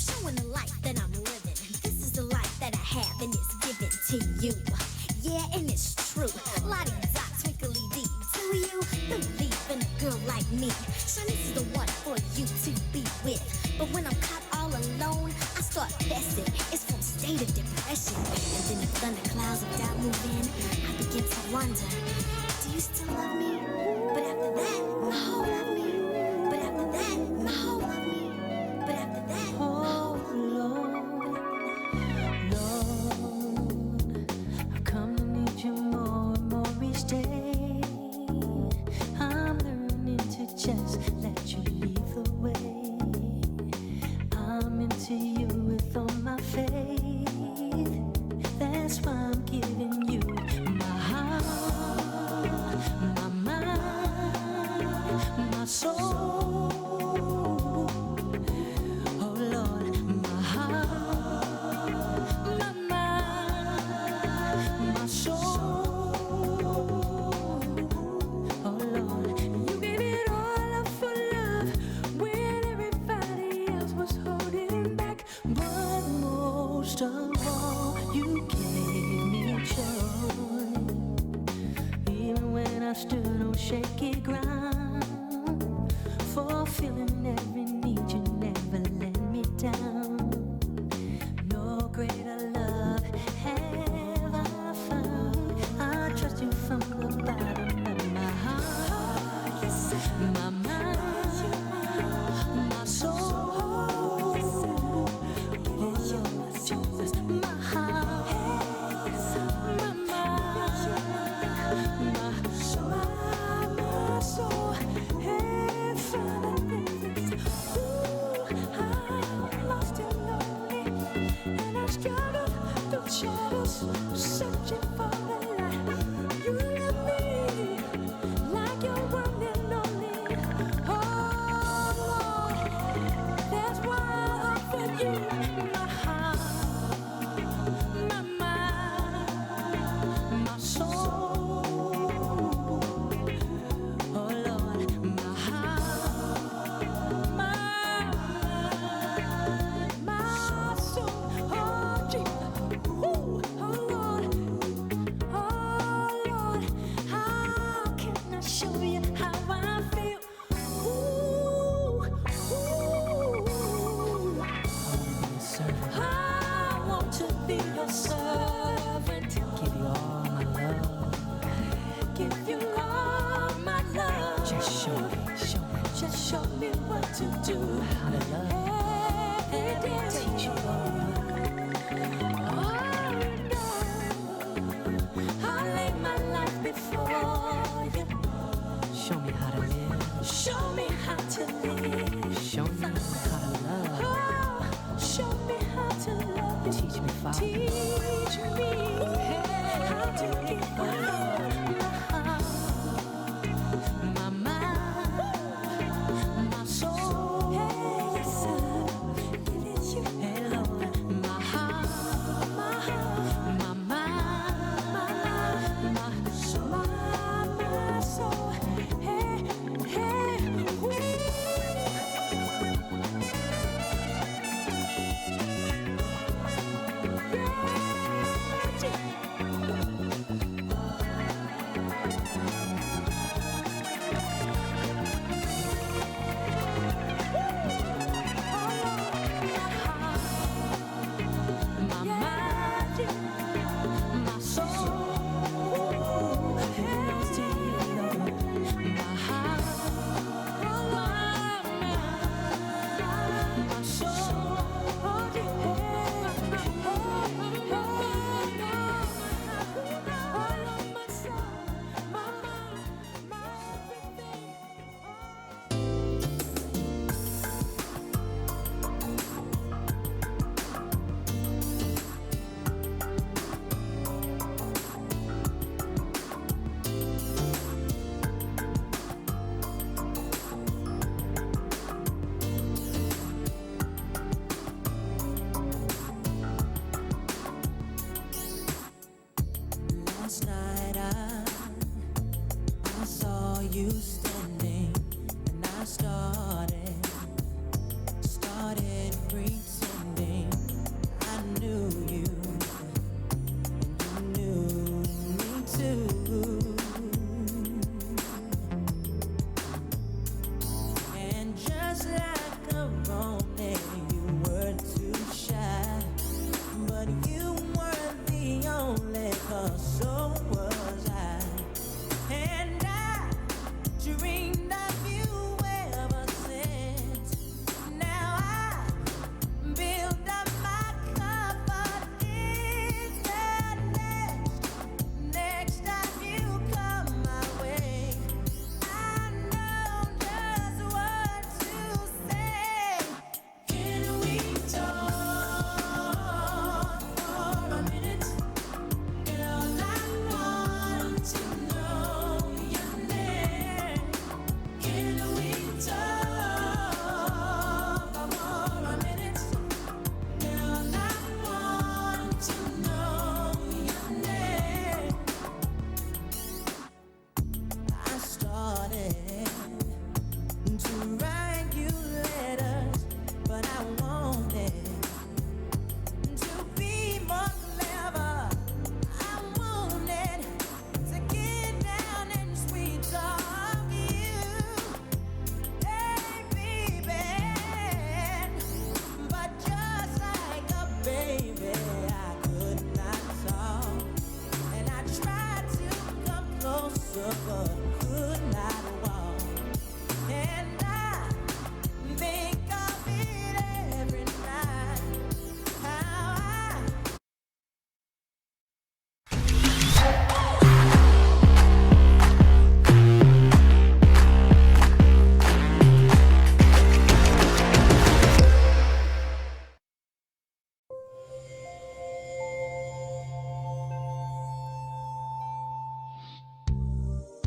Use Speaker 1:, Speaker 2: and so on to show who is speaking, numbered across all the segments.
Speaker 1: showing the life that I'm living. This is the life that I have and it's given to you. Yeah, and it's true. Lottie dot, twinkly dee. Do you believe in a girl like me? Shanice is the one for you to be with. But when I'm caught all alone, I start fessing. It's from state of depression. And then the thunderclouds of doubt move in. I begin to wonder, do you still love me? But after that, my whole love me. But after that, my whole love me. But after that, my whole love me.
Speaker 2: Lord, I've come to need you more and more each day. I'm learning to just let you lead the way. I'm into you with all my faith. That's why I'm giving you my heart, my mind, my soul. Oh Lord, my heart, my mind, my soul. Oh Lord, you gave it all up for love when everybody else was holding back. But most of all, you gave me joy. Even when I stood on shaky ground, fulfilling every need, you never let me down. No greater love have I found. I trust you from the bottom of my heart, my mind, my soul. Oh, Jesus, my heart, my mind, my soul. Hey, Father, ooh, I'm lost and lonely, and I struggle through shadows, searching for the light. You love me like you're one and only. Oh Lord, that's why I offer you my heart, my mind, my soul. Oh Lord, my heart, my mind, my soul. Oh Jesus, ooh, oh Lord, how can I show you how I feel? Ooh, I want to be your servant. Give you all my love. Give you all my love. Just show me. Just show me what to do. How to love. Every day. Teach you all. I lay my life before you. Show me how to live. Show me how to live. Show me how to love. Oh, show me how to love. Teach me, Father. Teach me how to give my heart, my mind, my soul.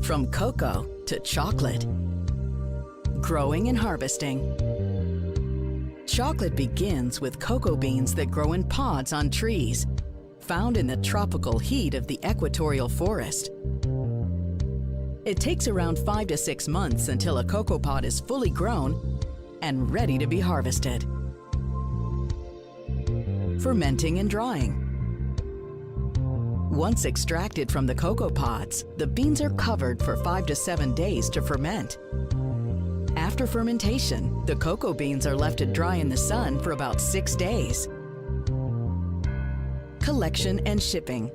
Speaker 3: From cocoa to chocolate. Growing and harvesting. Chocolate begins with cocoa beans that grow in pods on trees, found in the tropical heat of the equatorial forest. It takes around 5 to 6 months until a cocoa pod is fully grown and ready to be harvested. Fermenting and drying. Once extracted from the cocoa pods, the beans are covered for 5 to 7 days to ferment. After fermentation, the cocoa beans are left to dry in the sun for about 6 days. Collection and shipping.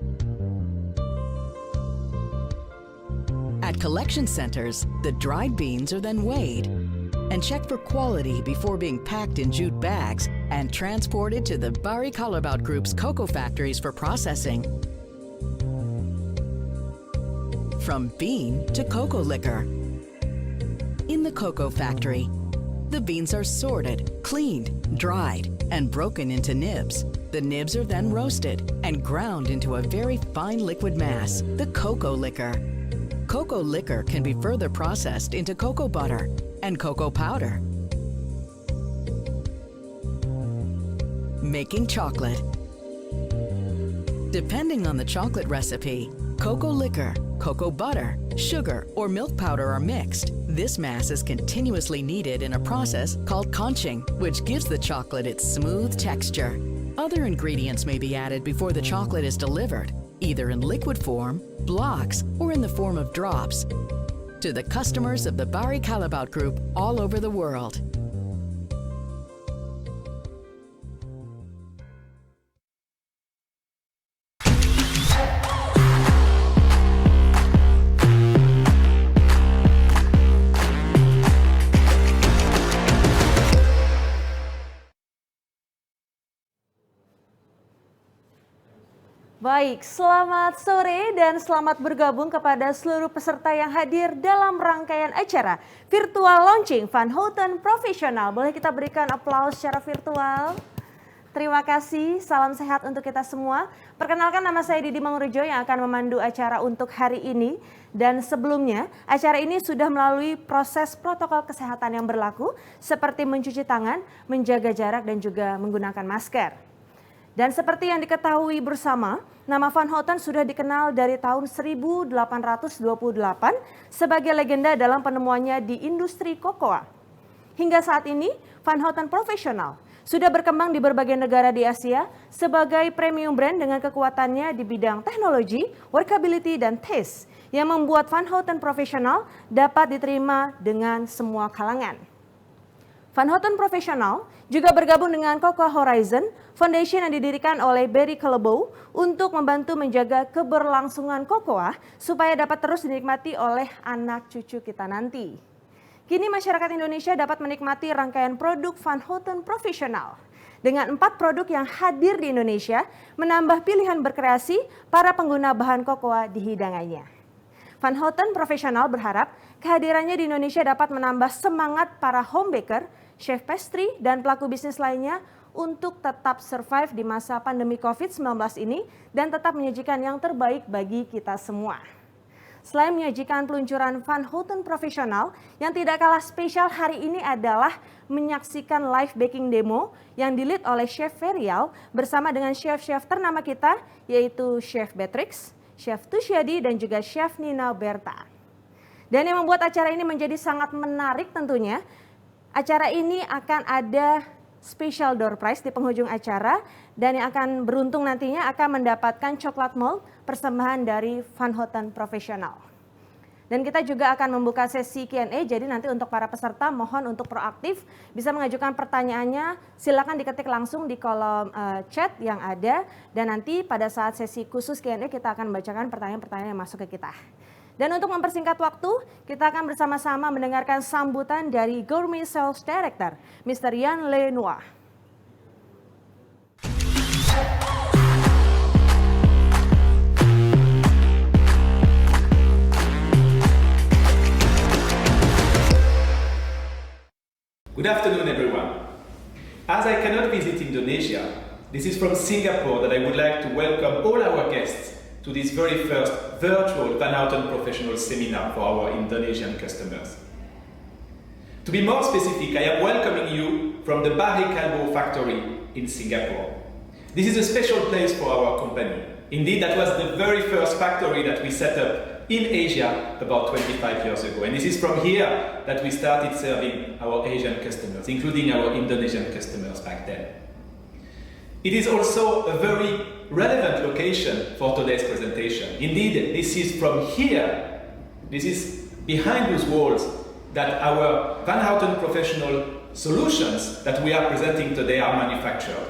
Speaker 3: At collection centers, the dried beans are then weighed and checked for quality before being packed in jute bags and transported to the Barry Callebaut Group's cocoa factories for processing. From bean to cocoa liquor. In the cocoa factory, the beans are sorted, cleaned, dried, and broken into nibs. The nibs are then roasted and ground into a very fine liquid mass, the cocoa liquor. Cocoa liquor can be further processed into cocoa butter and cocoa powder. Making chocolate. Depending on the chocolate recipe, cocoa liquor, cocoa butter, sugar, or milk powder are mixed. This mass is continuously kneaded in a process called conching, which gives the chocolate its smooth texture. Other ingredients may be added before the chocolate is delivered, either in liquid form, blocks, or in the form of drops, to the customers of the Barry Callebaut Group all over the world.
Speaker 4: Baik, selamat sore dan selamat bergabung kepada seluruh peserta yang hadir dalam rangkaian acara Virtual Launching Van Houten Professional. Boleh kita berikan aplaus secara virtual? Terima kasih, salam sehat untuk kita semua. Perkenalkan, nama saya Didi Mangurejo yang akan memandu acara untuk hari ini. Dan sebelumnya, acara ini sudah melalui proses protokol kesehatan yang berlaku seperti mencuci tangan, menjaga jarak dan juga menggunakan masker. Dan seperti yang diketahui bersama, nama Van Houten sudah dikenal dari tahun 1828 sebagai legenda dalam penemuannya di industri kokoa. Hingga saat ini, Van Houten Professional sudah berkembang di berbagai negara di Asia sebagai premium brand dengan kekuatannya di bidang teknologi, workability, dan taste yang membuat Van Houten Professional dapat diterima dengan semua kalangan. Van Houten Professional juga bergabung dengan Cocoa Horizon Foundation yang didirikan oleh Barry Callebaut untuk membantu menjaga keberlangsungan kokoa supaya dapat terus dinikmati oleh anak cucu kita nanti. Kini masyarakat Indonesia dapat menikmati rangkaian produk Van Houten Professional. Dengan 4 produk yang hadir di Indonesia, menambah pilihan berkreasi para pengguna bahan kokoa di hidangannya. Van Houten Professional berharap kehadirannya di Indonesia dapat menambah semangat para home baker, chef pastry, dan pelaku bisnis lainnya untuk tetap survive di masa pandemi COVID-19 ini dan tetap menyajikan yang terbaik bagi kita semua. Selain menyajikan peluncuran Van Houten Professional, yang tidak kalah spesial hari ini adalah menyaksikan live baking demo yang di-lead oleh Chef Ferial bersama dengan chef-chef ternama kita, yaitu Chef Beatrix, Chef Tusyadi, dan juga Chef Nina Berta. Dan yang membuat acara ini menjadi sangat menarik tentunya, acara ini akan ada special door prize di penghujung acara dan yang akan beruntung nantinya akan mendapatkan coklat mold persembahan dari Van Houten Professional. Dan kita juga akan membuka sesi Q&A, jadi nanti untuk para peserta mohon untuk proaktif bisa mengajukan pertanyaannya, silakan diketik langsung di kolom chat yang ada dan nanti pada saat sesi khusus Q&A kita akan membacakan pertanyaan-pertanyaan yang masuk ke kita. Dan untuk mempersingkat waktu, kita akan bersama-sama mendengarkan sambutan dari Gourmet Sales Director, Mr. Yann Lenoir.
Speaker 5: Good afternoon, everyone. As I cannot visit Indonesia, this is from Singapore that I would like to welcome all our guests to this very first virtual Van Houten Professional Seminar for our Indonesian customers. To be more specific, I am welcoming you from the Barry Callebaut factory in Singapore. This is a special place for our company. Indeed, that was the very first factory that we set up in Asia about 25 years ago. And this is from here that we started serving our Asian customers, including our Indonesian customers back then. It is also a very relevant location for today's presentation. Indeed, this is from here, this is behind those walls, that our Van Houten Professional solutions that we are presenting today are manufactured.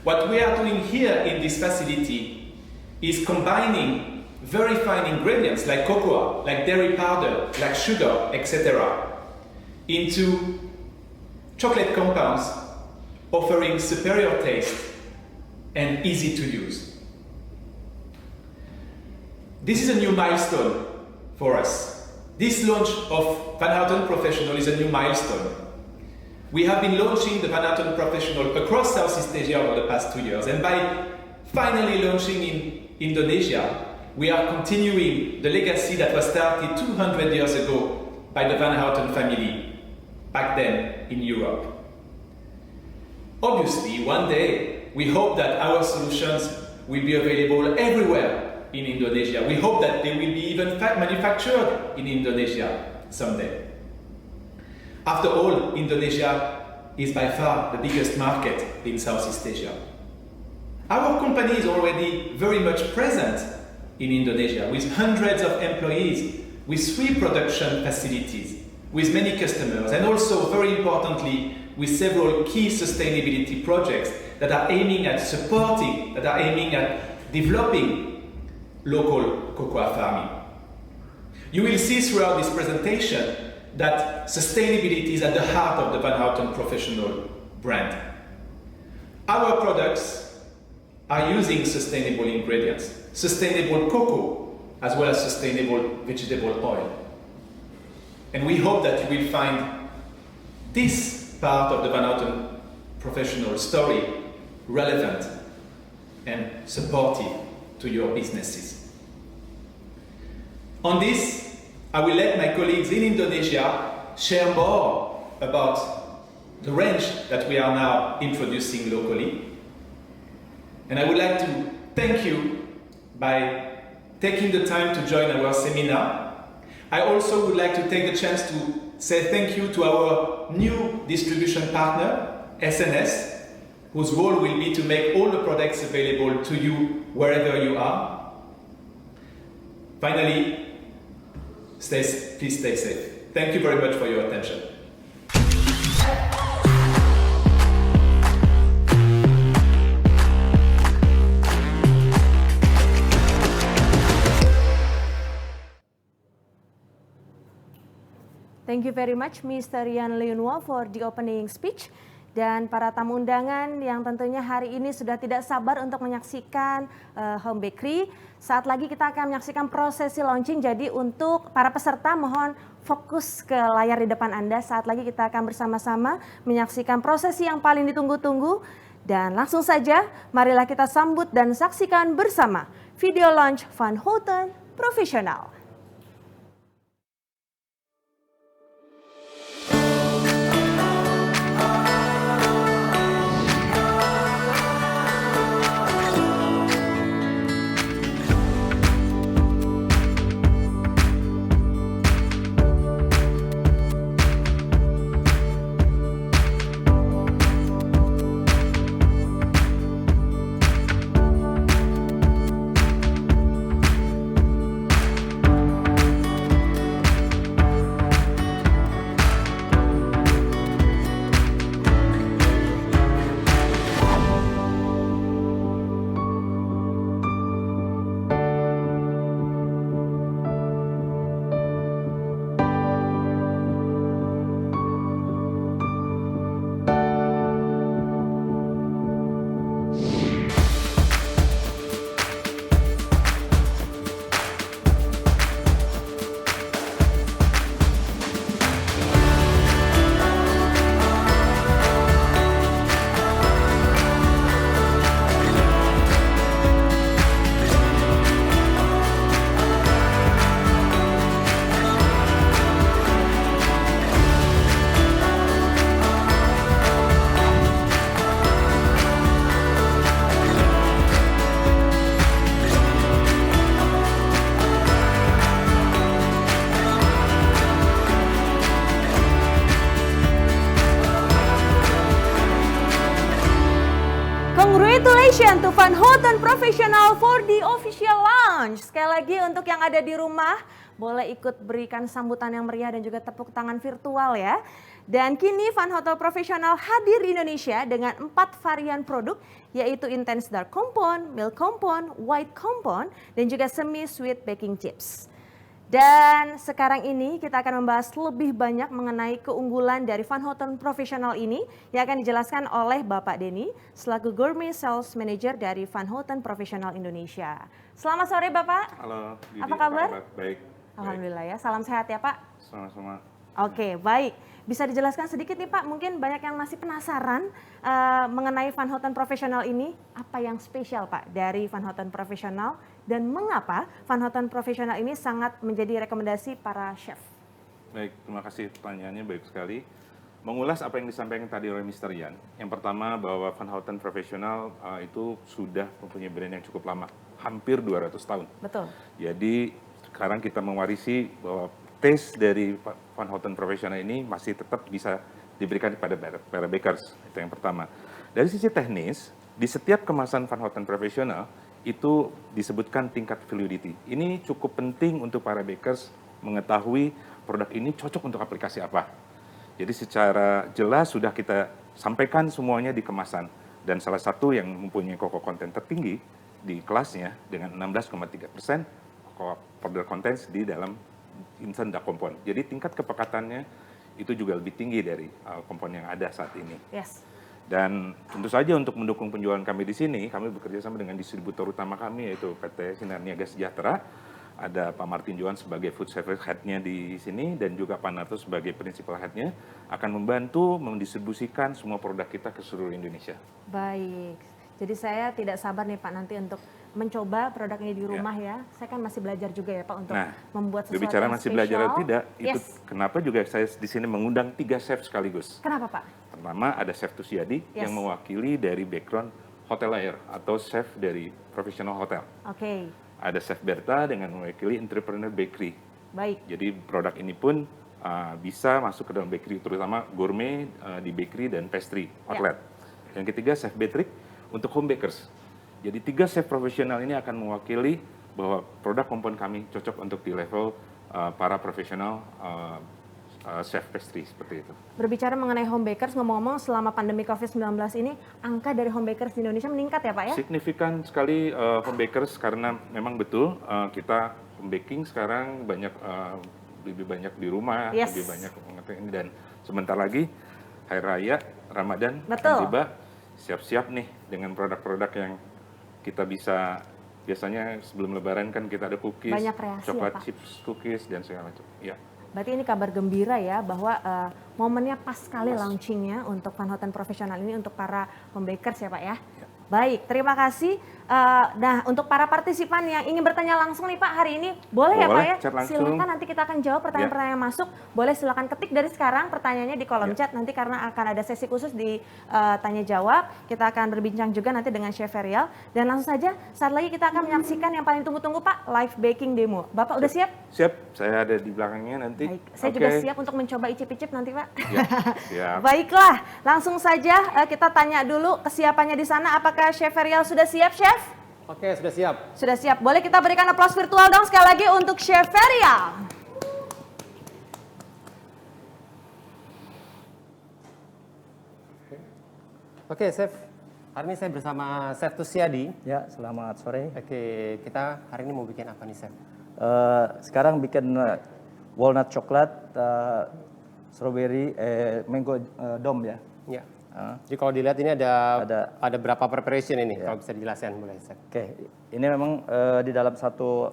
Speaker 5: What we are doing here in this facility is combining very fine ingredients like cocoa, like dairy powder, like sugar, etc., into chocolate compounds offering superior taste and easy to use. This is a new milestone for us. This launch of Van Houten Professional is a new milestone. We have been launching the Van Houten Professional across Southeast Asia over the past 2 years, and by finally launching in Indonesia, we are continuing the legacy that was started 200 years ago by the Van Houten family back then in Europe. Obviously, one day, we hope that our solutions will be available everywhere in Indonesia. We hope that they will be even manufactured in Indonesia someday. After all, Indonesia is by far the biggest market in Southeast Asia. Our company is already very much present in Indonesia with hundreds of employees, with 3 production facilities, with many customers, and also, very importantly, with several key sustainability projects that are aiming at supporting, that are aiming at developing local cocoa farming. You will see throughout this presentation that sustainability is at the heart of the Van Houten Professional brand. Our products are using sustainable ingredients, sustainable cocoa, as well as sustainable vegetable oil. And we hope that you will find this part of the Van Houten Professional story relevant and supportive to your businesses. On this, I will let my colleagues in Indonesia share more about the range that we are now introducing locally. And I would like to thank you by taking the time to join our seminar. I also would like to take the chance to say thank you to our new distribution partner, SNS, whose role will be to make all the products available to you wherever you are. Finally, please stay safe. Thank you very much for your attention.
Speaker 4: Thank you very much Mr. Yan Leunwo for the opening speech. Dan para tamu undangan yang tentunya hari ini sudah tidak sabar untuk menyaksikan Home Bakery. Saat lagi kita akan menyaksikan prosesi launching, jadi untuk para peserta mohon fokus ke layar di depan Anda. Saat lagi kita akan bersama-sama menyaksikan prosesi yang paling ditunggu-tunggu. Dan langsung saja marilah kita sambut dan saksikan bersama video launch Van Houten Professional. Congratulations to Van Houten Professional for the official launch. Sekali lagi untuk yang ada di rumah, boleh ikut berikan sambutan yang meriah dan juga tepuk tangan virtual ya. Dan kini Van Houten Professional hadir di Indonesia dengan 4 varian produk, yaitu Intense Dark Compound, Milk Compound, White Compound, dan juga Semi Sweet Baking Chips. Dan sekarang ini kita akan membahas lebih banyak mengenai keunggulan dari Van Houten Professional ini yang akan dijelaskan oleh Bapak Denny selaku Gourmet Sales Manager dari Van Houten Professional Indonesia. Selamat sore Bapak.
Speaker 6: Halo, Didi,
Speaker 4: apa kabar?
Speaker 6: Baik.
Speaker 4: Alhamdulillah ya, salam sehat ya Pak.
Speaker 6: Sama-sama.
Speaker 4: Oke, baik. Bisa dijelaskan sedikit nih Pak, mungkin banyak yang masih penasaran mengenai Van Houten Professional ini. Apa yang spesial Pak dari Van Houten Professional dan mengapa Van Houten Professional ini sangat menjadi rekomendasi para chef?
Speaker 6: Baik, terima kasih pertanyaannya, baik sekali. Mengulas apa yang disampaikan tadi oleh Mr. Yan. Yang pertama bahwa Van Houten Professional itu sudah mempunyai brand yang cukup lama, hampir 200 tahun.
Speaker 4: Betul.
Speaker 6: Jadi sekarang kita mewarisi bahwa taste dari Van Houten Professional ini masih tetap bisa diberikan kepada para bakers. Itu yang pertama. Dari sisi teknis, di setiap kemasan Van Houten Professional itu disebutkan tingkat validity. Ini cukup penting untuk para bakers mengetahui produk ini cocok untuk aplikasi apa. Jadi secara jelas sudah kita sampaikan semuanya di kemasan. Dan salah satu yang mempunyai cocoa content tertinggi di kelasnya dengan 16,3% cocoa powder content di dalam Instant Dark Compound. Jadi tingkat kepekatannya itu juga lebih tinggi dari kompon yang ada saat ini.
Speaker 4: Yes.
Speaker 6: Dan tentu saja untuk mendukung penjualan kami di sini, kami bekerja sama dengan distributor utama kami yaitu PT Sinar Niaga Sejahtera. Ada Pak Martin Johan sebagai food service head-nya di sini dan juga Pak Narto sebagai principal head-nya akan membantu mendistribusikan semua produk kita ke seluruh Indonesia.
Speaker 4: Baik. Jadi saya tidak sabar nih Pak nanti untuk mencoba produk ini di rumah ya. Saya kan masih belajar juga ya Pak untuk membuat sesuatu
Speaker 6: berbicara
Speaker 4: yang
Speaker 6: masih
Speaker 4: spesial.
Speaker 6: belajar atau tidak,
Speaker 4: Yes.
Speaker 6: itu kenapa juga saya di sini mengundang 3 chef sekaligus.
Speaker 4: Kenapa Pak?
Speaker 6: Pertama ada Chef Tusiadi yang mewakili dari background hotelier atau chef dari professional hotel.
Speaker 4: Oke.
Speaker 6: Ada Chef Berta dengan mewakili entrepreneur bakery.
Speaker 4: Baik.
Speaker 6: Jadi produk ini pun bisa masuk ke dalam bakery, terutama gourmet di bakery dan pastry outlet. Yang ketiga Chef Beatrick untuk home bakers. Jadi 3 chef profesional ini akan mewakili bahwa produk kompon kami cocok untuk di level para profesional chef pastry seperti itu.
Speaker 4: Berbicara mengenai home bakers, ngomong-ngomong selama pandemi COVID-19 ini, angka dari home bakers di Indonesia meningkat ya Pak ya?
Speaker 6: Signifikan sekali home bakers karena memang betul kita home baking sekarang banyak lebih banyak di rumah, lebih banyak mengerti ini dan sebentar lagi Hari Raya Ramadan akan tiba. Siap-siap nih dengan produk-produk yang kita bisa, biasanya sebelum Lebaran kan kita ada cookies, coklat chips cookies dan segala macam. Ya.
Speaker 4: Berarti ini kabar gembira ya bahwa momennya pas sekali launchingnya untuk Van Houten Professional ini untuk para home bakers ya Pak ya. Baik, terima kasih. Nah, untuk para partisipan yang ingin bertanya langsung nih Pak hari ini, boleh ya Pak ya? Silakan nanti kita akan jawab pertanyaan-pertanyaan yang masuk. Boleh silakan ketik dari sekarang pertanyaannya di kolom chat nanti karena akan ada sesi khusus di tanya jawab. Kita akan berbincang juga nanti dengan Chef Ferial. Dan langsung saja, saat lagi kita akan menyaksikan yang paling tunggu-tunggu Pak, live baking demo. Bapak udah siap?
Speaker 6: Siap, saya ada di belakangnya nanti.
Speaker 4: Baik, saya juga siap untuk mencoba icip-icip nanti Pak.
Speaker 6: Ya, siap.
Speaker 4: Baiklah, langsung saja kita tanya dulu kesiapannya di sana. Apakah Chef Ferial sudah siap, Chef?
Speaker 7: Oke, sudah siap.
Speaker 4: Sudah siap. Boleh kita berikan aplaus virtual dong sekali lagi untuk Chef Ferial.
Speaker 7: Oke, Chef. Hari ini saya bersama Chef Tusiadi.
Speaker 8: Ya, selamat sore.
Speaker 7: Oke, kita hari ini mau bikin apa nih, Chef?
Speaker 8: Sekarang bikin walnut coklat, strawberry, mango dome ya.
Speaker 7: Ya. Jadi kalau dilihat ini ada berapa preparation ini? Kalau bisa dijelaskan boleh, Chef.
Speaker 8: Oke, ini memang di dalam satu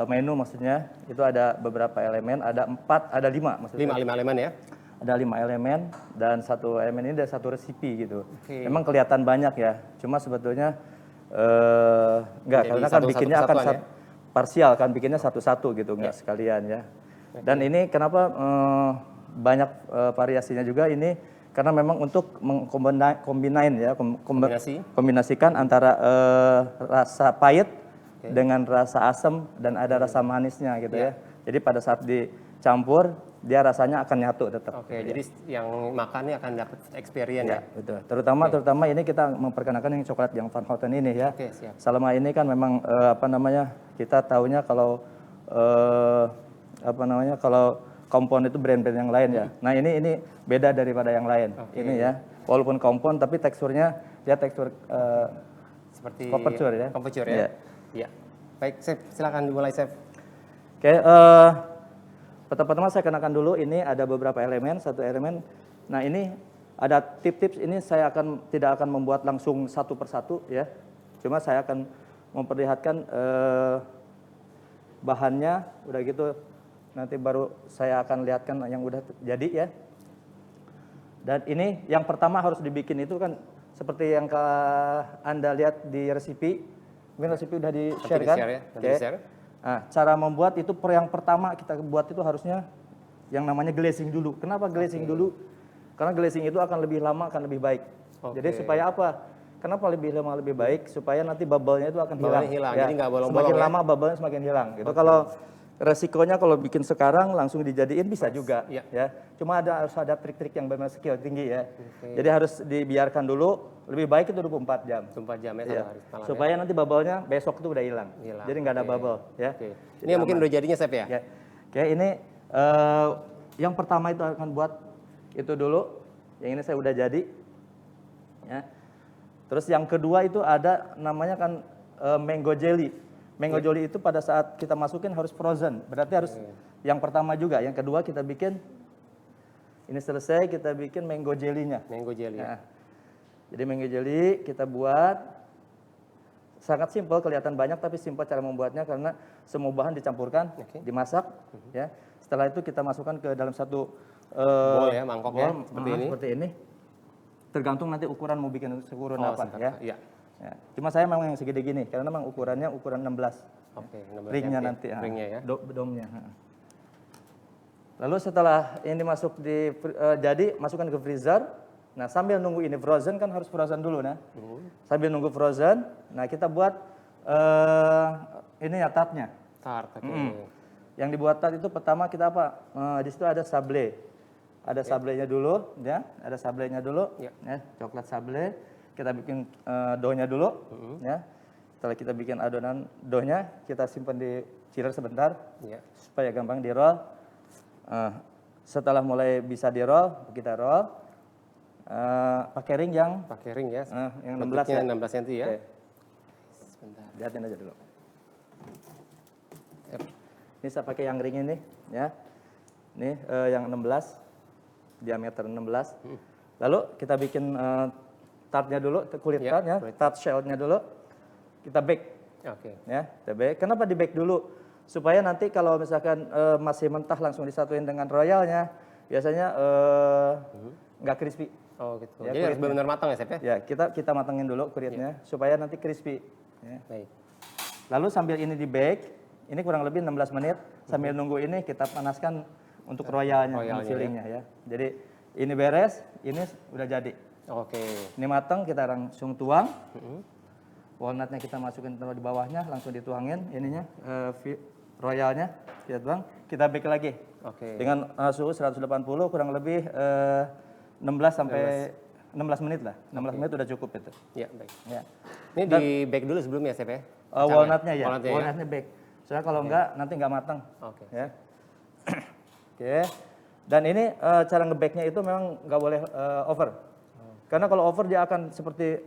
Speaker 8: menu maksudnya itu ada beberapa elemen, ada 5 maksudnya.
Speaker 7: 5 elemen ya?
Speaker 8: Ada 5 elemen dan satu elemen ini ada satu resipi gitu. Memang kelihatan banyak ya, cuma sebetulnya enggak, karena kan bikinnya akan parsial kan, bikinnya satu-satu gitu, enggak sekalian ya. Dan ini kenapa banyak variasinya juga ini karena memang untuk kombinasikan antara rasa pahit dengan rasa asam dan ada rasa manisnya gitu ya. Jadi pada saat dicampur dia rasanya akan nyatu tetap.
Speaker 7: Oke, jadi yang makannya akan dapat experience ya.
Speaker 8: Betul. Terutama ini kita memperkenalkan yang coklat yang Van Houten ini ya.
Speaker 7: Oke, siap.
Speaker 8: Selama ini kan memang kita taunya kalau kalau kompon itu brand-brand yang lain ya. Nah, ini beda daripada yang lain. Ini ya. Walaupun kompon tapi teksturnya dia tekstur
Speaker 7: Seperti
Speaker 8: couverture ya.
Speaker 7: Couverture ya. Iya. Baik, Chef, silakan dimulai, Chef.
Speaker 8: Oke, pertama-tama saya kenakan dulu ini ada beberapa elemen, satu elemen. Nah, ini ada tips-tips, ini saya tidak akan membuat langsung satu persatu ya. Cuma saya akan memperlihatkan bahannya, udah gitu nanti baru saya akan lihatkan yang udah jadi ya. Dan ini yang pertama harus dibikin itu kan seperti yang Anda lihat di resipi. Mungkin resipi udah di-share kan?
Speaker 7: Ya.
Speaker 8: Oke. Nah, cara membuat itu yang pertama kita buat itu harusnya yang namanya glazing dulu. Kenapa glazing dulu? Karena glazing itu akan lebih lama, akan lebih baik. Jadi supaya apa? Kenapa lebih lama lebih baik? Supaya nanti bubble-nya itu akan hilang.
Speaker 7: Ya. Jadi nggak bolong-bolong.
Speaker 8: Semakin lama bubble-nya semakin hilang. Gitu. Kalau resikonya kalau bikin sekarang langsung dijadiin bisa juga ya. Cuma harus ada trik-trik yang benar skill tinggi ya. Jadi harus dibiarkan dulu, lebih baik itu 24 jam.
Speaker 7: 24 jam ya, hari malam.
Speaker 8: Supaya nanti bubble-nya besok itu udah hilang. Jadi nggak ada bubble ya.
Speaker 7: Ini yang mungkin udah jadinya, Chef ya?
Speaker 8: Oke, ini yang pertama itu akan buat itu dulu. Yang ini saya udah jadi. Ya. Terus yang kedua itu ada namanya kan mango jelly. Mango jelly itu pada saat kita masukin harus frozen. Berarti harus yang pertama juga. Yang kedua kita bikin, ini selesai kita bikin mango jelly-nya.
Speaker 7: Mango jelly.
Speaker 8: Nah, jadi mango jelly kita buat sangat simpel, kelihatan banyak tapi simpel cara membuatnya karena semua bahan dicampurkan, dimasak. Ya. Setelah itu kita masukkan ke dalam satu
Speaker 7: bowl ya, mangkok ya,
Speaker 8: seperti ini. Tergantung nanti ukuran mau bikin sekuran apa ya.
Speaker 7: Iya.
Speaker 8: Ya. Cuma saya memang yang segede gini karena memang ukurannya ukuran 16.
Speaker 7: Oke, 16
Speaker 8: ringnya
Speaker 7: cm.
Speaker 8: nanti.
Speaker 7: Ringnya ya.
Speaker 8: Domnya. Lalu setelah ini masuk jadi masukkan ke freezer. Nah, sambil nunggu ini frozen kan harus frozen dulu nah. Sambil nunggu frozen, nah kita buat ini ya tartnya.
Speaker 7: Tart.
Speaker 8: Yang dibuat tart itu pertama kita apa? Di situ ada sable. Ada sablenya dulu, ya. Ada sablenya dulu, ya. Coklat sable. Kita bikin doughnya dulu, ya. Setelah kita bikin adonan doughnya, kita simpan di chiller sebentar, supaya gampang di roll. Setelah mulai bisa di roll, kita roll. Pakai ring yang
Speaker 7: ya.
Speaker 8: Yang 16 ya.
Speaker 7: 16 cm ya.
Speaker 8: Okay.
Speaker 7: Sebentar.
Speaker 8: Lihatin aja dulu. Ini saya pakai yang ring ini, ya. Ini yang 16. Diameter 16. Lalu kita bikin tartnya dulu, kulit tartnya, tart shell-nya dulu. Kita bake. Ya, kita bake. Kenapa di bake dulu? Supaya nanti kalau misalkan masih mentah langsung disatuin dengan royalnya, biasanya nggak crispy.
Speaker 7: Oh gitu.
Speaker 8: Ya,
Speaker 7: jadi harus benar-benar matang ya, Chef ya?
Speaker 8: Ya, kita matangin dulu kulitnya supaya nanti crispy. Ya.
Speaker 7: Baik.
Speaker 8: Lalu sambil ini di bake, ini kurang lebih 16 menit. Sambil nunggu ini kita panaskan untuk royalnya, fillingnya ya. Jadi ini beres, ini udah jadi.
Speaker 7: Oke.
Speaker 8: Ini matang, kita langsung tuang. Walnutnya kita masukin taruh di bawahnya, langsung dituangin ininya, royalnya kita tuang. Kita bake lagi. Dengan suhu 180 kurang lebih 16 sampai 16 menit lah. 16 menit udah cukup itu.
Speaker 7: Ya, baik.
Speaker 8: Ya.
Speaker 7: Ini di bake dulu sebelumnya, Chef ya?
Speaker 8: Walnutnya ya, walnutnya bake. Soalnya kalau enggak nanti enggak matang. Ya. Oke. Dan ini cara nge-bake-nya itu memang nggak boleh over. Karena kalau over dia akan seperti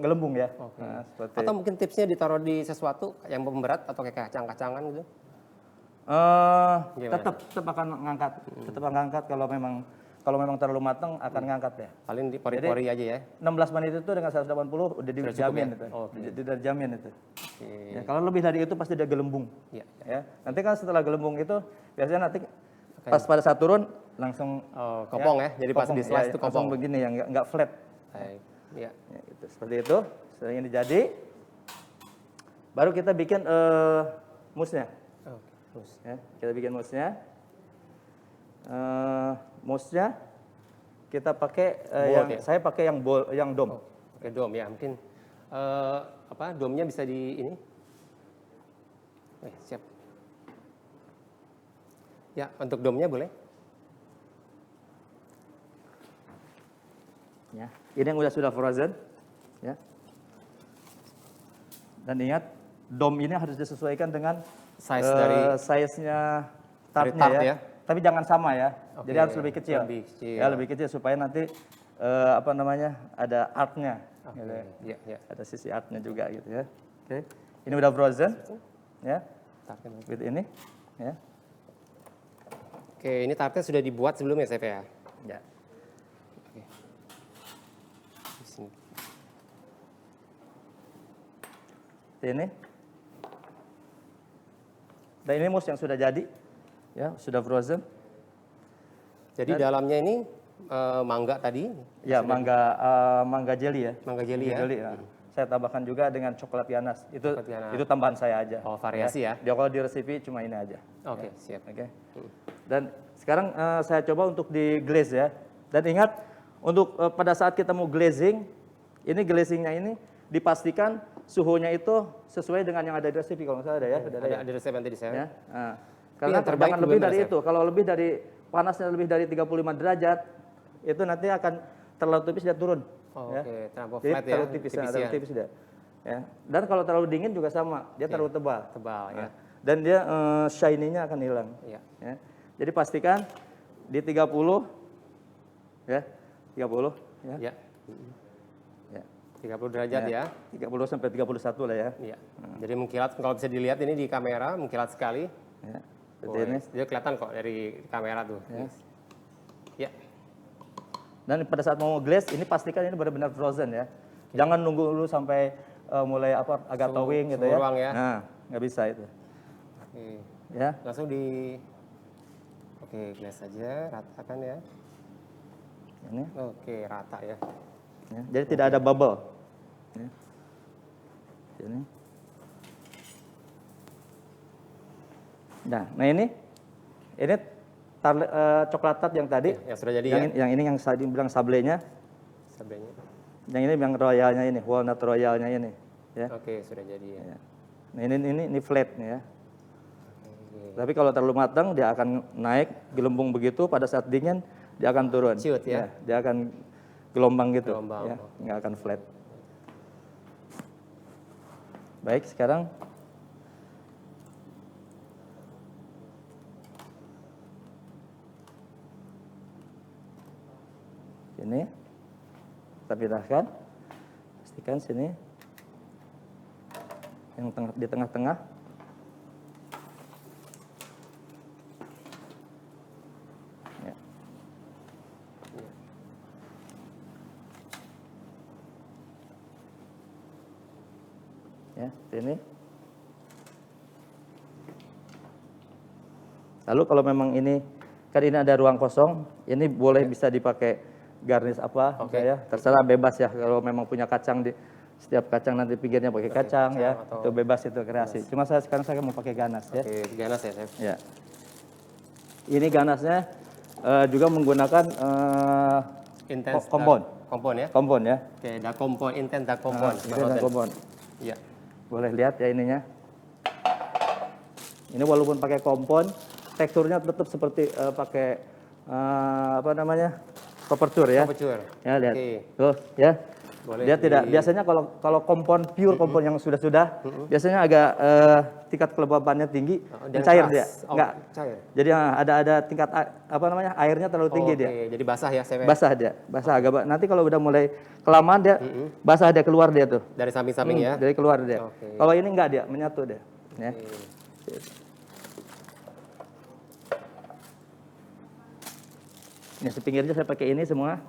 Speaker 8: gelembung ya. Nah,
Speaker 7: atau mungkin tipsnya ditaruh di sesuatu yang pemberat atau kayak kacang-kacangan gitu?
Speaker 8: Tetap akan ngangkat. Tetap akan ngangkat kalau memang terlalu matang akan ngangkat ya.
Speaker 7: Paling di pori-pori aja ya.
Speaker 8: 16 menit itu dengan 180 udah dijamin itu. Udah dijamin itu. Ya, kalau lebih dari itu pasti dia gelembung. Ya. Nanti kan setelah gelembung itu biasanya nanti pas pada saat turun langsung
Speaker 7: kopong ya. Jadi pas di slice itu kopong
Speaker 8: begini yang enggak flat.
Speaker 7: Ya,
Speaker 8: gitu. Seperti itu. Setelah ini jadi baru kita bikin mousse-nya. Ya, kita bikin mousse-nya. Mousse-nya kita pakai saya pakai yang bowl, yang dom.
Speaker 7: Oke, dom ya. Mungkin domnya bisa di ini. Siap. Ya, untuk domnya boleh.
Speaker 8: Ya, ini yang sudah frozen. Ya. Dan ingat, dom ini harus disesuaikan dengan
Speaker 7: Size dari
Speaker 8: size-nya
Speaker 7: dari
Speaker 8: tartnya
Speaker 7: tart
Speaker 8: ya.
Speaker 7: ya.
Speaker 8: Tapi jangan sama ya.
Speaker 7: Oke,
Speaker 8: Jadi harus lebih kecil.
Speaker 7: lebih kecil.
Speaker 8: Ya, lebih kecil supaya nanti ada artnya.
Speaker 7: Oke,
Speaker 8: Gitu ya.
Speaker 7: ya, ya.
Speaker 8: Ada sisi artnya juga gitu ya. Oke. Ini udah frozen. Ya.
Speaker 7: Tartnya.
Speaker 8: With ini ya.
Speaker 7: Oke, ini tartnya sudah dibuat sebelumnya, Chef ya.
Speaker 8: Ya.
Speaker 7: Oke. Di sini.
Speaker 8: Ini. Dan ini mousse yang sudah jadi. Ya, sudah frozen.
Speaker 7: Jadi dalamnya ini mangga tadi.
Speaker 8: Ya, mangga jelly ya.
Speaker 7: Mangga jelly ya.
Speaker 8: Ya. Saya tambahkan juga dengan coklat ganas.
Speaker 7: Coklat ganas.
Speaker 8: Itu tambahan saya aja.
Speaker 7: Oh, variasi ya.
Speaker 8: Dia kalau di resepi cuma ini aja.
Speaker 7: Oke, siap.
Speaker 8: Oke. Dan sekarang saya coba untuk di glaze ya. Dan ingat untuk pada saat kita mau glazing, ini glazingnya ini dipastikan suhunya itu sesuai dengan yang ada di resepi kalau nggak salah ada ya.
Speaker 7: Ada resep yang tadi saya.
Speaker 8: Ya. Karena
Speaker 7: yang terbaik
Speaker 8: jangan lebih
Speaker 7: gimana,
Speaker 8: dari
Speaker 7: Chef?
Speaker 8: itu. Kalau lebih dari panasnya lebih dari 35 derajat, itu nanti akan terlalu tipis dan turun.
Speaker 7: Oh,
Speaker 8: ya.
Speaker 7: oke, terlalu
Speaker 8: Jadi
Speaker 7: flat ya.
Speaker 8: terlalu tipis, terlalu tipis dia. Ya. Dan kalau terlalu dingin juga sama, dia terlalu tebal.
Speaker 7: Tebal ya.
Speaker 8: Dan dia shiny-nya akan hilang.
Speaker 7: Iya.
Speaker 8: Ya. Jadi pastikan di 30 ya. 30 ya.
Speaker 7: Ya.
Speaker 8: Ya.
Speaker 7: 30 derajat ya.
Speaker 8: 30 sampai 31 lah ya.
Speaker 7: Iya. Jadi mengkilat, kalau bisa dilihat ini di kamera mengkilat sekali.
Speaker 8: Ya.
Speaker 7: Oh,
Speaker 8: Seperti ini.
Speaker 7: dia kelihatan kok dari kamera tuh. Ya.
Speaker 8: Dan pada saat mau glaze, ini pastikan ini benar-benar frozen ya. Jangan nunggu dulu sampai mulai agak towing gitu
Speaker 7: suhu
Speaker 8: ya.
Speaker 7: ruang ya.
Speaker 8: Nah, nggak bisa itu.
Speaker 7: Oke.
Speaker 8: Ya.
Speaker 7: Langsung Oke, glaze saja, ratakan ya.
Speaker 8: Ini.
Speaker 7: Oke, rata ya.
Speaker 8: Ya. Jadi tidak ada bubble. Ya. Ini. Nah ini coklat tart yang tadi.
Speaker 7: Yang sudah jadi
Speaker 8: Yang ini yang tadi bilang sablenya.
Speaker 7: Sablenya.
Speaker 8: Yang ini yang royalnya ini, walnut royalnya ini. Ya.
Speaker 7: Oke, sudah jadi ya.
Speaker 8: Ya. Nah ini flat nih ya. Tapi kalau terlalu matang dia akan naik gelembung begitu, pada saat dingin dia akan turun.
Speaker 7: Ciut ya.
Speaker 8: Dia akan gelombang gitu.
Speaker 7: Gelombang,
Speaker 8: Ya.
Speaker 7: oke.
Speaker 8: Nggak akan flat. Baik, sekarang ini kita pindahkan, pastikan sini yang di tengah-tengah. Ya. Ya, ini. Lalu kalau memang ini kan ini ada ruang kosong, ini boleh bisa dipakai garnish apa,
Speaker 7: Oke.
Speaker 8: ya, terserah bebas ya. Kalau memang punya kacang di setiap kacang nanti pinggirnya pakai kacang ya,
Speaker 7: atau-
Speaker 8: itu bebas itu kreasi. Cuma sekarang saya mau pakai ganas ya.
Speaker 7: Oke, ganas ya, Chef.
Speaker 8: Ya. Ini ganasnya juga menggunakan
Speaker 7: Intense
Speaker 8: kompon.
Speaker 7: Kompon ya.
Speaker 8: Kompon ya.
Speaker 7: Oke, dark kompon, intense dark kompon.
Speaker 8: Ini ada kompon.
Speaker 7: Iya.
Speaker 8: Boleh lihat ya ininya. Ini walaupun pakai kompon, teksturnya tetap seperti pakai apa namanya? Couverture ya.
Speaker 7: Couverture.
Speaker 8: Ya lihat.
Speaker 7: Oke.
Speaker 8: Tuh ya.
Speaker 7: Boleh
Speaker 8: Dia tidak
Speaker 7: di-
Speaker 8: biasanya kalau kompon pure kompon yang sudah biasanya agak tingkat kelembabannya tinggi dan
Speaker 7: dan
Speaker 8: cair
Speaker 7: keras.
Speaker 8: dia.
Speaker 7: Oh,
Speaker 8: Enggak.
Speaker 7: cair.
Speaker 8: Jadi ada tingkat apa namanya? Airnya terlalu tinggi
Speaker 7: Oke,
Speaker 8: dia.
Speaker 7: jadi basah ya, Chef.
Speaker 8: Basah dia, basah agak nanti kalau udah mulai kelamaan dia basah dia keluar dia tuh.
Speaker 7: Dari samping-samping ya.
Speaker 8: Dari keluar dia.
Speaker 7: Oke.
Speaker 8: Kalau ini enggak dia, menyatu dia. Ya. Ini sepinggirnya saya pakai ini semua.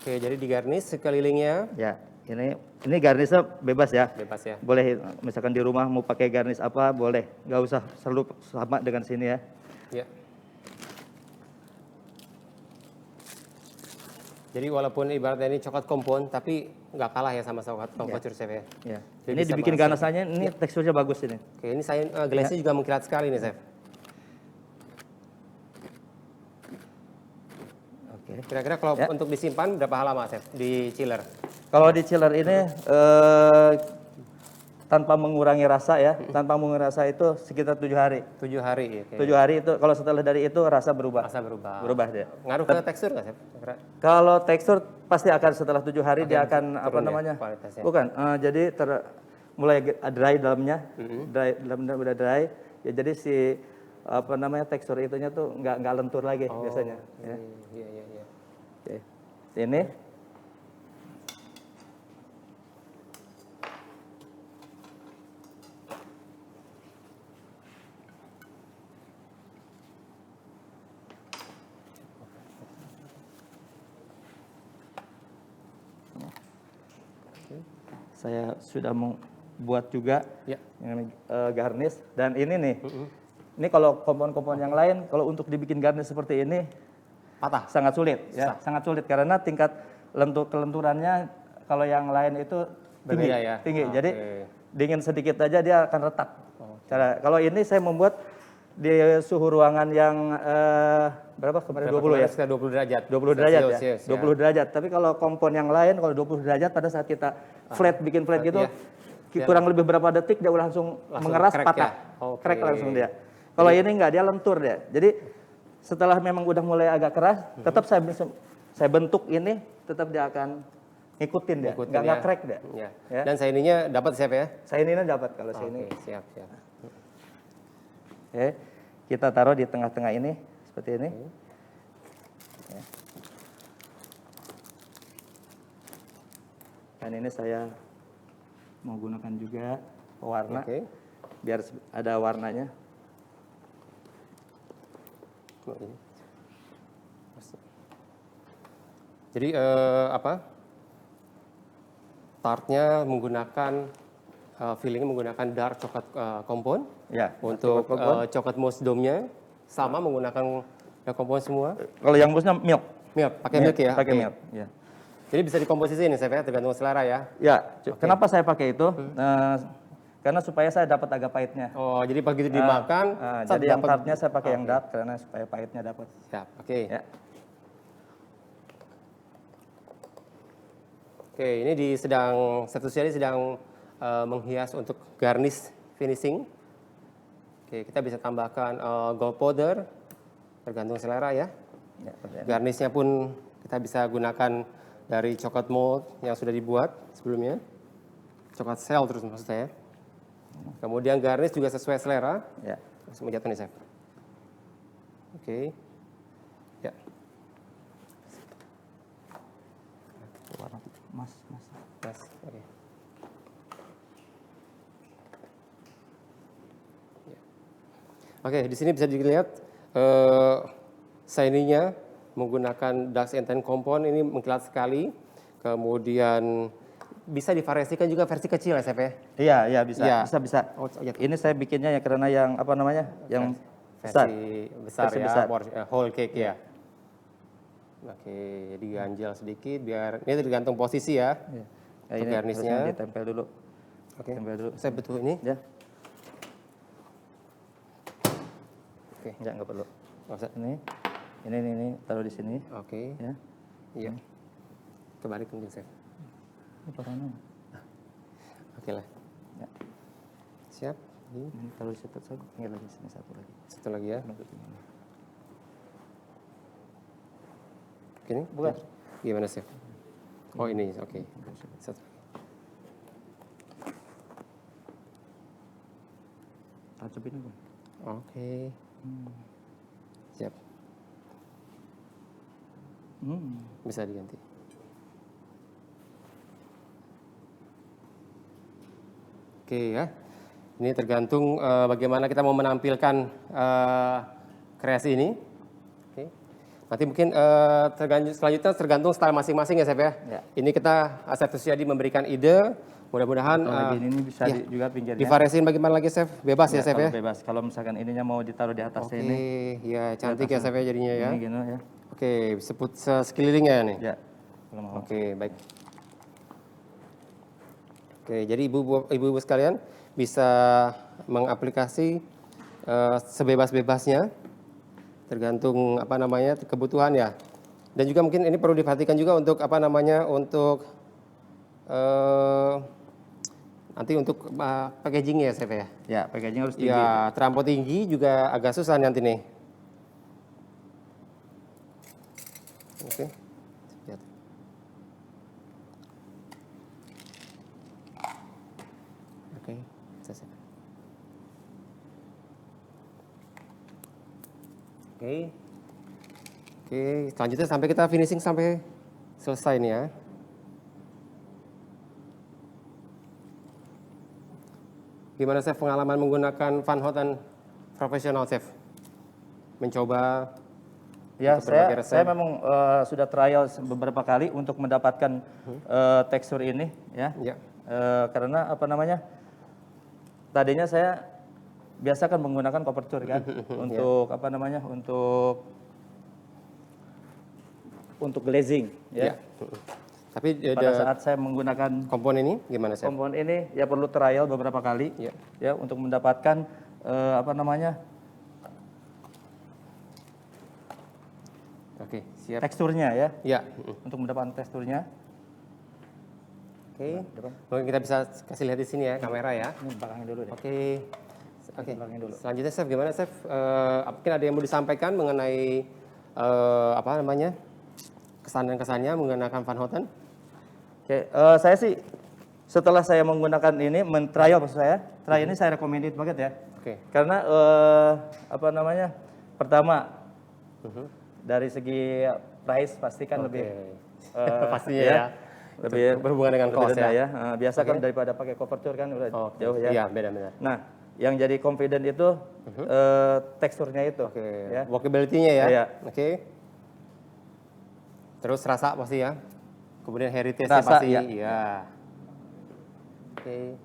Speaker 7: Oke, jadi digarnish sekelilingnya.
Speaker 8: Ya, ini garnisnya bebas ya.
Speaker 7: Bebas ya.
Speaker 8: Boleh misalkan di rumah mau pakai garnis apa boleh, nggak usah selalu sama dengan sini ya.
Speaker 7: Ya. Jadi walaupun ibaratnya ini coklat kompon, tapi nggak kalah ya sama coklat couverture, Chef ya.
Speaker 8: Ya.
Speaker 7: Jadi
Speaker 8: Ini
Speaker 7: bisa
Speaker 8: dibikin
Speaker 7: merasa-
Speaker 8: ganasanya, ini teksturnya bagus ini.
Speaker 7: Oke, ini saya glaze-nya juga mengkilat sekali nih, Chef.
Speaker 8: Oke.
Speaker 7: Kira-kira kalau untuk disimpan berapa lama, Chef, di chiller?
Speaker 8: Kalau di chiller ini tanpa mengurangi rasa ya, tanpa mengurangi rasa itu sekitar 7 hari.
Speaker 7: 7 hari. Oke.
Speaker 8: 7 hari itu kalau setelah dari itu rasa berubah.
Speaker 7: Rasa berubah.
Speaker 8: Berubah dia.
Speaker 7: Ngaruh ke tekstur nggak, Chef?
Speaker 8: Kalau tekstur pasti akan setelah 7 hari dia akan apa
Speaker 7: ya
Speaker 8: namanya?
Speaker 7: kualitasnya.
Speaker 8: Bukan, jadi mulai dry dalamnya, dalamnya udah dry. Ya jadi si apa namanya tekstur itunya tuh nggak lentur lagi biasanya. Ya.
Speaker 7: Iya.
Speaker 8: Oke. Ini saya sudah membuat juga yang garnish dan ini nih. Ini kalau kompon-kompon yang lain kalau untuk dibikin garnish seperti ini
Speaker 7: patah,
Speaker 8: sangat sulit ya, sangat sulit karena tingkat kelenturannya kalau yang lain itu tinggi,
Speaker 7: berbeda ya.
Speaker 8: tinggi. Jadi dingin sedikit aja dia akan retak. Kalau ini saya membuat di suhu ruangan yang berapa kemarin 20 ya?
Speaker 7: Sekitar 20 derajat.
Speaker 8: 20 derajat ya.
Speaker 7: Celsius,
Speaker 8: 20 derajat. Tapi kalau kompon yang lain kalau 20 derajat pada saat kita bikin flat gitu kurang lebih berapa detik dia langsung mengeras
Speaker 7: crack
Speaker 8: patah.
Speaker 7: ya?
Speaker 8: Crack langsung dia. Kalau ini enggak, dia lentur dia. Jadi setelah memang udah mulai agak keras, tetap saya bentuk ini tetap dia akan ngikutin dia. Enggak crack dia.
Speaker 7: Ya.
Speaker 8: Ya.
Speaker 7: Dan saininya dapat, Chef ya?
Speaker 8: Saininya dapat kalau ini.
Speaker 7: Siap.
Speaker 8: Oke, kita taruh di tengah-tengah ini seperti ini. Ya. Dan ini saya mau gunakan juga pewarna, biar ada warnanya.
Speaker 7: Jadi tartnya menggunakan fillingnya menggunakan dark coklat kompon.
Speaker 8: Ya.
Speaker 7: Untuk coklat mousse dome-nya sama menggunakan kompon semua.
Speaker 8: Kalau yang mousse-nya milk.
Speaker 7: Pakai milk ya.
Speaker 8: Pakai milk. Ya.
Speaker 7: Jadi bisa dikomposisi ini, Chef ya, tergantung selera ya.
Speaker 8: Ya. Kenapa saya pakai itu? Karena supaya saya dapat agak pahitnya.
Speaker 7: Oh, jadi begitu dimakan,
Speaker 8: jadi yang tartnya saya pakai yang dark karena supaya pahitnya dapat.
Speaker 7: Siap. Oke.
Speaker 8: Ya.
Speaker 7: Oke, ini sedang menghias untuk garnish finishing. Oke, kita bisa tambahkan gold powder, tergantung selera ya. Garnishnya pun kita bisa gunakan dari coklat mold yang sudah dibuat sebelumnya. Coklat shell terus maksud saya. Kemudian garnish juga sesuai selera.
Speaker 8: Ya.
Speaker 7: Langsung menjatuh nih, Chef. Oke. Ya.
Speaker 8: Mas.
Speaker 7: Oke. Oke, di sini bisa dilihat shiny-nya menggunakan Dust and Tan Compound ini mengkilat sekali. Kemudian bisa divariasikan juga versi kecil ya, Chef ya?
Speaker 8: Iya, bisa.
Speaker 7: Oh, iya.
Speaker 8: Ini saya bikinnya ya karena yang apa namanya? Yang
Speaker 7: versi besar
Speaker 8: versi
Speaker 7: ya,
Speaker 8: besar.
Speaker 7: whole cake ya. Oke, jadi ganjal sedikit biar ini tergantung posisi ya.
Speaker 8: Ya,
Speaker 7: Untuk
Speaker 8: ini
Speaker 7: garnishnya.
Speaker 8: harusnya ditempel dulu.
Speaker 7: Oke.
Speaker 8: Tempel dulu.
Speaker 7: Saya betul ini.
Speaker 8: Ya.
Speaker 7: Oke.
Speaker 8: Ya, nggak perlu.
Speaker 7: Nggak usah.
Speaker 8: Ini taruh di sini.
Speaker 7: Oke.
Speaker 8: Ya.
Speaker 7: Iya. Kebalik mungkin, Chef.
Speaker 8: Ini taruhnya.
Speaker 7: Oke lah.
Speaker 8: Ya.
Speaker 7: Siap.
Speaker 8: Ini taruh di situ, saya tinggal lagi sini satu lagi.
Speaker 7: Satu lagi ya.
Speaker 8: Nutupin ini.
Speaker 7: Oke, ini bukan. Gimana, Chef? Oh, ini. Oke. Satu.
Speaker 8: Tancapin apa?
Speaker 7: Oke. Siap. Bisa diganti. Oke ya. Ini tergantung bagaimana kita mau menampilkan kreasi ini. Oke. Nanti mungkin selanjutnya tergantung style masing-masing ya, Chef ya.
Speaker 8: Ya.
Speaker 7: Ini kita Chef Susyadi memberikan ide. Mudah-mudahan
Speaker 8: Kalau ini bisa juga pinggirnya.
Speaker 7: divariasiin bagaimana lagi, Chef? Bebas ya, Chef ya?
Speaker 8: Bebas. Kalau misalkan ininya mau ditaruh di atasnya
Speaker 7: Oke,
Speaker 8: ini.
Speaker 7: ya cantik ya, Chef ya jadinya ya.
Speaker 8: Ini gini ya.
Speaker 7: Oke, sebut sekelilingnya nih.
Speaker 8: Ya. Kalau mau.
Speaker 7: Oke, baik. Oke, jadi ibu-ibu sekalian bisa mengaplikasi sebebas-bebasnya, tergantung apa namanya kebutuhan ya. Dan juga mungkin ini perlu diperhatikan juga untuk apa namanya, untuk nanti untuk packaging ya Chef ya.
Speaker 8: Ya, packaging harus tinggi.
Speaker 7: Ya, terlampau tinggi juga agak susah nanti nih. Oke. Lihat. Oke, selesai. Oke. Oke, selanjutnya sampai kita finishing sampai selesai nih ya. Gimana Chef pengalaman menggunakan Van Houten profesional Chef? Mencoba
Speaker 8: Ya,
Speaker 7: untuk berbagai resep.
Speaker 8: saya memang sudah trial beberapa kali untuk mendapatkan tekstur ini, ya.
Speaker 7: Ya.
Speaker 8: Karena apa namanya? Tadinya saya biasa kan menggunakan couverture kan untuk apa namanya? Untuk glazing, ya.
Speaker 7: Ya. Tapi
Speaker 8: Pada saat saya menggunakan
Speaker 7: komponen ini gimana Chef?
Speaker 8: komponen ini ya perlu trial beberapa kali, ya untuk mendapatkan apa namanya?
Speaker 7: Oke, siap.
Speaker 8: Teksturnya ya.
Speaker 7: Ya.
Speaker 8: Untuk mendapatkan teksturnya.
Speaker 7: Oke. Mungkin kita bisa kasih lihat di sini ya kamera ya.
Speaker 8: Ini belakangnya dulu deh.
Speaker 7: Oke. Oke.
Speaker 8: Belakangnya dulu.
Speaker 7: Selanjutnya Chef gimana Chef? Mungkin ada yang mau disampaikan mengenai apa namanya? Kesan dan kesannya menggunakan Van Houten?
Speaker 8: Oke, saya sih setelah saya menggunakan ini, men-trial maksud saya, trial ini saya recommended banget ya.
Speaker 7: Oke.
Speaker 8: Karena apa namanya? Pertama, dari segi price pasti kan lebih
Speaker 7: Pastinya ya.
Speaker 8: lebih
Speaker 7: Berhubungan dengan
Speaker 8: lebih
Speaker 7: cost
Speaker 8: rendah
Speaker 7: ya.
Speaker 8: Biasa kan daripada pakai couverture kan udah jauh ya.
Speaker 7: Iya, beda-beda.
Speaker 8: Nah, yang jadi confident itu teksturnya itu.
Speaker 7: Oke.
Speaker 8: Ya.
Speaker 7: Walkability-nya ya.
Speaker 8: Iya.
Speaker 7: Oke. Terus rasa pasti ya. Kemudian heritage-nya
Speaker 8: Rasa,
Speaker 7: pasti.
Speaker 8: iya.
Speaker 7: Iya. Oke.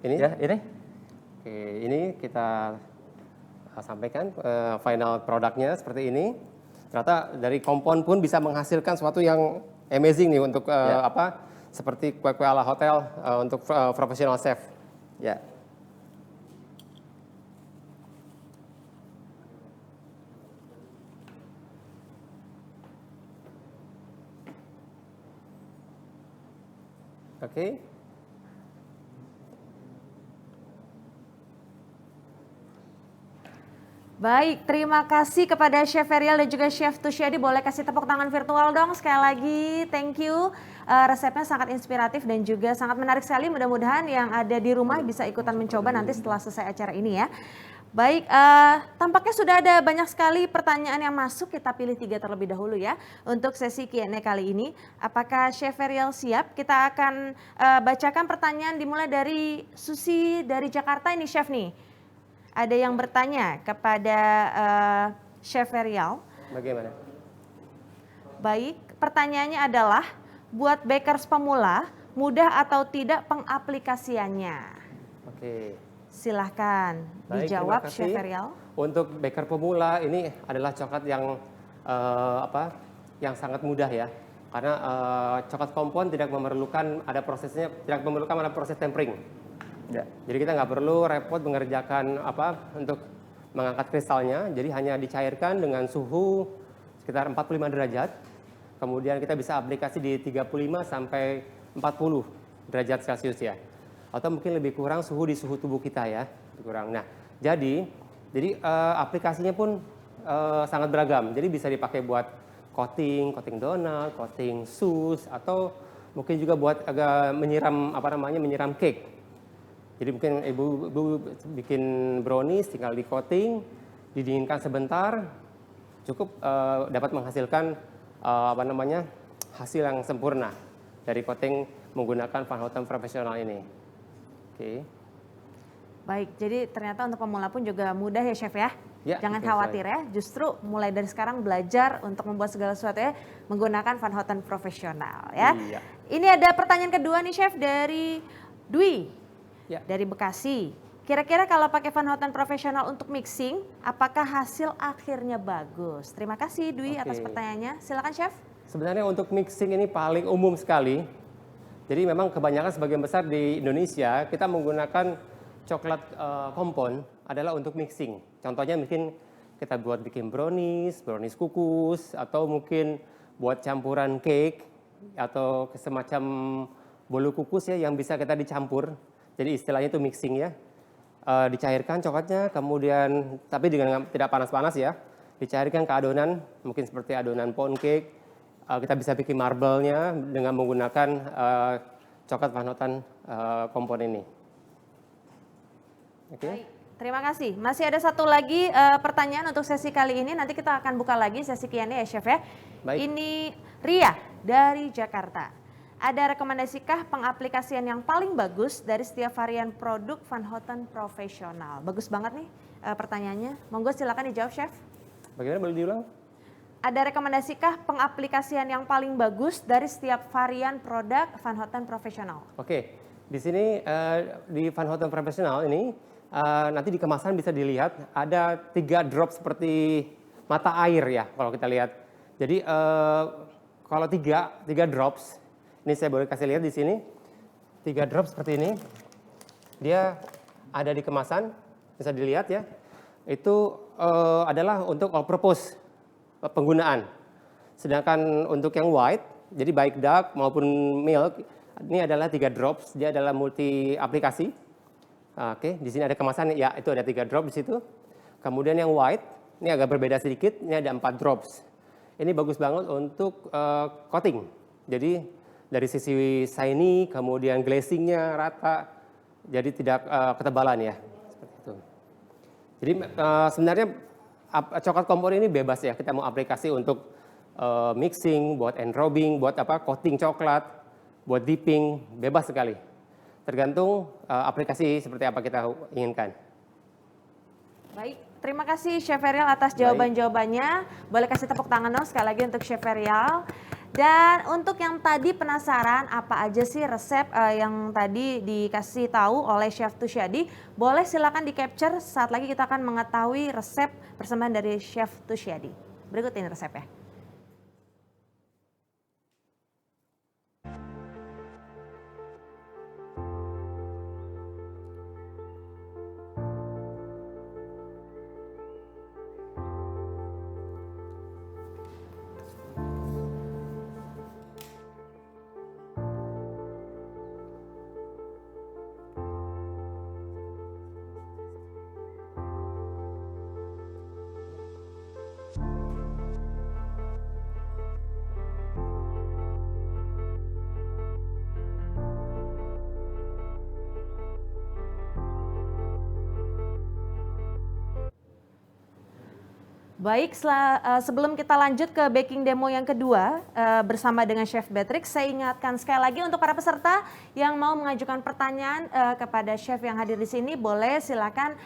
Speaker 7: Ini?
Speaker 8: Ya, ini
Speaker 7: Oke, ini kita sampaikan final produknya seperti ini. Ternyata dari kompon pun bisa menghasilkan sesuatu yang amazing nih untuk apa? Seperti kue-kue ala hotel untuk profesional chef.
Speaker 8: ya.
Speaker 7: Oke.
Speaker 4: Baik, terima kasih kepada Chef Ferial dan juga Chef Tusyadi. Boleh kasih tepuk tangan virtual dong sekali lagi. Thank you. Resepnya sangat inspiratif dan juga sangat menarik sekali. Mudah-mudahan yang ada di rumah bisa ikutan mencoba nanti setelah selesai acara ini ya. Baik, tampaknya sudah ada banyak sekali pertanyaan yang masuk. Kita pilih 3 terlebih dahulu ya untuk sesi Q&A kali ini. Apakah Chef Ferial siap? Kita akan bacakan pertanyaan dimulai dari Susi dari Jakarta ini Chef nih. Ada yang bertanya kepada Chef Ferial.
Speaker 7: Bagaimana?
Speaker 4: Baik, pertanyaannya adalah buat bakers pemula, mudah atau tidak pengaplikasiannya?
Speaker 7: Oke.
Speaker 4: Silahkan
Speaker 7: Baik,
Speaker 4: dijawab
Speaker 7: terima
Speaker 4: Chef
Speaker 7: kasih.
Speaker 4: Ferial.
Speaker 7: Untuk baker pemula ini adalah coklat yang yang sangat mudah ya. Karena coklat kompon tidak memerlukan ada prosesnya, tidak memerlukan ada proses tempering.
Speaker 8: Ya.
Speaker 7: Jadi kita nggak perlu repot mengerjakan untuk mengangkat kristalnya. Jadi hanya dicairkan dengan suhu sekitar 45 derajat. Kemudian kita bisa aplikasi di 35 sampai 40 derajat Celcius ya. Atau mungkin lebih kurang suhu di suhu tubuh kita ya. Kurang. Nah, jadi aplikasinya pun sangat beragam. Jadi bisa dipakai buat coating donat, coating sus, atau mungkin juga buat agak menyiram cake. Jadi mungkin ibu bikin brownies, tinggal di coating, didinginkan sebentar, cukup dapat menghasilkan hasil yang sempurna dari coating menggunakan Van Houten profesional ini. Oke.
Speaker 4: Baik, jadi ternyata untuk pemula pun juga mudah ya Chef ya.
Speaker 7: Ya,
Speaker 4: Jangan
Speaker 7: betul
Speaker 4: khawatir ya, justru mulai dari sekarang belajar untuk membuat segala sesuatu ya menggunakan Van Houten profesional ya.
Speaker 7: Iya.
Speaker 4: Ini ada pertanyaan kedua nih Chef dari Dwi.
Speaker 7: Ya.
Speaker 4: Dari Bekasi. Kira-kira kalau pakai Van Houten profesional untuk mixing, apakah hasil akhirnya bagus? Terima kasih Dwi atas pertanyaannya. Silakan Chef.
Speaker 7: Sebenarnya untuk mixing ini paling umum sekali. Jadi memang kebanyakan sebagian besar di Indonesia kita menggunakan coklat kompon adalah untuk mixing. Contohnya mungkin kita buat bikin brownies kukus, atau mungkin buat campuran cake atau semacam bolu kukus ya yang bisa kita dicampur. Jadi istilahnya itu mixing ya. Dicairkan coklatnya, kemudian tapi dengan tidak panas-panas ya. Dicairkan ke adonan, mungkin seperti adonan pound cake. Kita bisa bikin marble-nya dengan menggunakan coklat Van Houten kompon ini. Oke.
Speaker 4: Baik, terima kasih. Masih ada satu lagi pertanyaan untuk sesi kali ini. Nanti kita akan buka lagi sesi Q&A ya Chef ya.
Speaker 7: Baik.
Speaker 4: Ini Ria dari Jakarta. Ada rekomendasi-kah pengaplikasian yang paling bagus dari setiap varian produk Van Houten Professional? Bagus banget nih pertanyaannya. Monggo silakan dijawab Chef.
Speaker 7: Bagaimana, boleh diulang?
Speaker 4: Ada rekomendasi-kah pengaplikasian yang paling bagus dari setiap varian produk Van Houten Professional?
Speaker 7: Oke, di sini di Van Houten Professional ini nanti di kemasan bisa dilihat ada 3 drop seperti mata air ya kalau kita lihat. Jadi kalau 3 drops, ini saya boleh kasih lihat di sini, 3 drop seperti ini, dia ada di kemasan, bisa dilihat ya. Itu adalah untuk all purpose penggunaan. Sedangkan untuk yang white, jadi baik dark maupun milk, ini adalah 3 drops, dia adalah multi aplikasi. Oke, di sini ada kemasan, ya itu ada 3 drop di situ. Kemudian yang white, ini agak berbeda sedikit, ini ada 4 drops. Ini bagus banget untuk coating. Jadi dari sisi shiny, kemudian glazingnya rata, jadi tidak ketebalan ya, seperti itu. Jadi sebenarnya coklat kompor ini bebas ya, kita mau aplikasi untuk mixing, buat enrobing, buat coating coklat, buat dipping, bebas sekali. Tergantung aplikasi seperti apa kita inginkan.
Speaker 4: Baik, terima kasih Chef Feryal atas jawaban-jawabannya. Boleh kasih tepuk tangan dong sekali lagi untuk Chef Feryal. Dan untuk yang tadi penasaran apa aja sih resep yang tadi dikasih tahu oleh Chef Tusyadi, boleh silakan di capture, saat lagi kita akan mengetahui resep persembahan dari Chef Tusyadi. Berikut ini resepnya. Baik, sebelum kita lanjut ke baking demo yang kedua bersama dengan Chef Beatrix, saya ingatkan sekali lagi untuk para peserta yang mau mengajukan pertanyaan kepada Chef yang hadir di sini, boleh silakan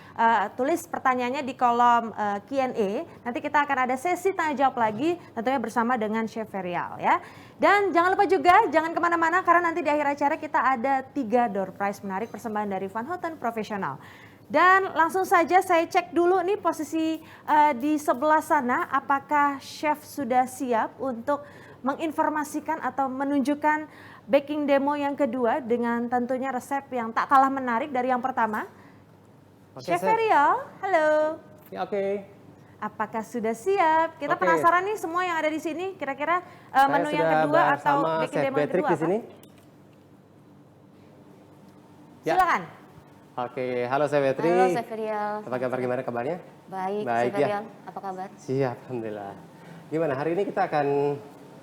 Speaker 4: tulis pertanyaannya di kolom Q&A. Nanti kita akan ada sesi tanya jawab lagi, tentunya bersama dengan Chef Feryal ya. Dan jangan lupa juga, jangan kemana-mana karena nanti di akhir acara kita ada 3 door prize menarik persembahan dari Van Houten Professional. Dan langsung saja saya cek dulu nih posisi di sebelah sana, apakah chef sudah siap untuk menginformasikan atau menunjukkan baking demo yang kedua dengan tentunya resep yang tak kalah menarik dari yang pertama. Oke, Chef Feryal, halo.
Speaker 7: Ya, oke.
Speaker 4: Apakah sudah siap? Kita penasaran nih semua yang ada di sini, kira-kira menu yang kedua atau baking demo yang kedua apa?
Speaker 7: Sini.
Speaker 4: Ya. Silakan.
Speaker 7: Oke, halo Chef Beatrix.
Speaker 9: Halo Chef Feryal.
Speaker 7: Apa kabar, gimana kabarnya?
Speaker 9: Baik,
Speaker 7: Baik
Speaker 9: Chef
Speaker 7: ya.
Speaker 9: Feryal. Apa kabar?
Speaker 7: Siap, alhamdulillah. Gimana, hari ini kita akan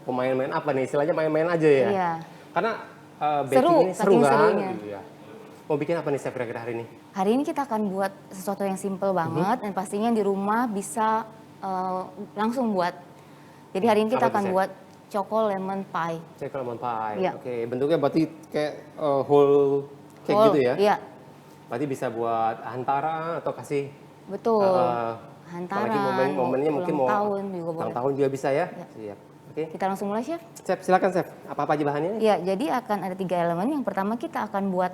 Speaker 7: main-main apa nih? Istilahnya main-main aja ya?
Speaker 9: Iya.
Speaker 7: Karena baking ini seru
Speaker 9: saking
Speaker 7: kan?
Speaker 9: serunya.
Speaker 7: Iya. Mau bikin apa nih Chef kira-kira hari ini?
Speaker 9: Hari ini kita akan buat sesuatu yang simple banget dan pastinya di rumah bisa langsung buat. Jadi hari ini kita akan buat choco lemon pie.
Speaker 7: Choco lemon pie.
Speaker 9: Iya.
Speaker 7: Oke, bentuknya berarti kayak whole cake gitu ya?
Speaker 9: Iya.
Speaker 7: Berarti bisa buat antara atau kasih
Speaker 9: Betul. Hantaran,
Speaker 7: momennya mungkin mau
Speaker 9: tahun juga boleh.
Speaker 7: ulang tahun juga bisa ya?
Speaker 9: Ya.
Speaker 7: Siap. Oke.
Speaker 9: Kita langsung mulai, Chef?
Speaker 7: Chef, silakan Chef. Apa aja bahannya?
Speaker 9: Ya, jadi akan ada 3 elemen. Yang pertama kita akan buat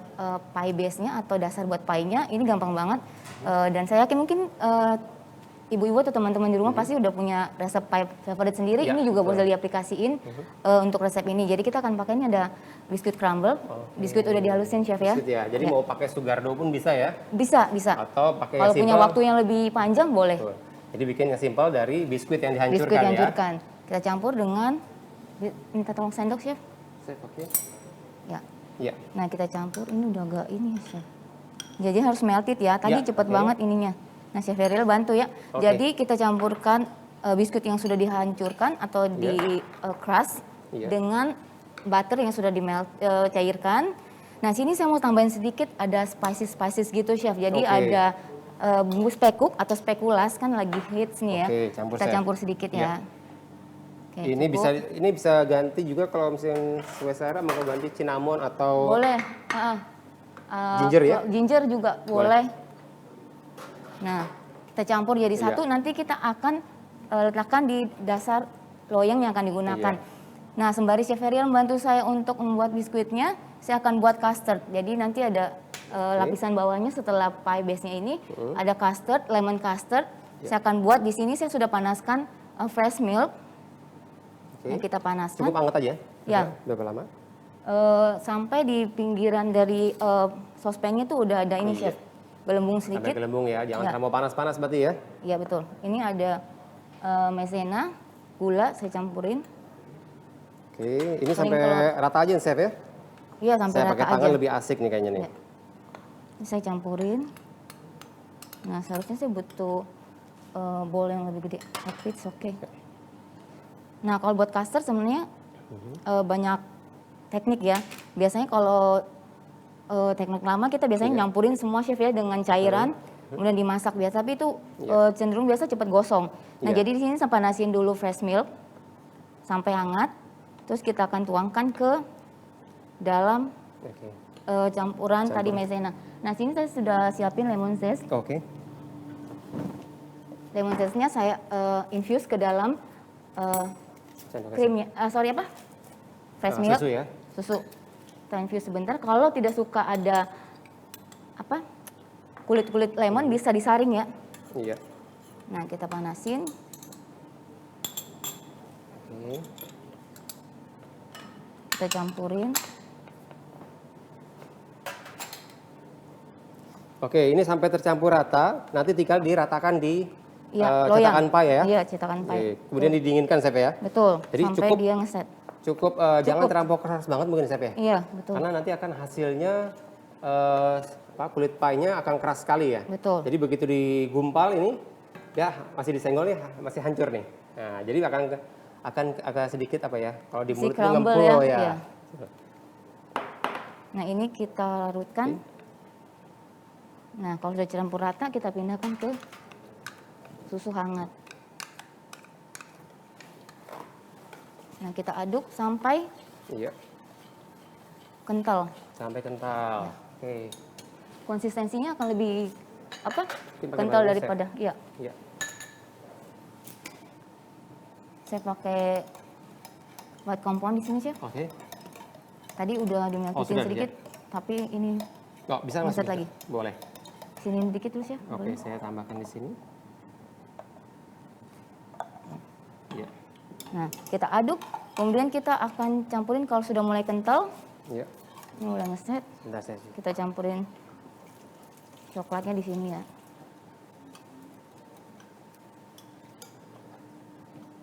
Speaker 9: pie base-nya atau dasar buat pie-nya. Ini gampang banget. Dan saya yakin mungkin ibu-ibu atau teman-teman di rumah pasti udah punya resep pie favorit sendiri.
Speaker 7: Ya,
Speaker 9: ini juga
Speaker 7: betul.
Speaker 9: boleh diaplikasiin untuk resep ini. Jadi kita akan pakai ini ada biskuit crumble. Biskuit udah dihalusin, Chef ya.
Speaker 7: Biskuit ya. Jadi mau pakai sugar dough pun bisa ya?
Speaker 9: Bisa, bisa.
Speaker 7: Atau pakai
Speaker 9: Kalau punya
Speaker 7: simple.
Speaker 9: waktu yang lebih panjang boleh.
Speaker 7: Betul. Jadi bikin yang simpel dari biskuit yang dihancurkan
Speaker 9: Biskuit
Speaker 7: ya.
Speaker 9: dihancurkan. Kita campur dengan, minta tolong sendok chef.
Speaker 7: Chef, oke.
Speaker 9: Ya.
Speaker 7: Iya.
Speaker 9: Nah kita campur, ini udah agak ini chef. Jadi harus melted ya, tadi
Speaker 7: Ya,
Speaker 9: cepet
Speaker 7: oke.
Speaker 9: banget ininya. Nah Chef Ariel bantu ya.
Speaker 7: Oke.
Speaker 9: Jadi kita campurkan biskuit yang sudah dihancurkan atau di crush
Speaker 7: Iya.
Speaker 9: dengan butter yang sudah cairkan. Nah sini saya mau tambahin sedikit ada spices gitu chef. Jadi
Speaker 7: Oke.
Speaker 9: ada bumbu spekuk atau spekulas kan lagi hits nih ya.
Speaker 7: Oke, campur,
Speaker 9: kita
Speaker 7: Chef.
Speaker 9: campur sedikit
Speaker 7: Iya.
Speaker 9: ya. Oke,
Speaker 7: Ini
Speaker 9: cukup.
Speaker 7: ini bisa ganti juga kalau misalnya sesuai selera mau ganti cinnamon atau
Speaker 9: Boleh.
Speaker 7: Ginger ya?
Speaker 9: Ginger juga boleh. Nah, kita campur jadi
Speaker 7: Iya.
Speaker 9: satu. Nanti kita akan letakkan di dasar loyang yang akan digunakan.
Speaker 7: Iya.
Speaker 9: Nah, sembari Chef Ariel membantu saya untuk membuat biskuitnya, saya akan buat custard. Jadi nanti ada lapisan bawahnya setelah pie base-nya ini ada custard, lemon custard.
Speaker 7: Iya.
Speaker 9: Saya akan buat di sini saya sudah panaskan fresh milk.
Speaker 7: Oke.
Speaker 9: Yang kita panaskan.
Speaker 7: Cukup hangat aja?
Speaker 9: Ya.
Speaker 7: Berapa lama?
Speaker 9: Sampai di pinggiran dari sospennya tuh udah ada ini chef, gelembung
Speaker 7: Ada
Speaker 9: sedikit.
Speaker 7: gelembung ya, jangan
Speaker 9: Ya.
Speaker 7: terlalu panas-panas berarti ya.
Speaker 9: Iya betul. Ini ada maizena, gula saya campurin.
Speaker 7: Oke, ini
Speaker 9: Kuning
Speaker 7: sampai
Speaker 9: telur.
Speaker 7: rata aja nih chef ya.
Speaker 9: Iya sampai
Speaker 7: Saya
Speaker 9: rata
Speaker 7: pakai
Speaker 9: aja.
Speaker 7: tangan lebih asik nih kayaknya nih.
Speaker 9: Ya. Ini saya campurin. Nah seharusnya saya butuh bowl yang lebih gede, tapi it's okay. Nah kalau buat custard sebenarnya banyak teknik ya. Biasanya kalau teknik lama kita biasanya nyampurin semua chef ya dengan cairan, kemudian dimasak biasa. Tapi itu cenderung biasa cepat gosong. Nah
Speaker 7: Iya.
Speaker 9: jadi di sini saya panasin dulu fresh milk sampai hangat. Terus kita akan tuangkan ke dalam
Speaker 7: Oke.
Speaker 9: campuran tadi maizena. Nah sini saya sudah siapin lemon zest.
Speaker 7: Oke.
Speaker 9: Lemon zestnya saya infuse ke dalam
Speaker 7: Sendok
Speaker 9: krimnya. Sorry apa? Fresh milk.
Speaker 7: susu ya.
Speaker 9: Susu. Kita infuse sebentar. Kalau tidak suka ada apa kulit-kulit lemon bisa disaring ya.
Speaker 7: Iya.
Speaker 9: Nah kita panasin.
Speaker 7: Oke.
Speaker 9: Kita campurin.
Speaker 7: Oke, ini sampai tercampur rata. Nanti tinggal diratakan di
Speaker 9: Loyang.
Speaker 7: cetakan pie ya.
Speaker 9: Iya cetakan pie.
Speaker 7: Oke, kemudian didinginkan chef ya.
Speaker 9: Betul.
Speaker 7: Jadi
Speaker 9: sampai
Speaker 7: cukup-
Speaker 9: dia ngeset.
Speaker 7: Cukup jangan terlampau keras banget mungkin chef ya.
Speaker 9: Iya betul.
Speaker 7: Karena nanti akan hasilnya kulit pie-nya akan keras sekali ya.
Speaker 9: Betul.
Speaker 7: Jadi begitu digumpal ini, ya masih disenggol nih, masih hancur nih. Nah, jadi akan agak sedikit apa ya? Kalau di
Speaker 9: Si
Speaker 7: mulut itu
Speaker 9: crumble
Speaker 7: ngempul
Speaker 9: ya,
Speaker 7: ya.
Speaker 9: iya. Nah ini kita larutkan. Nah kalau sudah campur rata kita pindahkan ke susu hangat. Nah kita aduk sampai
Speaker 7: Iya,
Speaker 9: kental.
Speaker 7: sampai kental. Oke.
Speaker 9: Konsistensinya akan lebih apa?
Speaker 7: Mungkin pakai
Speaker 9: Kental
Speaker 7: bagus,
Speaker 9: daripada. Iya.
Speaker 7: Iya.
Speaker 9: Saya pakai white compound di sini chef.
Speaker 7: Oke.
Speaker 9: Tadi udah dimelkitin
Speaker 7: sudah,
Speaker 9: sedikit, tapi ini
Speaker 7: Oh, bisa
Speaker 9: Ngeset
Speaker 7: langsung,
Speaker 9: lagi.
Speaker 7: Boleh.
Speaker 9: sini dikit dulu chef.
Speaker 7: Oke,
Speaker 9: boleh?
Speaker 7: saya tambahkan di sini. Iya.
Speaker 9: Nah kita aduk, kemudian kita akan campurin kalau sudah mulai kental.
Speaker 7: Iya.
Speaker 9: Ini udah ngeset.
Speaker 7: Bentar saya.
Speaker 9: Kita campurin coklatnya di sini ya.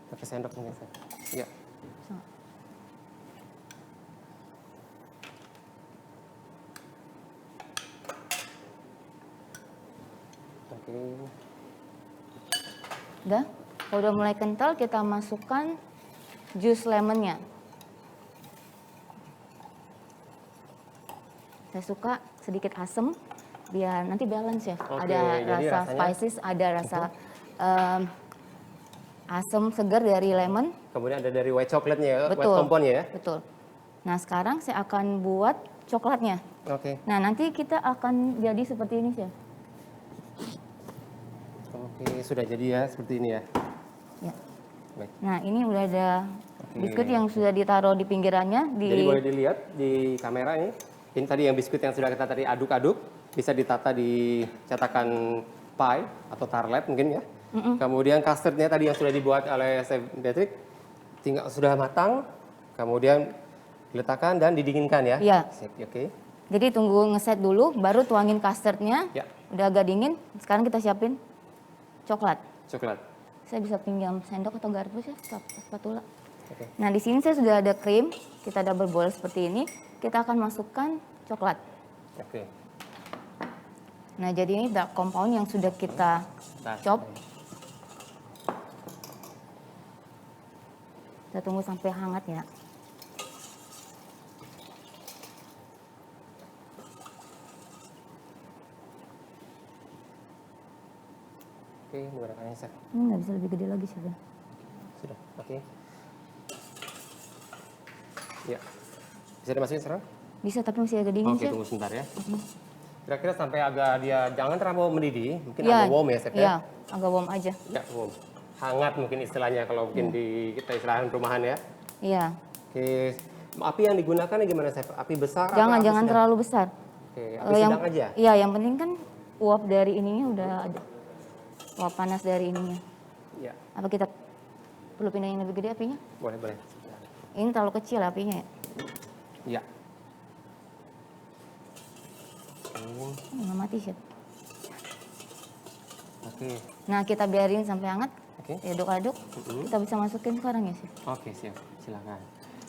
Speaker 7: Pakai sendok mungkin chef. Iya. Oke.
Speaker 9: Udah, kalau udah mulai kental kita masukkan jus lemonnya. Saya suka sedikit asam biar nanti balance ya.
Speaker 7: Oke,
Speaker 9: Ada
Speaker 7: jadi
Speaker 9: rasa
Speaker 7: rasanya-
Speaker 9: spices, ada rasa asam segar dari lemon.
Speaker 7: Kemudian ada dari white chocolate-nya ya, white
Speaker 9: Betul.
Speaker 7: compound-nya ya.
Speaker 9: Betul. Nah sekarang saya akan buat coklatnya.
Speaker 7: Oke.
Speaker 9: Nah nanti kita akan jadi seperti ini sih.
Speaker 7: Oke, sudah jadi ya seperti ini ya.
Speaker 9: Ya.
Speaker 7: Baik.
Speaker 9: Nah ini udah ada
Speaker 7: Oke.
Speaker 9: biskuit yang sudah ditaruh di pinggirannya.
Speaker 7: Jadi boleh dilihat di kamera ini. Ini tadi yang biskuit yang sudah kita tadi aduk-aduk, bisa ditata di cetakan pie atau tarlet mungkin ya. Kemudian custardnya tadi yang sudah dibuat oleh Chef Patrick, tinggal sudah matang, kemudian diletakkan dan didinginkan ya.
Speaker 9: Iya.
Speaker 7: Oke.
Speaker 9: Jadi tunggu ngeset dulu, baru tuangin custardnya.
Speaker 7: Ya.
Speaker 9: Udah agak dingin, sekarang kita siapin coklat.
Speaker 7: Coklat.
Speaker 9: Saya bisa pinjam sendok atau garpu chef, spatula.
Speaker 7: Oke.
Speaker 9: Nah di sini saya sudah ada krim, kita double boil seperti ini. Kita akan masukkan coklat.
Speaker 7: Oke.
Speaker 9: Nah jadi ini dark compound yang sudah kita chop. Kita tunggu sampai hangat ya.
Speaker 7: Oke, menggunakannya chef.
Speaker 9: Ini nggak bisa lebih gede lagi chef ya.
Speaker 7: Sudah, oke. Ya. Bisa dimasukin sekarang?
Speaker 9: Bisa tapi masih agak dingin
Speaker 7: Oke,
Speaker 9: chef.
Speaker 7: tunggu sebentar ya. Kira-kira sampai agak dia jangan terlalu mendidih, mungkin
Speaker 9: Ya,
Speaker 7: agak warm ya chef ya?
Speaker 9: Iya, agak warm aja.
Speaker 7: Ya, warm. Hangat mungkin istilahnya kalau mungkin di kita istilahan perumahan ya.
Speaker 9: Iya.
Speaker 7: Oke, api yang digunakan gimana chef? Api besar?
Speaker 9: Jangan
Speaker 7: atau api sedang?
Speaker 9: terlalu besar.
Speaker 7: Oke, api
Speaker 9: yang,
Speaker 7: sedang aja?
Speaker 9: Iya, yang penting kan uap dari ininya udah ada. Uap panas dari ininya.
Speaker 7: Iya.
Speaker 9: Apa kita perlu pindahin lebih gede apinya?
Speaker 7: Boleh, boleh.
Speaker 9: Ini terlalu kecil apinya ya.
Speaker 7: Iya.
Speaker 9: Nggak mati chef.
Speaker 7: Oke.
Speaker 9: Nah kita biarin sampai hangat.
Speaker 7: Oke.
Speaker 9: Aduk-aduk. Kita bisa masukin sekarang ya chef.
Speaker 7: Oke, siap. Silakan.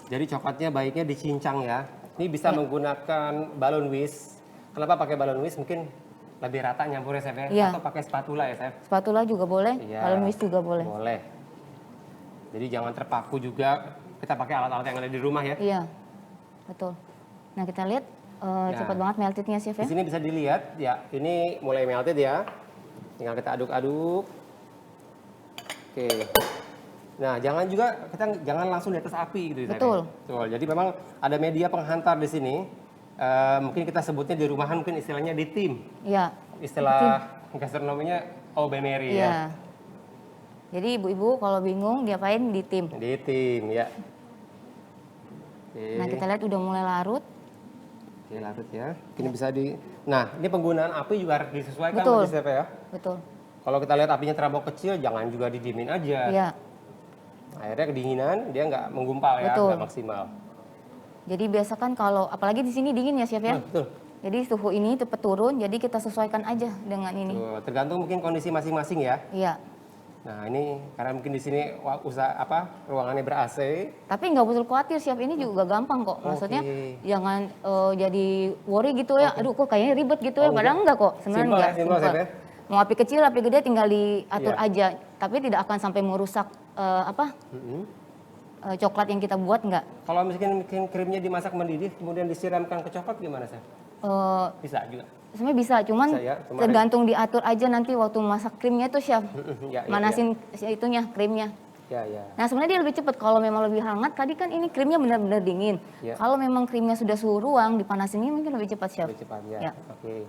Speaker 7: Jadi coklatnya baiknya dicincang ya. Ini bisa menggunakan balon whisk. Kenapa pakai balon whisk? Mungkin lebih rata nyampurnya chef ya?
Speaker 9: Iya.
Speaker 7: Atau pakai spatula ya chef?
Speaker 9: Spatula juga boleh,
Speaker 7: Iya.
Speaker 9: balon whisk juga boleh.
Speaker 7: Boleh. Jadi jangan terpaku juga. Kita pakai alat-alat yang ada di rumah ya.
Speaker 9: Iya, betul. Nah kita lihat cepat banget meltednya chef
Speaker 7: Di
Speaker 9: ya.
Speaker 7: sini bisa dilihat ya, ini mulai melted ya. Tinggal kita aduk-aduk. Oke. Nah, jangan langsung di atas api gitu ya.
Speaker 9: Betul.
Speaker 7: Betul. Jadi memang ada media penghantar di sini. Mungkin kita sebutnya di rumahan mungkin istilahnya di tim.
Speaker 9: Iya.
Speaker 7: Istilah gastronominya bain-marie ya.
Speaker 9: Iya. Jadi ibu-ibu kalau bingung diapain di tim.
Speaker 7: Di tim ya. Oke.
Speaker 9: Nah kita lihat udah mulai larut.
Speaker 7: Oke, larut ya. Ini bisa Nah, ini penggunaan api juga harus disesuaikan
Speaker 9: Betul.
Speaker 7: sama chef ya.
Speaker 9: Betul.
Speaker 7: Kalau kita lihat apinya terlalu kecil, jangan juga didiemin aja.
Speaker 9: Iya.
Speaker 7: Akhirnya kedinginan, dia nggak menggumpal ya,
Speaker 9: Betul.
Speaker 7: nggak maksimal.
Speaker 9: Jadi biasakan kalau apalagi di sini dingin ya chef ya.
Speaker 7: Betul.
Speaker 9: Jadi suhu ini cepat turun, jadi kita sesuaikan aja dengan ini.
Speaker 7: Tuh, tergantung mungkin kondisi masing-masing ya.
Speaker 9: Iya.
Speaker 7: Nah ini karena mungkin di sini ruangannya ber-AC.
Speaker 9: Tapi nggak perlu khawatir, chef ini juga gampang kok. Maksudnya
Speaker 7: Oke.
Speaker 9: jangan jadi worry gitu ya. Aduh kok kayaknya ribet gitu ya.
Speaker 7: Oh,
Speaker 9: Padahal enggak kok. Sebenarnya
Speaker 7: Simpel ya,
Speaker 9: enggak.
Speaker 7: simpel, chef ya?
Speaker 9: Mau api kecil, api gede tinggal diatur
Speaker 7: Iya.
Speaker 9: aja. Tapi tidak akan sampai merusak coklat yang kita buat enggak.
Speaker 7: Kalau misalkan krimnya dimasak mendidih, kemudian disiramkan ke coklat gimana sih? Bisa juga.
Speaker 9: Sebenarnya bisa, cuman
Speaker 7: Bisa ya, cuma
Speaker 9: tergantung diatur aja nanti waktu masak krimnya tuh chef.
Speaker 7: Ya,
Speaker 9: Manasin itunya, krimnya.
Speaker 7: Ya, ya.
Speaker 9: Nah sebenarnya dia lebih cepat kalau memang lebih hangat. Tadi kan ini krimnya benar-benar dingin.
Speaker 7: Ya.
Speaker 9: Kalau memang krimnya sudah suhu ruang, dipanasin ini mungkin lebih cepat chef.
Speaker 7: Lebih cepat ya.
Speaker 9: Ya.
Speaker 7: Oke.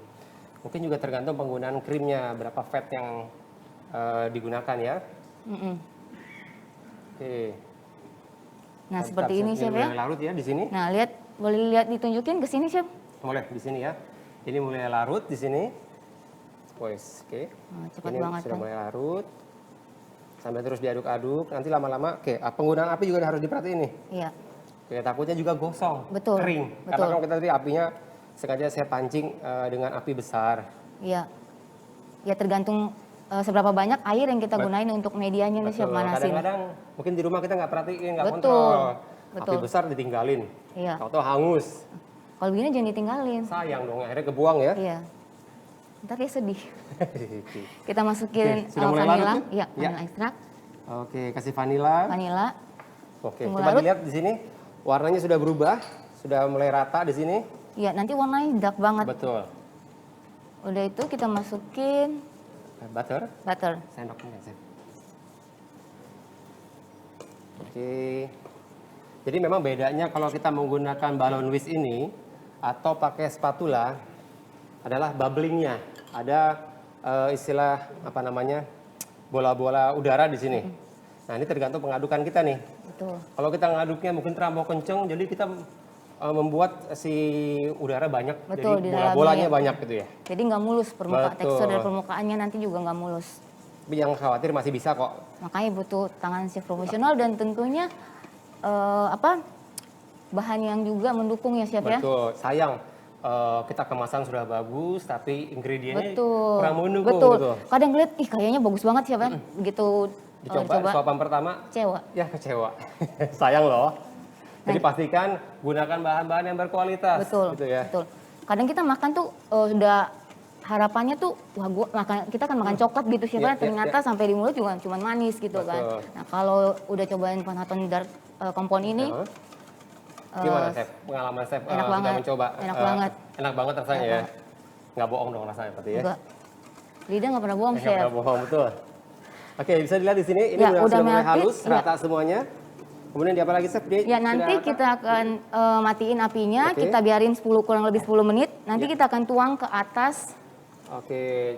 Speaker 7: Mungkin juga tergantung penggunaan krimnya, berapa fat yang digunakan ya.
Speaker 9: Mm-mm.
Speaker 7: Oke.
Speaker 9: Nah seperti ini chef ya.
Speaker 7: Mulai larut ya di sini.
Speaker 9: Nah lihat, boleh lihat ditunjukin ke sini chef.
Speaker 7: Boleh di sini ya. Ini mulai larut di sini. Wes, oke.
Speaker 9: Nah, cepat
Speaker 7: Ini
Speaker 9: banget
Speaker 7: sudah
Speaker 9: kan.
Speaker 7: mulai larut. Sampai terus diaduk-aduk. Nanti lama-lama, oke. Penggunaan api juga harus diperhatiin nih.
Speaker 9: Iya.
Speaker 7: Oke, takutnya juga gosong,
Speaker 9: Betul,
Speaker 7: kering. Karena
Speaker 9: betul.
Speaker 7: kalau kita tadi apinya sengaja saya pancing dengan api besar.
Speaker 9: Iya. Ya tergantung seberapa banyak air yang kita gunain untuk medianya nih chef,
Speaker 7: Betul.
Speaker 9: manasin.
Speaker 7: Kadang-kadang mungkin di rumah kita nggak perhatiin, nggak
Speaker 9: Betul,
Speaker 7: kontrol.
Speaker 9: betul.
Speaker 7: Api besar ditinggalin.
Speaker 9: Iya.
Speaker 7: Tahu-tahu hangus.
Speaker 9: Kalau begini jangan ditinggalin.
Speaker 7: Sayang dong, akhirnya kebuang ya.
Speaker 9: Iya. Ntar dia sedih. Kita masukin
Speaker 7: Oke, sudah mulai larut
Speaker 9: vanilla.
Speaker 7: tuh?
Speaker 9: Iya,
Speaker 7: Ya.
Speaker 9: vanilla ekstrak.
Speaker 7: Oke, kasih vanila.
Speaker 9: Vanilla.
Speaker 7: Oke,
Speaker 9: Tunggu
Speaker 7: coba
Speaker 9: larut.
Speaker 7: dilihat di sini. Warnanya sudah berubah, sudah mulai rata di sini.
Speaker 9: Iya, nanti warnanya dark banget.
Speaker 7: Betul.
Speaker 9: Udah itu kita masukin
Speaker 7: Butter,
Speaker 9: butter.
Speaker 7: sendoknya Chef. Oke. Jadi memang bedanya kalau kita menggunakan balon whisk ini atau pakai spatula adalah bubblingnya. Ada istilah apa namanya bola-bola udara di sini. Nah ini tergantung pengadukan kita nih.
Speaker 9: Betul.
Speaker 7: Kalau kita ngaduknya mungkin terlalu kenceng, jadi kita membuat si udara banyak,
Speaker 9: Betul,
Speaker 7: jadi
Speaker 9: di
Speaker 7: bola-bolanya
Speaker 9: dalamnya.
Speaker 7: banyak gitu ya.
Speaker 9: Jadi nggak mulus permukaan,
Speaker 7: Betul.
Speaker 9: tekstur dari permukaannya nanti juga nggak mulus.
Speaker 7: Tapi yang khawatir masih bisa kok.
Speaker 9: Makanya butuh tangan chef profesional dan tentunya bahan yang juga mendukung ya chef ya.
Speaker 7: Betul. Sayang kita kemasan sudah bagus, tapi ingredientnya
Speaker 9: Betul.
Speaker 7: kurang mendukung
Speaker 9: Betul.
Speaker 7: gitu.
Speaker 9: Kadang ngeliat, ih kayaknya bagus banget sih, kan? Begitu
Speaker 7: Dicoba, suapan pertama,
Speaker 9: kecewa.
Speaker 7: ya kecewa. Sayang loh. Jadi pastikan gunakan bahan-bahan yang berkualitas.
Speaker 9: Betul,
Speaker 7: Gitu ya.
Speaker 9: betul. Kadang kita makan tuh udah harapannya tuh, wah kita kan makan coklat gitu sih,
Speaker 7: Iya,
Speaker 9: ternyata
Speaker 7: iya.
Speaker 9: sampai di mulut cuma manis gitu
Speaker 7: Betul.
Speaker 9: kan. Nah kalau udah cobain Van Houten Dark Compound ini,
Speaker 7: Gimana Chef? Pengalaman Chef
Speaker 9: enak
Speaker 7: sudah
Speaker 9: banget.
Speaker 7: mencoba?
Speaker 9: Enak banget.
Speaker 7: Enak banget rasanya
Speaker 9: Enak
Speaker 7: ya?
Speaker 9: banget.
Speaker 7: Nggak bohong dong rasanya berarti ya?
Speaker 9: Enggak. Lidah nggak pernah bohong,
Speaker 7: Nggak
Speaker 9: Chef.
Speaker 7: pernah bohong, betul. Oke, bisa dilihat di sini. Ini
Speaker 9: Ya,
Speaker 7: sudah
Speaker 9: udah
Speaker 7: mulai
Speaker 9: melted,
Speaker 7: halus,
Speaker 9: ya.
Speaker 7: rata semuanya. Kemudian di apa lagi Chef?
Speaker 9: Ya nanti kita akan matiin apinya,
Speaker 7: Oke.
Speaker 9: kita biarin kurang lebih 10 menit. Nanti
Speaker 7: Ya.
Speaker 9: kita akan tuang ke atas
Speaker 7: Oke,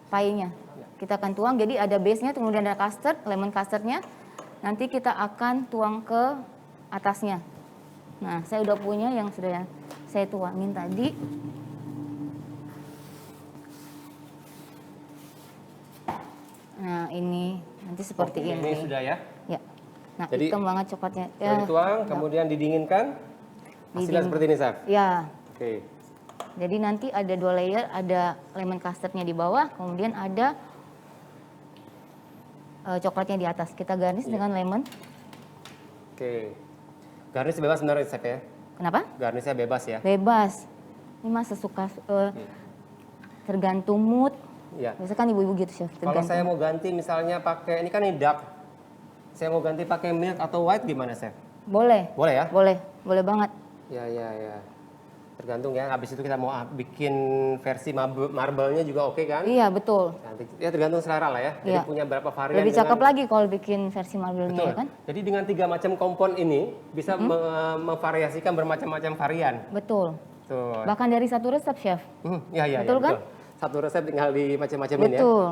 Speaker 9: pie-nya. Kita akan tuang, jadi ada base-nya, kemudian ada custard, lemon custard-nya. Nanti kita akan tuang ke atasnya. Nah, saya udah punya yang sudah saya tuangin tadi. Nah, ini nanti seperti
Speaker 7: oke,
Speaker 9: ini.
Speaker 7: ini sudah ya.
Speaker 9: Ya. Nah,
Speaker 7: Jadi,
Speaker 9: hitam banget coklatnya.
Speaker 7: Sudah dituang, kemudian didinginkan. Hasilnya
Speaker 9: Didingin.
Speaker 7: seperti ini Chef.
Speaker 9: Ya.
Speaker 7: Oke.
Speaker 9: Jadi nanti ada 2 layer, ada lemon custardnya di bawah, kemudian ada coklatnya di atas. Kita garnish
Speaker 7: Iya.
Speaker 9: dengan lemon.
Speaker 7: Oke. Garnish bebas sebenarnya Chef ya?
Speaker 9: Kenapa?
Speaker 7: Garnishnya bebas ya?
Speaker 9: Bebas. Ini mah sesuka, tergantung mood.
Speaker 7: Iya.
Speaker 9: Biasanya kan ibu-ibu gitu, Chef.
Speaker 7: Kalau saya mau ganti misalnya pakai, ini kan ini dark. Saya mau ganti pakai milk atau white gimana Chef?
Speaker 9: Boleh.
Speaker 7: Boleh ya?
Speaker 9: Boleh banget.
Speaker 7: Ya. Tergantung ya, habis itu kita mau bikin versi marble-nya juga oke kan?
Speaker 9: Iya, betul.
Speaker 7: Nanti, ya tergantung selera lah ya. Jadi
Speaker 9: Iya.
Speaker 7: punya berapa varian.
Speaker 9: Lebih cakep lagi kalau bikin versi marble-nya,
Speaker 7: Betul.
Speaker 9: ya kan?
Speaker 7: Jadi dengan 3 macam kompon ini bisa memvariasikan bermacam-macam varian.
Speaker 9: Betul.
Speaker 7: Tuh.
Speaker 9: Bahkan dari satu resep, Chef.
Speaker 7: Ya,
Speaker 9: Betul kan?
Speaker 7: Satu resep tinggal di macam-macamin ya.
Speaker 9: Betul.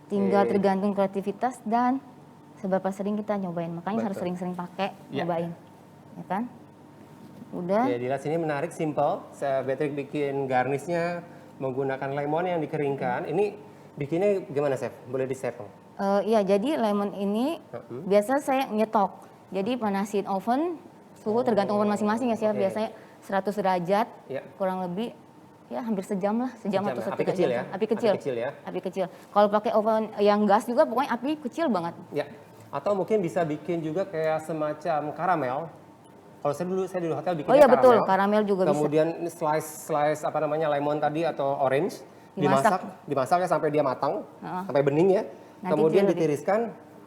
Speaker 9: Tinggal
Speaker 7: Oke.
Speaker 9: tergantung kreativitas dan seberapa sering kita nyobain. Makanya harus
Speaker 7: Betul.
Speaker 9: sering-sering pakai,
Speaker 7: Iya.
Speaker 9: nyobain. Ya kan? Udah.
Speaker 7: Oke, dilihat sini menarik, simple. Saya Patrick bikin garnishnya menggunakan lemon yang dikeringkan. Ini bikinnya gimana, Chef? Boleh di-share dong?
Speaker 9: Iya, jadi lemon ini biasa saya nyetok. Jadi panasin oven, suhu tergantung oven masing-masing ya, Chef.
Speaker 7: Oke.
Speaker 9: Biasanya 100 derajat,
Speaker 7: Iya.
Speaker 9: kurang lebih ya hampir sejam lah, sejam
Speaker 7: Sejam
Speaker 9: atau
Speaker 7: ya? Api
Speaker 9: setengah
Speaker 7: kecil
Speaker 9: jam.
Speaker 7: ya?
Speaker 9: Api kecil.
Speaker 7: Api kecil ya?
Speaker 9: Api kecil. Kalau pakai oven yang gas juga pokoknya api kecil banget.
Speaker 7: Ya. Atau mungkin bisa bikin juga kayak semacam karamel. Kalau saya di hotel bikinnya
Speaker 9: Oh iya betul, karamel juga bisa.
Speaker 7: Kemudian slice apa namanya lemon tadi atau orange dimasak ya sampai dia matang, sampai bening ya.
Speaker 9: Nanti
Speaker 7: Kemudian
Speaker 9: dia lebih-
Speaker 7: ditiriskan,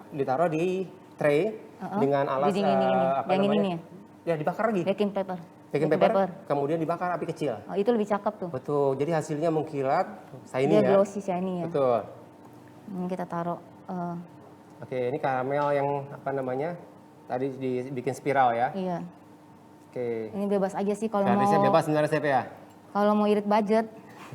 Speaker 7: ditaruh di tray dengan alas
Speaker 9: Didingin-dingin.
Speaker 7: apa
Speaker 9: Yang
Speaker 7: namanya?
Speaker 9: ini ya?
Speaker 7: Ya dibakar lagi.
Speaker 9: Baking paper.
Speaker 7: Baking paper, kemudian dibakar api kecil.
Speaker 9: Oh, itu lebih cakep tuh.
Speaker 7: Betul. Jadi hasilnya mengkilat, shiny
Speaker 9: Dia
Speaker 7: ya.
Speaker 9: glossy shiny ya.
Speaker 7: Betul.
Speaker 9: Ini kita taruh
Speaker 7: Oke, ini karamel yang apa namanya? Tadi dibikin spiral ya.
Speaker 9: iya.
Speaker 7: Oke.
Speaker 9: Ini bebas aja sih kalau
Speaker 7: Garnishnya
Speaker 9: mau
Speaker 7: bebas sebenarnya Chef ya.
Speaker 9: kalau mau irit budget.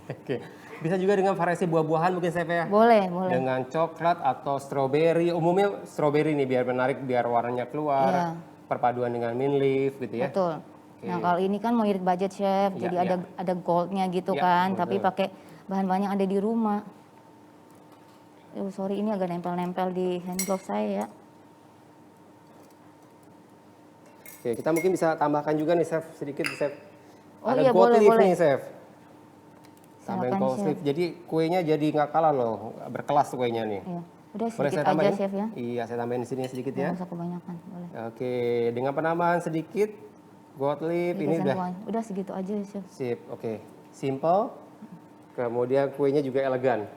Speaker 7: Oke. Bisa juga dengan variasi buah-buahan mungkin Chef ya.
Speaker 9: Boleh.
Speaker 7: Dengan coklat atau stroberi. Umumnya stroberi nih biar menarik, biar warnanya keluar.
Speaker 9: Iya.
Speaker 7: Perpaduan dengan mint leaf gitu ya.
Speaker 9: Betul. Nah, kalau ini kan mau irit budget, Chef.
Speaker 7: Iya,
Speaker 9: Jadi
Speaker 7: iya.
Speaker 9: ada goldnya gitu
Speaker 7: Iya,
Speaker 9: kan,
Speaker 7: betul.
Speaker 9: tapi pakai bahan-bahan yang ada di rumah. Sorry, ini agak nempel-nempel di hand glove saya ya.
Speaker 7: Oke, kita mungkin bisa tambahkan juga nih Chef, sedikit Chef.
Speaker 9: Oh
Speaker 7: Ada
Speaker 9: iya,
Speaker 7: gold
Speaker 9: boleh,
Speaker 7: leaf
Speaker 9: boleh.
Speaker 7: nih Chef. Tambahin
Speaker 9: Silakan,
Speaker 7: gold
Speaker 9: Chef.
Speaker 7: leaf. Jadi kuenya jadi nggak kalah loh, berkelas kuenya nih.
Speaker 9: Iya. Udah
Speaker 7: Boleh
Speaker 9: sedikit
Speaker 7: saya
Speaker 9: aja,
Speaker 7: tambahin?
Speaker 9: Chef ya.
Speaker 7: Iya, saya tambahin di sini sedikit ya.
Speaker 9: Nggak usah kebanyakan, boleh.
Speaker 7: Oke, dengan penambahan sedikit gold leaf ini
Speaker 9: Dikasih
Speaker 7: udah
Speaker 9: wine. Udah segitu aja, Chef.
Speaker 7: sip. Oke, simple. Kemudian kuenya juga elegan.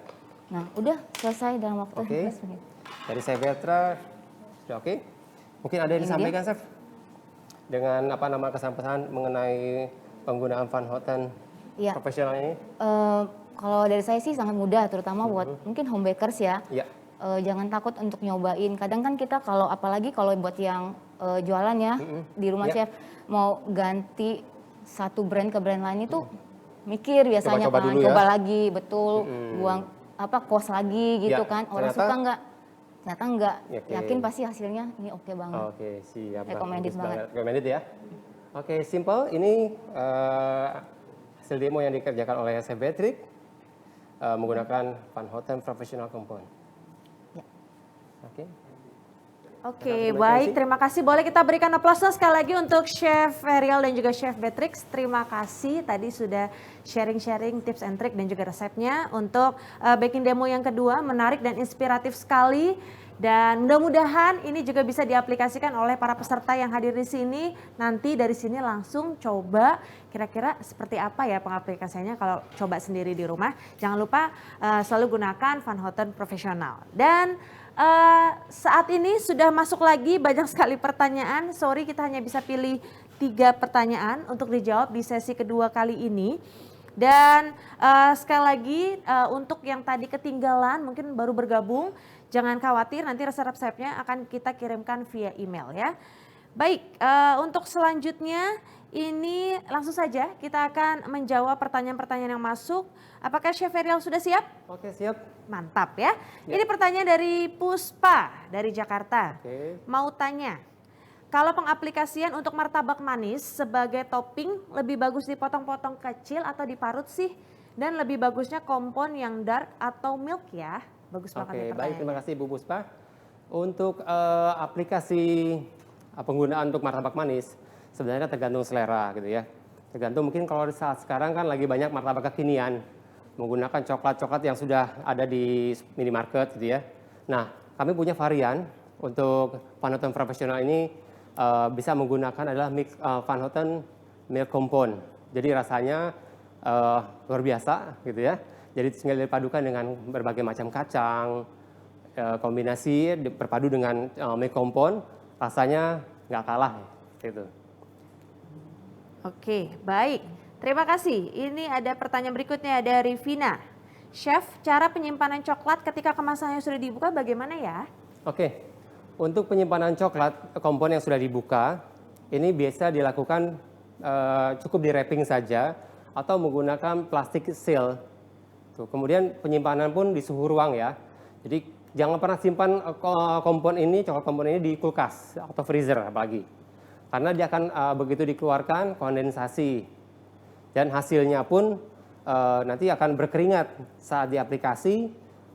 Speaker 9: Nah, udah selesai dalam waktu
Speaker 7: Oke.
Speaker 9: 15 menit.
Speaker 7: Dari Chef Petra sudah oke. Mungkin ada yang
Speaker 9: Ini
Speaker 7: disampaikan Chef dengan apa nama kesan-pesan mengenai penggunaan Van Houten
Speaker 9: Iya.
Speaker 7: profesional ini?
Speaker 9: Kalau dari saya sih sangat mudah, terutama buat mungkin home bakers ya.
Speaker 7: Iya.
Speaker 9: Jangan takut untuk nyobain. Kadang kan kita kalau apalagi kalau buat yang jualan ya di rumah
Speaker 7: Ya.
Speaker 9: Chef mau ganti satu brand ke brand lain itu mikir biasanya
Speaker 7: Coba-coba
Speaker 9: kan,
Speaker 7: dulu ya.
Speaker 9: coba lagi, betul, buang cost lagi gitu
Speaker 7: Ya,
Speaker 9: kan. Orang
Speaker 7: ternyata-
Speaker 9: suka nggak? Ternyata nggak.
Speaker 7: Oke.
Speaker 9: Yakin pasti hasilnya ini oke banget.
Speaker 7: Oke, siap.
Speaker 9: Recommended
Speaker 7: Bagus
Speaker 9: banget.
Speaker 7: Recommended ya. Oke, simple. Ini hasil demo yang dikerjakan oleh Chef Patrick menggunakan Van Houten Professional Compound.
Speaker 9: Ya.
Speaker 7: Oke.
Speaker 4: Oke, baik. Terima kasih. Boleh kita berikan aplaus sekali lagi untuk Chef Ferial dan juga Chef Beatrix. Terima kasih tadi sudah sharing-sharing tips and trick dan juga resepnya untuk baking demo yang kedua. Menarik dan inspiratif sekali. Dan mudah-mudahan ini juga bisa diaplikasikan oleh para peserta yang hadir di sini. Nanti dari sini langsung coba kira-kira seperti apa ya pengaplikasiannya kalau coba sendiri di rumah. Jangan lupa selalu gunakan Van Houten Professional. Dan saat ini sudah masuk lagi banyak sekali pertanyaan. Sorry kita hanya bisa pilih 3 pertanyaan untuk dijawab di sesi kedua kali ini. Dan sekali lagi untuk yang tadi ketinggalan mungkin baru bergabung, jangan khawatir nanti resep-resepnya akan kita kirimkan via email ya. Baik, untuk selanjutnya ini langsung saja kita akan menjawab pertanyaan-pertanyaan yang masuk. Apakah Chef Ferial sudah siap?
Speaker 7: Oke, siap.
Speaker 4: Mantap ya. Ini pertanyaan dari Puspa dari Jakarta. Mau tanya, kalau pengaplikasian untuk martabak manis sebagai topping lebih bagus dipotong-potong kecil atau diparut sih? Dan lebih bagusnya kompon yang dark atau milk ya? Bagus banget nih pertanyaannya.
Speaker 7: Baik, terima kasih Bu Puspa. Untuk aplikasi penggunaan untuk martabak manis sebenarnya tergantung selera gitu ya. Tergantung mungkin kalau saat sekarang kan lagi banyak martabak kekinian menggunakan coklat-coklat yang sudah ada di minimarket gitu ya. Nah, kami punya varian untuk Van Houten Professional ini bisa menggunakan adalah mix Van Houten Milk Compound. Jadi rasanya luar biasa gitu ya. Jadi tinggal dipadukan dengan berbagai macam kacang, kombinasi berpadu dengan milk compound, rasanya nggak kalah gitu.
Speaker 4: Oke, baik. Terima kasih. Ini ada pertanyaan berikutnya dari Vina. Chef, cara penyimpanan coklat ketika kemasannya sudah dibuka bagaimana ya?
Speaker 7: Oke, untuk penyimpanan coklat kompon yang sudah dibuka, ini biasa dilakukan cukup di wrapping saja atau menggunakan plastik seal. Tuh, kemudian penyimpanan pun di suhu ruang ya. Jadi jangan pernah simpan coklat kompon ini di kulkas atau freezer apalagi. Karena dia akan begitu dikeluarkan kondensasi. Dan hasilnya pun nanti akan berkeringat saat diaplikasi.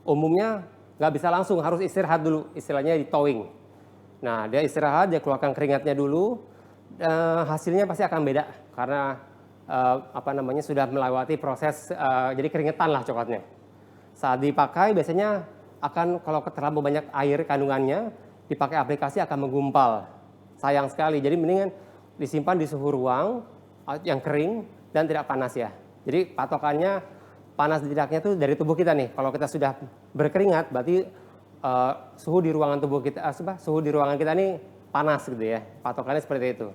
Speaker 7: Umumnya nggak bisa langsung, harus istirahat dulu, istilahnya di thawing. Nah, dia istirahat, dia keluarkan keringatnya dulu, hasilnya pasti akan beda karena sudah melewati proses jadi keringetan lah coklatnya. Saat dipakai biasanya akan kalau terlalu banyak air kandungannya, dipakai aplikasi akan menggumpal. Sayang sekali, jadi mendingan disimpan di suhu ruang yang kering dan tidak panas ya. Jadi patokannya panas tidaknya itu dari tubuh kita nih. Kalau kita sudah berkeringat berarti suhu di ruangan tubuh kita suhu di ruangan kita nih panas gitu ya. Patokannya seperti itu.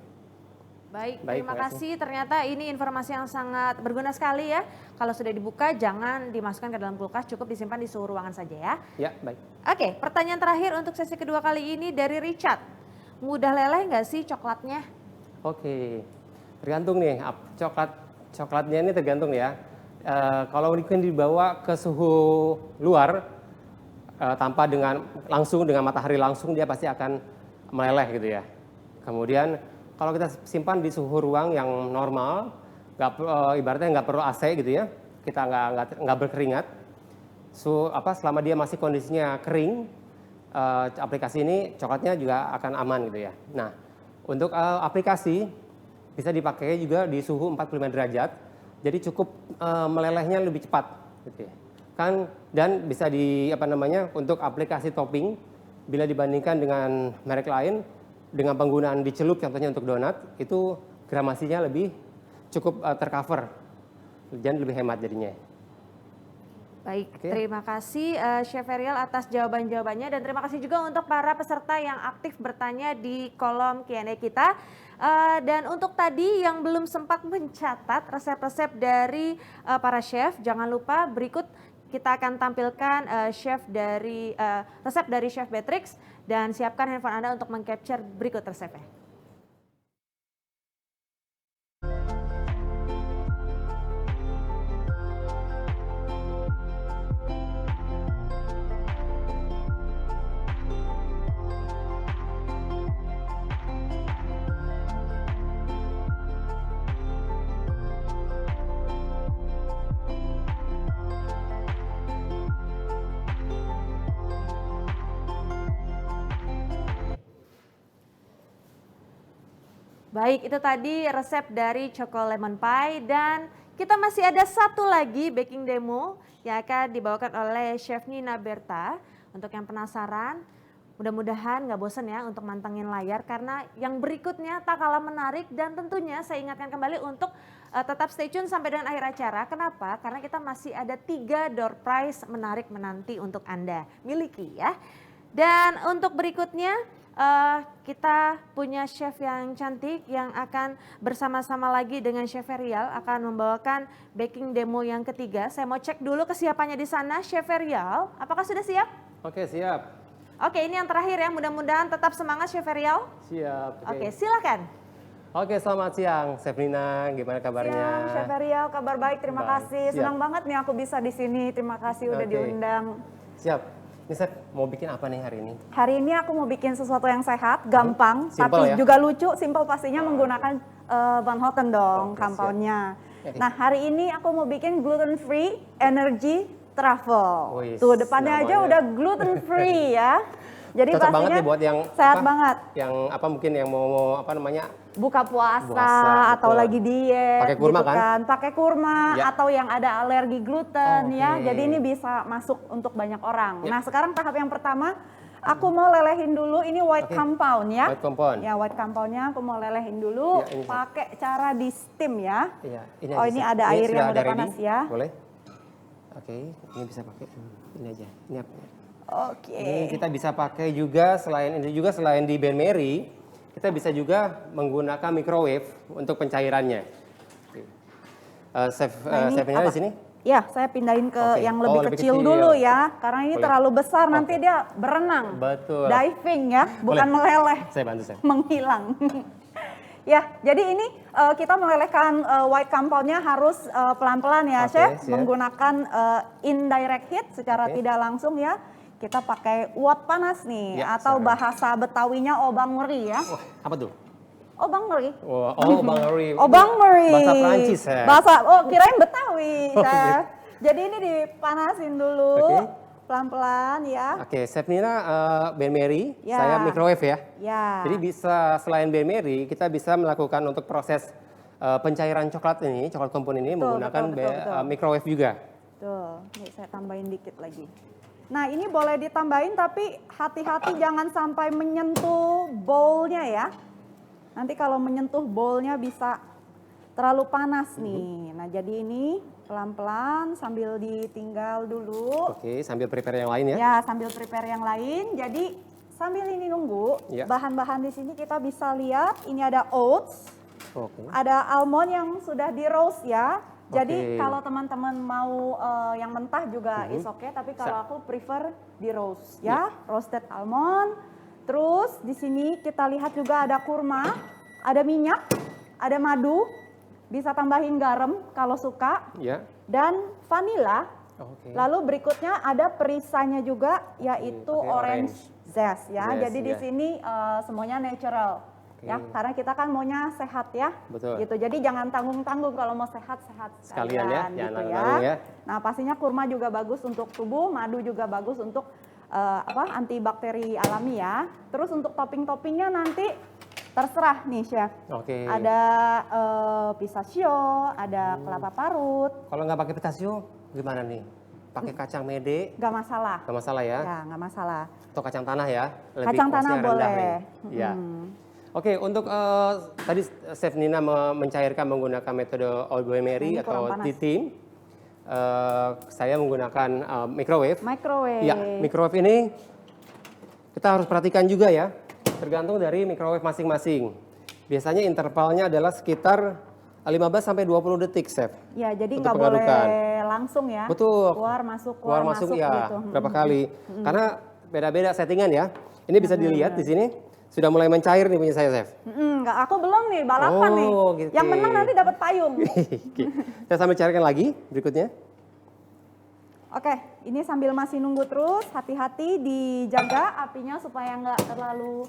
Speaker 4: Baik, terima kasih. Ternyata ini informasi yang sangat berguna sekali ya. Kalau sudah dibuka jangan dimasukkan ke dalam kulkas, cukup disimpan di suhu ruangan saja ya.
Speaker 7: Ya, baik.
Speaker 4: Oke, pertanyaan terakhir untuk sesi kedua kali ini dari Richard. Mudah leleh nggak sih coklatnya?
Speaker 7: Oke, tergantung nih coklatnya ini tergantung ya. Kalau mungkin dibawa ke suhu luar tanpa langsung dengan matahari langsung, dia pasti akan meleleh gitu ya. Kemudian kalau kita simpan di suhu ruang yang normal, ibaratnya nggak perlu AC gitu ya, kita nggak berkeringat. Selama dia masih kondisinya kering, aplikasi ini coklatnya juga akan aman gitu ya. Nah, untuk aplikasi bisa dipakai juga di suhu 45 derajat, jadi cukup melelehnya lebih cepat gitu ya. Dan bisa untuk aplikasi topping bila dibandingkan dengan merek lain dengan penggunaan dicelup contohnya untuk donat itu gramasinya lebih cukup tercover dan lebih hemat jadinya.
Speaker 4: Baik, terima kasih Chef Ferial atas jawaban-jawabannya dan terima kasih juga untuk para peserta yang aktif bertanya di kolom Q&A kita. Dan untuk tadi yang belum sempat mencatat resep-resep dari para chef, jangan lupa berikut kita akan tampilkan resep dari Chef Beatrix dan siapkan handphone Anda untuk meng-capture berikut resepnya. Baik, itu tadi resep dari Choco Lemon Pie dan kita masih ada satu lagi baking demo yang akan dibawakan oleh Chef Nina Berta. Untuk yang penasaran, mudah-mudahan nggak bosan ya untuk mantengin layar karena yang berikutnya tak kalah menarik dan tentunya saya ingatkan kembali untuk tetap stay tune sampai dengan akhir acara. Kenapa? Karena kita masih ada 3 door prize menarik menanti untuk Anda miliki ya. Dan untuk berikutnya kita punya chef yang cantik yang akan bersama-sama lagi dengan Chef Rial akan membawakan baking demo yang ketiga. Saya mau cek dulu kesiapannya di sana. Chef Rial, apakah sudah siap?
Speaker 7: Oke, siap.
Speaker 4: Oke, ini yang terakhir ya. Mudah-mudahan tetap semangat Chef Rial.
Speaker 7: Siap.
Speaker 4: Oke, silakan.
Speaker 7: Oke, selamat siang, Chef Nina. Gimana kabarnya?
Speaker 10: Siang, Chef Rial, kabar baik. Terima
Speaker 7: Baik,
Speaker 10: kasih.
Speaker 7: siap.
Speaker 10: Senang banget nih aku bisa di sini. Terima kasih udah
Speaker 7: Oke.
Speaker 10: diundang.
Speaker 7: Siap. Ini Chef mau bikin apa nih hari ini?
Speaker 10: Hari ini aku mau bikin sesuatu yang sehat, gampang,
Speaker 7: Simple
Speaker 10: tapi
Speaker 7: ya?
Speaker 10: juga lucu. Simple pastinya menggunakan Van Houten dong,
Speaker 7: Oke,
Speaker 10: compoundnya.
Speaker 7: Oke.
Speaker 10: Nah, hari ini aku mau bikin gluten free energy truffle.
Speaker 7: Wih,
Speaker 10: Tuh depannya aja
Speaker 7: namanya.
Speaker 10: udah gluten free ya. Jadi
Speaker 7: Cocok banget
Speaker 10: pastinya
Speaker 7: nih buat yang
Speaker 10: sehat
Speaker 7: apa,
Speaker 10: banget.
Speaker 7: Yang apa mungkin yang mau apa namanya?
Speaker 10: Buka puasa,
Speaker 7: Puasa,
Speaker 10: atau
Speaker 7: betul.
Speaker 10: lagi diet
Speaker 7: Pakai kurma
Speaker 10: gitu
Speaker 7: kan?
Speaker 10: Pakai kurma
Speaker 7: Ya.
Speaker 10: atau yang ada alergi gluten
Speaker 7: Oh,
Speaker 10: ya.
Speaker 7: oke.
Speaker 10: Jadi ini bisa masuk untuk banyak orang.
Speaker 7: Ya.
Speaker 10: Nah, sekarang tahap yang pertama aku mau lelehin dulu ini white
Speaker 7: Oke.
Speaker 10: compound ya.
Speaker 7: White compound.
Speaker 10: Ya, white compoundnya aku mau lelehin dulu
Speaker 7: Ya, ini.
Speaker 10: pakai cara di steam ya.
Speaker 7: Iya,
Speaker 10: Oh,
Speaker 7: aja,
Speaker 10: ini
Speaker 7: Chef.
Speaker 10: ada air
Speaker 7: sudah
Speaker 10: yang
Speaker 7: ada
Speaker 10: udah
Speaker 7: ready.
Speaker 10: panas ya.
Speaker 7: Boleh? Oke, ini bisa pakai. Ini aja. Ini apa?
Speaker 10: Oke.
Speaker 7: Ini kita bisa pakai juga selain di Ben Mary, kita bisa juga menggunakan microwave untuk pencairannya. Oke. Chef Nina
Speaker 10: apa?
Speaker 7: di sini?
Speaker 10: Ya, saya pindahin ke
Speaker 7: Oke.
Speaker 10: yang
Speaker 7: Oh,
Speaker 10: lebih
Speaker 7: lebih
Speaker 10: kecil
Speaker 7: kecil.
Speaker 10: dulu ya. Karena ini
Speaker 7: Boleh.
Speaker 10: terlalu besar nanti
Speaker 7: Oke.
Speaker 10: dia berenang.
Speaker 7: Betul.
Speaker 10: Diving ya, bukan
Speaker 7: Boleh.
Speaker 10: meleleh.
Speaker 7: Saya bantu, Chef.
Speaker 10: Menghilang. Ya, jadi ini kita melelehkan white compoundnya harus pelan-pelan ya,
Speaker 7: Oke,
Speaker 10: Chef.
Speaker 7: siap.
Speaker 10: Menggunakan indirect heat secara
Speaker 7: Oke.
Speaker 10: tidak langsung ya. Kita pakai uap panas nih,
Speaker 7: Ya,
Speaker 10: atau
Speaker 7: siap.
Speaker 10: bahasa Betawinya obang ngeri ya.
Speaker 7: Wah, apa tuh?
Speaker 10: Obang ngeri.
Speaker 7: Oh, Bang Ori.
Speaker 10: Obang ngeri.
Speaker 7: Bahasa Perancis ya.
Speaker 10: Kirain Betawi,
Speaker 7: Oh,
Speaker 10: Chef. Jadi ini dipanasin dulu,
Speaker 7: Oke.
Speaker 10: pelan-pelan ya.
Speaker 7: Oke, Chef Nina Ben Mary,
Speaker 10: Ya.
Speaker 7: saya microwave ya.
Speaker 10: Ya.
Speaker 7: Jadi bisa selain Ben Mary, kita bisa melakukan untuk proses pencairan coklat compound ini menggunakan
Speaker 10: betul.
Speaker 7: microwave juga.
Speaker 10: Tuh, nih saya tambahin dikit lagi. Nah, ini boleh ditambahin tapi hati-hati jangan sampai menyentuh bowlnya ya. Nanti kalau menyentuh bowlnya bisa terlalu panas nih. Nah, jadi ini pelan-pelan sambil ditinggal dulu.
Speaker 7: Oke, sambil prepare yang lain ya.
Speaker 10: Ya, sambil prepare yang lain. Jadi sambil ini nunggu,
Speaker 7: Ya.
Speaker 10: bahan-bahan di sini kita bisa lihat ini ada oats,
Speaker 7: Oke.
Speaker 10: ada almond yang sudah di roast ya. Jadi
Speaker 7: Oke.
Speaker 10: kalau teman-teman mau yang mentah juga is oke, tapi kalau aku prefer di roast ya, roasted almond. Terus di sini kita lihat juga ada kurma, ada minyak, ada madu, bisa tambahin garam kalau suka,
Speaker 7: Ya.
Speaker 10: dan vanilla.
Speaker 7: Oke.
Speaker 10: Lalu berikutnya ada perisanya juga yaitu
Speaker 7: pakai
Speaker 10: orange zest ya.
Speaker 7: Zest,
Speaker 10: Jadi di
Speaker 7: ya.
Speaker 10: sini semuanya natural.
Speaker 7: Oke.
Speaker 10: Ya, karena kita kan maunya sehat ya.
Speaker 7: Betul.
Speaker 10: Gitu. Jadi jangan tanggung-tanggung kalau mau sehat-sehat
Speaker 7: Sekalian ya,
Speaker 10: gitu
Speaker 7: jangan
Speaker 10: ya.
Speaker 7: tanggung-tanggung ya.
Speaker 10: Nah, pastinya kurma juga bagus untuk tubuh, madu juga bagus untuk antibakteri alami ya. Terus untuk topping-toppingnya nanti terserah nih Chef.
Speaker 7: Oke.
Speaker 10: Ada pistachio, ada kelapa parut,
Speaker 7: Kalau nggak pakai pistachio, gimana nih? Pakai kacang mede,
Speaker 10: nggak masalah.
Speaker 7: nggak masalah ya?
Speaker 10: Ya, nggak masalah.
Speaker 7: Atau kacang tanah ya?
Speaker 10: Kacang tanah
Speaker 7: costnya rendah
Speaker 10: boleh.
Speaker 7: nih. Ya. Oke, untuk tadi Chef Nina mencairkan menggunakan metode Old Bloody Mary
Speaker 10: Ini kurang
Speaker 7: atau
Speaker 10: panas.
Speaker 7: T-Team. Saya menggunakan microwave.
Speaker 10: Microwave.
Speaker 7: Ya, microwave ini kita harus perhatikan juga ya, tergantung dari microwave masing-masing. Biasanya intervalnya adalah sekitar 15 sampai 20 detik, Chef.
Speaker 10: Ya, jadi
Speaker 7: Untuk
Speaker 10: nggak boleh
Speaker 7: pengadukan.
Speaker 10: langsung ya.
Speaker 7: Betul.
Speaker 10: Keluar masuk,
Speaker 7: Keluar masuk ya,
Speaker 10: gitu.
Speaker 7: berapa kali. Karena beda-beda settingan ya. Ini bisa dilihat di sini sudah mulai mencair nih punya saya, Chef.
Speaker 10: Nggak, aku belum nih, balapan nih.
Speaker 7: Oh, gitu.
Speaker 10: Yang menang nanti dapat payung.
Speaker 7: Oke. Saya sambil cairkan lagi berikutnya.
Speaker 10: Oke, ini sambil masih nunggu terus, hati-hati dijaga apinya supaya nggak terlalu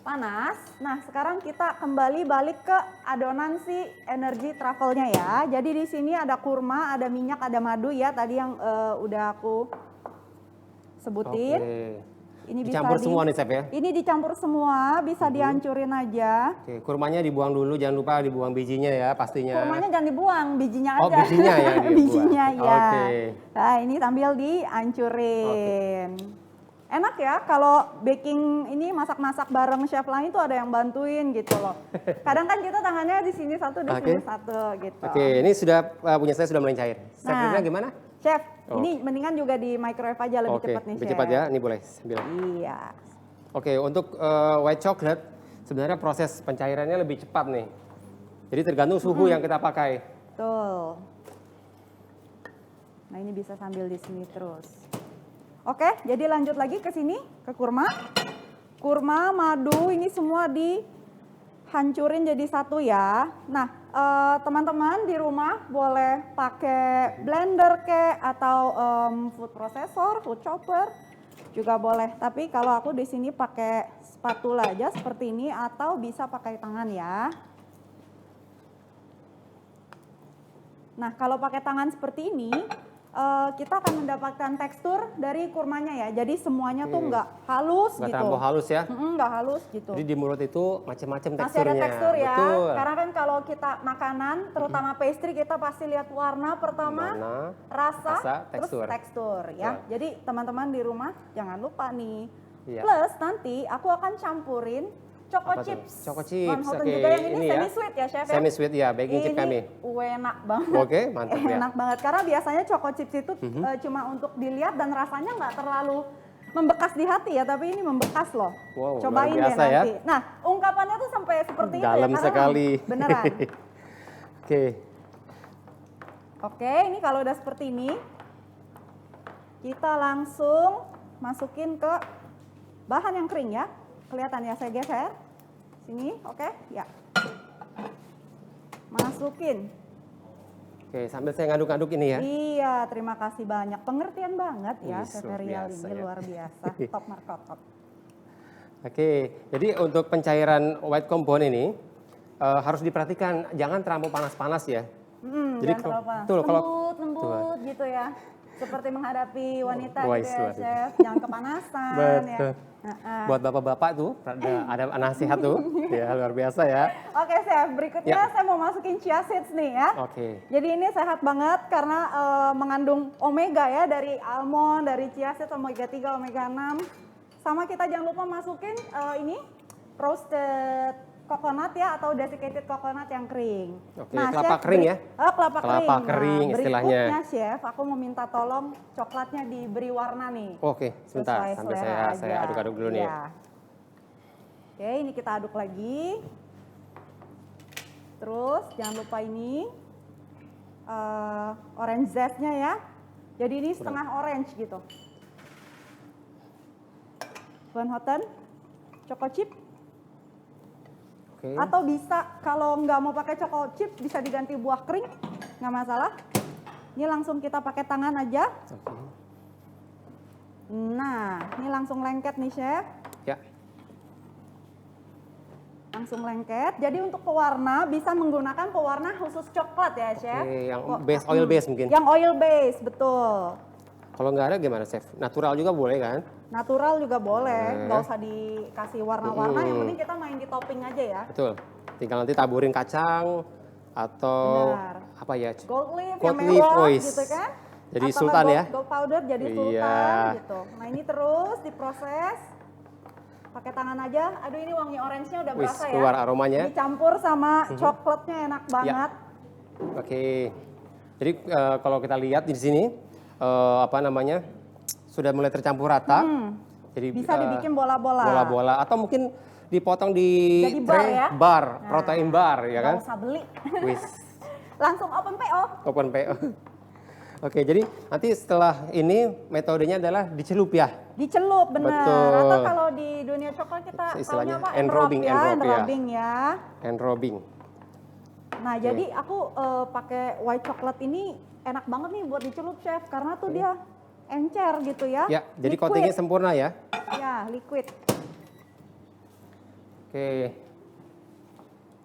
Speaker 10: panas. Nah, sekarang kita kembali balik ke adonan si energi truffle-nya ya. Jadi di sini ada kurma, ada minyak, ada madu ya. Tadi yang udah aku sebutin.
Speaker 7: Oke.
Speaker 10: Ini
Speaker 7: Dicampur
Speaker 10: bisa
Speaker 7: semua nih, Chef ya?
Speaker 10: Ini dicampur semua, bisa dihancurin aja.
Speaker 7: Oke, kurmanya dibuang dulu, jangan lupa dibuang bijinya ya pastinya.
Speaker 10: Kurmanya jangan dibuang, bijinya
Speaker 7: Oh,
Speaker 10: aja.
Speaker 7: bijinya ya dibuang.
Speaker 10: Bijinya ya.
Speaker 7: Oke.
Speaker 10: Nah, ini sambil dihancurin. Enak ya kalau baking ini masak-masak bareng chef lain tuh ada yang bantuin gitu loh. Kadang kan kita tangannya di sini satu, di sini satu gitu.
Speaker 7: Oke, ini sudah punya saya sudah mulai cair. Chef Rina gimana?
Speaker 10: Chef, ini mendingan juga di microwave aja lebih cepat nih,
Speaker 7: lebih
Speaker 10: Chef.
Speaker 7: cepat ya. Ini boleh sambil.
Speaker 10: Iya.
Speaker 7: Oke, untuk white chocolate sebenarnya proses pencairannya lebih cepat nih. Jadi tergantung suhu yang kita pakai.
Speaker 10: Betul. Nah, ini bisa sambil di sini terus. Oke, jadi lanjut lagi ke sini, ke kurma. Kurma, madu, ini semua dihancurin jadi satu ya. Nah, teman-teman di rumah boleh pakai blender atau food processor, food chopper juga boleh. Tapi kalau aku di sini pakai spatula aja seperti ini atau bisa pakai tangan ya. Nah, kalau pakai tangan seperti ini, kita akan mendapatkan tekstur dari kurmanya ya. Jadi semuanya tuh nggak halus
Speaker 7: Nggak
Speaker 10: gitu.
Speaker 7: terlalu halus ya.
Speaker 10: Nggak halus gitu.
Speaker 7: Jadi di mulut itu macam-macam
Speaker 10: Masih
Speaker 7: teksturnya.
Speaker 10: ada tekstur ya.
Speaker 7: Betul.
Speaker 10: Karena kan kalau kita makanan, terutama pastry, kita pasti lihat warna pertama, rasa, terus
Speaker 7: tekstur.
Speaker 10: tekstur ya.
Speaker 7: Betul.
Speaker 10: Jadi teman-teman di rumah jangan lupa nih.
Speaker 7: Iya.
Speaker 10: Plus nanti aku akan campurin choco
Speaker 7: Apa tuh?
Speaker 10: chips.
Speaker 7: Choco chips,
Speaker 10: Van Houten
Speaker 7: oke.
Speaker 10: juga yang ini,
Speaker 7: Ini ya.
Speaker 10: semi sweet ya chef ya.
Speaker 7: Semi sweet ya, baking chip kami.
Speaker 10: Enak banget.
Speaker 7: Oke, mantap ya.
Speaker 10: Enak banget karena biasanya choco chips itu cuma untuk dilihat dan rasanya nggak terlalu membekas di hati ya, tapi ini membekas loh.
Speaker 7: Wow,
Speaker 10: Cobain
Speaker 7: luar
Speaker 10: deh
Speaker 7: biasa ya.
Speaker 10: nanti. Nah, ungkapannya tuh sampai seperti itu ya.
Speaker 7: Dalam
Speaker 10: karena
Speaker 7: sekali.
Speaker 10: Beneran.
Speaker 7: Oke.
Speaker 10: Oke, ini kalau udah seperti ini, kita langsung masukin ke bahan yang kering ya. Kelihatan ya, saya geser. Sini, oke, ya. Masukin.
Speaker 7: Oke, sambil saya ngaduk-ngaduk ini ya.
Speaker 10: Iya, terima kasih banyak. Pengertian banget ya,
Speaker 7: Wih,
Speaker 10: Chef
Speaker 7: luar
Speaker 10: Rial
Speaker 7: biasa
Speaker 10: ini
Speaker 7: ya.
Speaker 10: luar biasa. Top markotop.
Speaker 7: Oke, jadi untuk pencairan white compound ini harus diperhatikan jangan terlalu panas-panas ya. Jadi
Speaker 10: Jangan terlalu panas.
Speaker 7: betul, kalau
Speaker 10: Lembut gitu ya. Seperti menghadapi wanita
Speaker 7: Wah,
Speaker 10: gitu ya,
Speaker 7: luar
Speaker 10: Chef. Jangan kepanasan ya.
Speaker 7: betul. Buat bapak-bapak tuh ada nasihat tuh, ya luar biasa ya.
Speaker 10: Oke, Chef. Berikutnya
Speaker 7: Ya.
Speaker 10: saya mau masukin chia seeds nih ya.
Speaker 7: Oke.
Speaker 10: Jadi ini sehat banget karena mengandung omega ya, dari almond, dari chia seeds, omega 3, omega 6. Sama kita jangan lupa masukin ini roasted coconut ya, atau desiccated coconut yang kering.
Speaker 7: Oke, kelapa kering ya?
Speaker 10: Kelapa kering.
Speaker 7: Kelapa kering istilahnya.
Speaker 10: Berikutnya Chef, aku mau minta tolong coklatnya diberi warna nih.
Speaker 7: Oke, sebentar
Speaker 10: Sesuai
Speaker 7: sambil
Speaker 10: selera
Speaker 7: saya
Speaker 10: aja.
Speaker 7: aduk-aduk dulu nih.
Speaker 10: Iya. Oke, ini kita aduk lagi. Terus jangan lupa ini orange zestnya ya. Jadi ini setengah orange gitu. Van Houten, choco chip.
Speaker 7: Oke.
Speaker 10: Atau bisa kalau nggak mau pakai choco chip bisa diganti buah kering, nggak masalah. Ini langsung kita pakai tangan aja.
Speaker 7: Oke.
Speaker 10: Nah, ini langsung lengket nih Chef.
Speaker 7: Ya.
Speaker 10: Langsung lengket. Jadi untuk pewarna bisa menggunakan pewarna khusus coklat ya Chef.
Speaker 7: Oke, yang base oil base mungkin.
Speaker 10: Yang oil base, betul.
Speaker 7: Kalau nggak ada gimana, Chef? Natural juga boleh kan?
Speaker 10: Natural juga boleh, nggak usah dikasih warna-warna. Yang penting kita main di topping aja ya.
Speaker 7: Betul. Tinggal nanti taburin kacang atau
Speaker 10: Benar.
Speaker 7: apa ya?
Speaker 10: Gold leaf
Speaker 7: Gold
Speaker 10: yang
Speaker 7: leaf,
Speaker 10: mewah
Speaker 7: ois.
Speaker 10: gitu kan.
Speaker 7: Jadi
Speaker 10: Atau
Speaker 7: sultan
Speaker 10: gold,
Speaker 7: ya?
Speaker 10: Gold powder jadi
Speaker 7: Iya.
Speaker 10: sultan gitu. Nah ini terus diproses. Pakai tangan aja. Aduh ini wangi orange-nya udah
Speaker 7: Wis,
Speaker 10: berasa ya.
Speaker 7: keluar aromanya.
Speaker 10: Dicampur sama coklatnya enak
Speaker 7: Ya.
Speaker 10: banget.
Speaker 7: Oke. Jadi kalau kita lihat di sini apa namanya? Sudah mulai tercampur rata. Jadi
Speaker 10: Bisa dibikin bola-bola.
Speaker 7: bola-bola atau mungkin dipotong di
Speaker 10: Jadi bar
Speaker 7: tray
Speaker 10: ya?
Speaker 7: bar, protein bar ya kan?
Speaker 10: Nggak usah beli.
Speaker 7: Wis,
Speaker 10: Langsung open PO.
Speaker 7: open PO. Oke, jadi nanti setelah ini metodenya adalah dicelup ya.
Speaker 10: Dicelup bener.
Speaker 7: Betul.
Speaker 10: Atau kalau di dunia coklat kita
Speaker 7: Istilahnya
Speaker 10: taunya apa?
Speaker 7: enrobing,
Speaker 10: Enrop ya.
Speaker 7: enrop ya.
Speaker 10: Enrobing ya.
Speaker 7: Enrobing.
Speaker 10: Nah, jadi aku pakai white coklat ini enak banget nih buat dicelup Chef karena tuh dia encer gitu ya.
Speaker 7: Ya, jadi
Speaker 10: Liquid.
Speaker 7: coatingnya sempurna ya.
Speaker 10: Ya, liquid.
Speaker 7: Oke.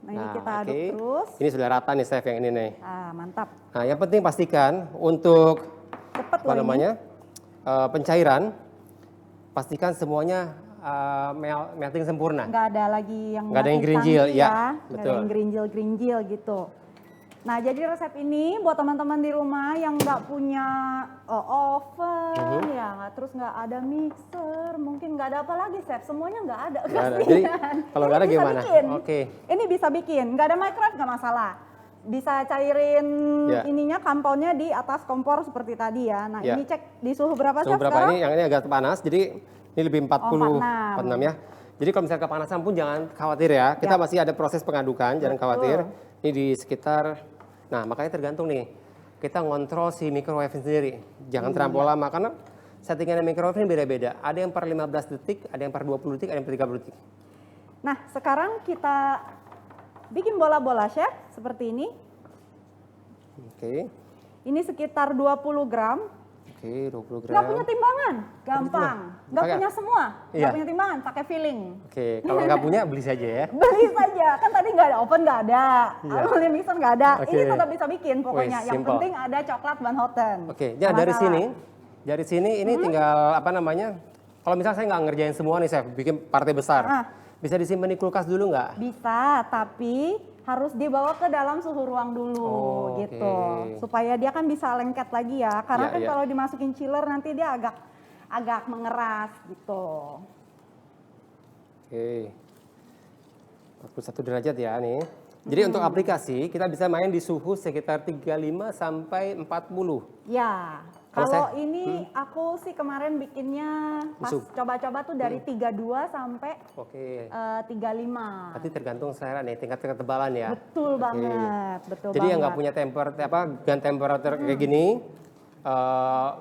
Speaker 10: Nah, ini kita aduk
Speaker 7: oke.
Speaker 10: terus.
Speaker 7: Ini sudah rata nih Chef yang ini nih.
Speaker 10: Ah, mantap.
Speaker 7: Nah, yang penting pastikan untuk
Speaker 10: Cepet
Speaker 7: apa
Speaker 10: loh ini.
Speaker 7: namanya pencairan pastikan semuanya melting sempurna.
Speaker 10: Nggak ada lagi yang
Speaker 7: Nggak ada yang
Speaker 10: masih
Speaker 7: gerinjil,
Speaker 10: canggih
Speaker 7: ya,
Speaker 10: Nggak ada
Speaker 7: betul.
Speaker 10: yang gerinjil-gerinjil gitu. Nah, jadi resep ini buat teman-teman di rumah yang nggak punya oven, ya nggak, terus nggak ada mixer, mungkin nggak ada apa lagi, Chef. Semuanya nggak ada.
Speaker 7: Nggak ada. Jadi, kalau nggak ada
Speaker 10: Ini bisa
Speaker 7: gimana?
Speaker 10: bikin.
Speaker 7: Oke.
Speaker 10: Ini bisa bikin, nggak ada microwave nggak masalah. Bisa cairin
Speaker 7: Ya.
Speaker 10: ininya, kamponnya di atas kompor seperti tadi ya. Nah,
Speaker 7: Ya.
Speaker 10: ini cek di suhu berapa,
Speaker 7: Suhu
Speaker 10: Chef,
Speaker 7: berapa
Speaker 10: sekarang?
Speaker 7: ini? Yang ini agak panas, jadi ini lebih 40,
Speaker 10: 46.
Speaker 7: 46 ya. Jadi kalau misalnya kepanasan pun jangan khawatir ya. Kita
Speaker 10: Ya.
Speaker 7: masih ada proses pengadukan, jangan
Speaker 10: Betul.
Speaker 7: khawatir. Ini di sekitar, nah makanya tergantung nih. Kita ngontrol si microwave sendiri. Jangan terlampau lama karena settingan microwave ini beda-beda. Ada yang per 15 detik, ada yang per 20 detik, ada yang per 30 detik.
Speaker 10: Nah, sekarang kita bikin bola-bola, Chef, seperti ini.
Speaker 7: Oke.
Speaker 10: Ini sekitar 20 gram.
Speaker 7: Oke, 20 gram.
Speaker 10: Nggak punya timbangan, gampang. Nggak
Speaker 7: Pakai-
Speaker 10: punya semua, nggak
Speaker 7: Iya.
Speaker 10: punya timbangan, pakai feeling.
Speaker 7: Oke, kalau nggak punya beli saja ya.
Speaker 10: Beli saja, kan tadi nggak ada oven, nggak ada.
Speaker 7: Iya.
Speaker 10: Aluminium mixer nggak ada.
Speaker 7: Oke.
Speaker 10: Ini tetap bisa bikin pokoknya.
Speaker 7: Wih,
Speaker 10: Yang
Speaker 7: simple.
Speaker 10: penting ada coklat Van Houten.
Speaker 7: Oke, ya dari
Speaker 10: Masalah.
Speaker 7: sini ini tinggal apa namanya? Kalau misalnya saya nggak ngerjain semua nih, saya bikin partai besar.
Speaker 10: Ah.
Speaker 7: Bisa disimpan di kulkas dulu nggak?
Speaker 10: Bisa, tapi harus dibawa ke dalam suhu ruang dulu
Speaker 7: Oh,
Speaker 10: gitu.
Speaker 7: oke.
Speaker 10: Supaya dia kan bisa lengket lagi ya. Karena
Speaker 7: Iya,
Speaker 10: kan
Speaker 7: iya.
Speaker 10: kalau dimasukin chiller nanti dia agak mengeras gitu.
Speaker 7: Oke. 41 derajat ya nih. Jadi untuk aplikasi kita bisa main di suhu sekitar 35 sampai 40.
Speaker 10: Ya,
Speaker 7: Kalau
Speaker 10: kalau
Speaker 7: saya-
Speaker 10: ini aku sih kemarin bikinnya pas
Speaker 7: Suhu.
Speaker 10: coba-coba tuh dari 32 sampai
Speaker 7: Oke.
Speaker 10: 35.
Speaker 7: Berarti tergantung selera nih, tingkat ketebalan ya.
Speaker 10: Betul
Speaker 7: Oke.
Speaker 10: banget, betul
Speaker 7: Jadi
Speaker 10: banget.
Speaker 7: yang nggak punya gun temperature kayak gini,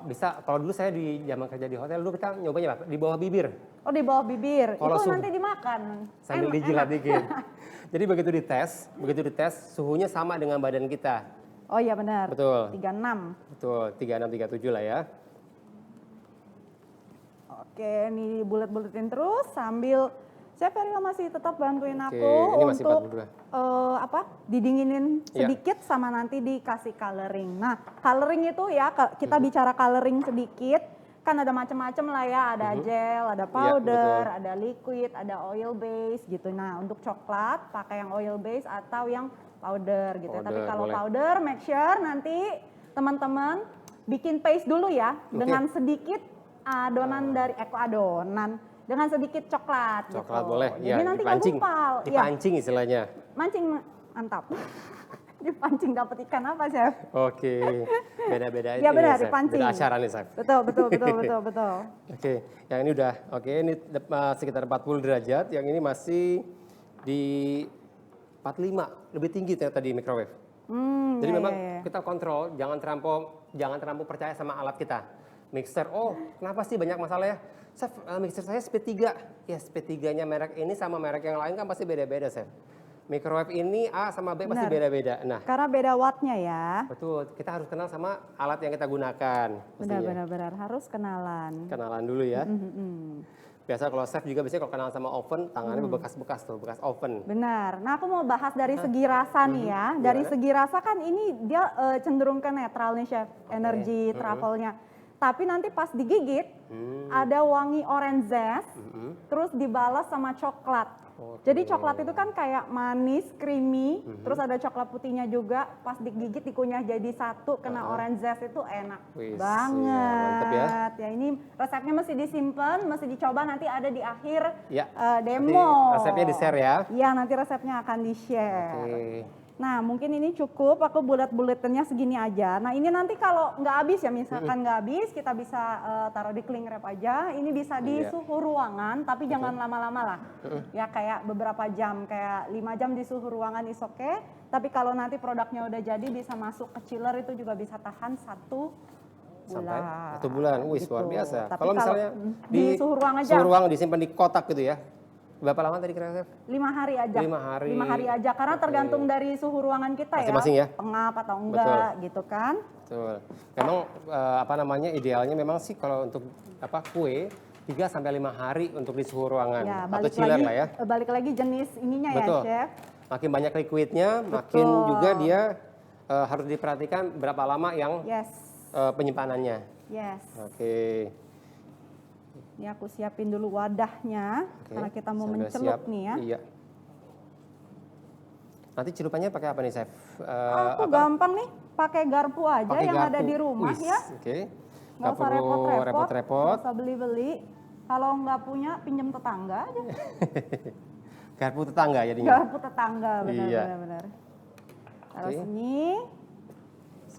Speaker 7: bisa. Kalau dulu saya di zaman kerja di hotel dulu kita nyobanya apa? Di bawah bibir.
Speaker 10: Oh, di bawah bibir.
Speaker 7: Kalau
Speaker 10: Itu
Speaker 7: suhu-
Speaker 10: nanti dimakan.
Speaker 7: Sambil dijilat dikit. Jadi begitu dites suhunya sama dengan badan kita.
Speaker 10: Oh iya benar.
Speaker 7: Betul.
Speaker 10: 36.
Speaker 7: Betul, 36, 37 lah ya.
Speaker 10: Oke, ini bulet-buletin terus sambil Chef Eril masih tetap bantuin aku
Speaker 7: ini masih
Speaker 10: untuk
Speaker 7: 42.
Speaker 10: didinginin
Speaker 7: Iya.
Speaker 10: sedikit sama nanti dikasih coloring. Nah, coloring itu ya kita bicara coloring sedikit, kan ada macam-macam lah ya, ada gel, ada powder,
Speaker 7: betul.
Speaker 10: ada liquid, ada oil base gitu. Nah, untuk coklat pakai yang oil base atau yang powder gitu. Tapi
Speaker 7: Powder,
Speaker 10: kalau
Speaker 7: boleh.
Speaker 10: powder make sure nanti teman-teman bikin paste dulu ya dengan sedikit adonan dengan sedikit coklat.
Speaker 7: Coklat
Speaker 10: gitu.
Speaker 7: boleh,
Speaker 10: Jadi
Speaker 7: ya
Speaker 10: nanti nggak
Speaker 7: dipancing.
Speaker 10: gumpal. Ya,
Speaker 7: Dipancing istilahnya.
Speaker 10: mancing mantap. Dipancing dapat ikan apa, Chef?
Speaker 7: Oke, beda-beda
Speaker 10: Ya
Speaker 7: ini,
Speaker 10: benar,
Speaker 7: Chef.
Speaker 10: dipancing.
Speaker 7: Beda acara nih, Chef.
Speaker 10: Betul.
Speaker 7: Oke, yang ini udah, oke ini sekitar 40 derajat, yang ini masih di 45, lebih tinggi ternyata di microwave. Jadi memang kita kontrol, jangan terlampau percaya sama alat kita. Mixer, oh kenapa sih banyak masalah ya? Chef, mixer saya speed 3. Ya speed 3-nya merek ini sama merek yang lain kan pasti beda-beda, Chef. Microwave ini A sama B pasti
Speaker 10: Benar.
Speaker 7: beda-beda. Nah,
Speaker 10: Karena beda wattnya ya.
Speaker 7: betul, kita harus kenal sama alat yang kita gunakan. mestinya.
Speaker 10: Benar harus kenalan.
Speaker 7: Kenalan dulu ya. Biasa kalau chef juga biasanya kalau kenal sama oven, tangannya bekas-bekas tuh, bekas oven.
Speaker 10: Benar. Nah, aku mau bahas dari segi rasa nih ya. Dari
Speaker 7: Gimana?
Speaker 10: segi rasa kan ini dia cenderung ke netral nih, Chef. Energi truffle-nya. Tapi nanti pas digigit ada wangi orange zest, terus dibalas sama coklat. Jadi coklat itu kan kayak manis, creamy, terus ada coklat putihnya juga. Pas digigit dikunyah jadi satu, kena orange zest itu enak
Speaker 7: Wis,
Speaker 10: banget.
Speaker 7: iya, mantep ya.
Speaker 10: Ini resepnya mesti disimpan, mesti dicoba nanti ada di akhir
Speaker 7: Ya,
Speaker 10: demo.
Speaker 7: nanti resepnya di-share ya.
Speaker 10: Iya, nanti resepnya akan di-share.
Speaker 7: Oke.
Speaker 10: Nah, mungkin ini cukup, aku bulet-buletannya segini aja. Nah, ini nanti kalau nggak habis ya, misalkan nggak habis, kita bisa taruh di cling wrap aja. Ini bisa di
Speaker 7: Iya.
Speaker 10: suhu ruangan, tapi jangan lama-lama lah. Ya kayak beberapa jam, kayak 5 jam di suhu ruangan is okay. Tapi kalau nanti produknya udah jadi, bisa masuk ke chiller, itu juga bisa tahan 1
Speaker 7: Sampai
Speaker 10: bulan.
Speaker 7: 1 bulan, wih
Speaker 10: Gitu.
Speaker 7: luar biasa.
Speaker 10: Tapi
Speaker 7: Kalau misalnya
Speaker 10: di suhu ruang aja.
Speaker 7: suhu ruang disimpan di kotak gitu ya. Berapa lama tadi kira-kira?
Speaker 10: 5 hari aja.
Speaker 7: 5 hari.
Speaker 10: 5 hari aja, karena
Speaker 7: Oke.
Speaker 10: tergantung dari suhu ruangan kita
Speaker 7: Masing-masing ya?
Speaker 10: Pengap atau enggak gitu kan.
Speaker 7: Betul. Memang apa namanya idealnya memang sih kalau untuk kue 3 sampai 5 hari untuk di suhu ruangan
Speaker 10: Ya,
Speaker 7: atau
Speaker 10: balik
Speaker 7: chiller
Speaker 10: lagi,
Speaker 7: lah ya.
Speaker 10: balik lagi jenis ininya
Speaker 7: Betul.
Speaker 10: ya, Chef.
Speaker 7: Makin banyak liquidnya, makin
Speaker 10: Betul.
Speaker 7: juga dia harus diperhatikan berapa lama yang
Speaker 10: Yes.
Speaker 7: penyimpanannya.
Speaker 10: Yes.
Speaker 7: Oke.
Speaker 10: Ini aku siapin dulu wadahnya, karena kita mau
Speaker 7: sambil
Speaker 10: mencelup
Speaker 7: siap.
Speaker 10: nih ya.
Speaker 7: Iya. Nanti celupannya pakai apa nih, Chef?
Speaker 10: Aku gampang nih, pakai garpu aja
Speaker 7: Pakai
Speaker 10: yang ada
Speaker 7: garpu.
Speaker 10: di rumah
Speaker 7: Wis,
Speaker 10: ya.
Speaker 7: Oke.
Speaker 10: Nggak usah repot-repot,
Speaker 7: repot-repot.
Speaker 10: nggak usah beli-beli. Kalau nggak punya, pinjam tetangga aja.
Speaker 7: Garpu tetangga jadinya.
Speaker 10: Garpu tetangga,
Speaker 7: Iya.
Speaker 10: benar-benar. Taruh
Speaker 7: Oke.
Speaker 10: sini.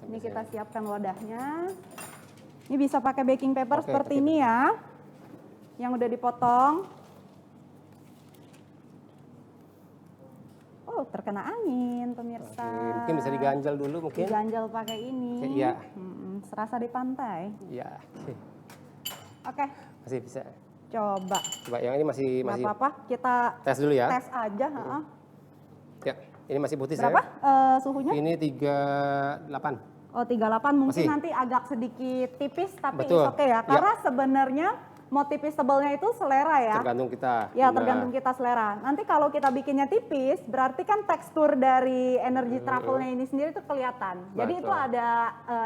Speaker 10: Ini kita siapkan wadahnya. Ini bisa pakai baking paper
Speaker 7: Oke,
Speaker 10: seperti
Speaker 7: pakai
Speaker 10: ini ya, yang udah dipotong. Oh, terkena angin pemirsa.
Speaker 7: Oke, mungkin bisa diganjal dulu mungkin.
Speaker 10: Diganjal pakai ini.
Speaker 7: Oke, iya.
Speaker 10: Serasa di pantai.
Speaker 7: Iya.
Speaker 10: Oke,
Speaker 7: Masih bisa.
Speaker 10: coba.
Speaker 7: Coba yang ini masih
Speaker 10: Nggak apa-apa, kita
Speaker 7: tes dulu ya.
Speaker 10: tes aja. heeh.
Speaker 7: Ya, ini masih putih
Speaker 10: Berapa
Speaker 7: saya.
Speaker 10: suhunya?
Speaker 7: Ini 38.
Speaker 10: Oh, 38 mungkin
Speaker 7: Masih.
Speaker 10: nanti agak sedikit tipis tapi
Speaker 7: Betul.
Speaker 10: oke ya. Karena sebenarnya mau tipis tebalnya itu selera ya.
Speaker 7: Tergantung kita.
Speaker 10: Ya,
Speaker 7: Nah,
Speaker 10: tergantung kita selera. Nanti kalau kita bikinnya tipis, berarti kan tekstur dari energy truffle-nya ini sendiri itu kelihatan. Jadi
Speaker 7: Betul.
Speaker 10: itu ada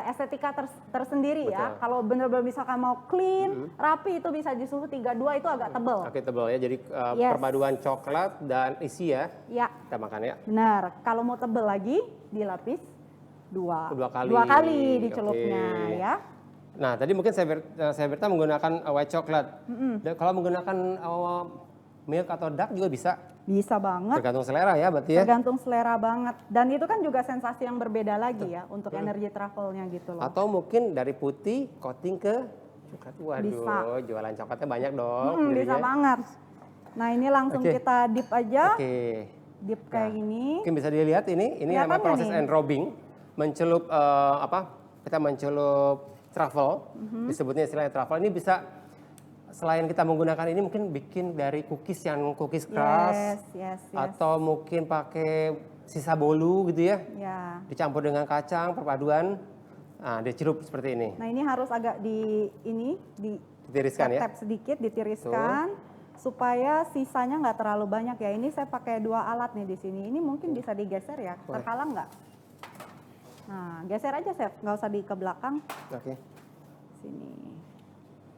Speaker 10: estetika tersendiri ya.
Speaker 7: Betul.
Speaker 10: Kalau benar-benar misalkan mau clean, rapi itu bisa di suhu 32 itu agak tebal.
Speaker 7: Oke, tebal ya. Jadi
Speaker 10: Yes.
Speaker 7: perpaduan coklat dan isi ya.
Speaker 10: Ya,
Speaker 7: Kita makan ya.
Speaker 10: benar. Kalau mau tebal lagi, dilapis dua
Speaker 7: Dua kali.
Speaker 10: kali dicelupnya
Speaker 7: Oke.
Speaker 10: ya.
Speaker 7: Nah, tadi mungkin saya Berta menggunakan white chocolate. Dan kalau menggunakan milk atau dark juga bisa.
Speaker 10: Bisa banget.
Speaker 7: Tergantung selera ya berarti ya.
Speaker 10: Tergantung selera banget. Dan itu kan juga sensasi yang berbeda lagi ya untuk energy truffle-nya gitu loh.
Speaker 7: Atau mungkin dari putih coating ke coklat. Waduh,
Speaker 10: Bisa.
Speaker 7: jualan coklatnya banyak dong.
Speaker 10: Bisa
Speaker 7: jadinya.
Speaker 10: banget. Nah, ini langsung
Speaker 7: Oke.
Speaker 10: kita dip aja.
Speaker 7: Oke.
Speaker 10: Dip kayak gini.
Speaker 7: Mungkin bisa dilihat ini
Speaker 10: Kelihatan
Speaker 7: namanya
Speaker 10: nggak
Speaker 7: proses
Speaker 10: nih?
Speaker 7: enrobing. Mencelup kita mencelup truffle, disebutnya istilahnya truffle. Ini bisa selain kita menggunakan ini mungkin bikin dari cookies yang cookies crust
Speaker 10: Yes.
Speaker 7: atau mungkin pakai sisa bolu gitu ya.
Speaker 10: Ya.
Speaker 7: Dicampur dengan kacang perpaduan. Nah, dicelup seperti ini.
Speaker 10: Nah, ini harus agak
Speaker 7: Ditiriskan ya.
Speaker 10: tap sedikit, ditiriskan supaya sisanya nggak terlalu banyak ya. Ini saya pakai 2 alat nih di sini. Ini mungkin bisa digeser ya.
Speaker 7: Boleh.
Speaker 10: Terhalang nggak? Nah, geser aja, Chef. Nggak usah di ke belakang.
Speaker 7: Oke.
Speaker 10: Sini.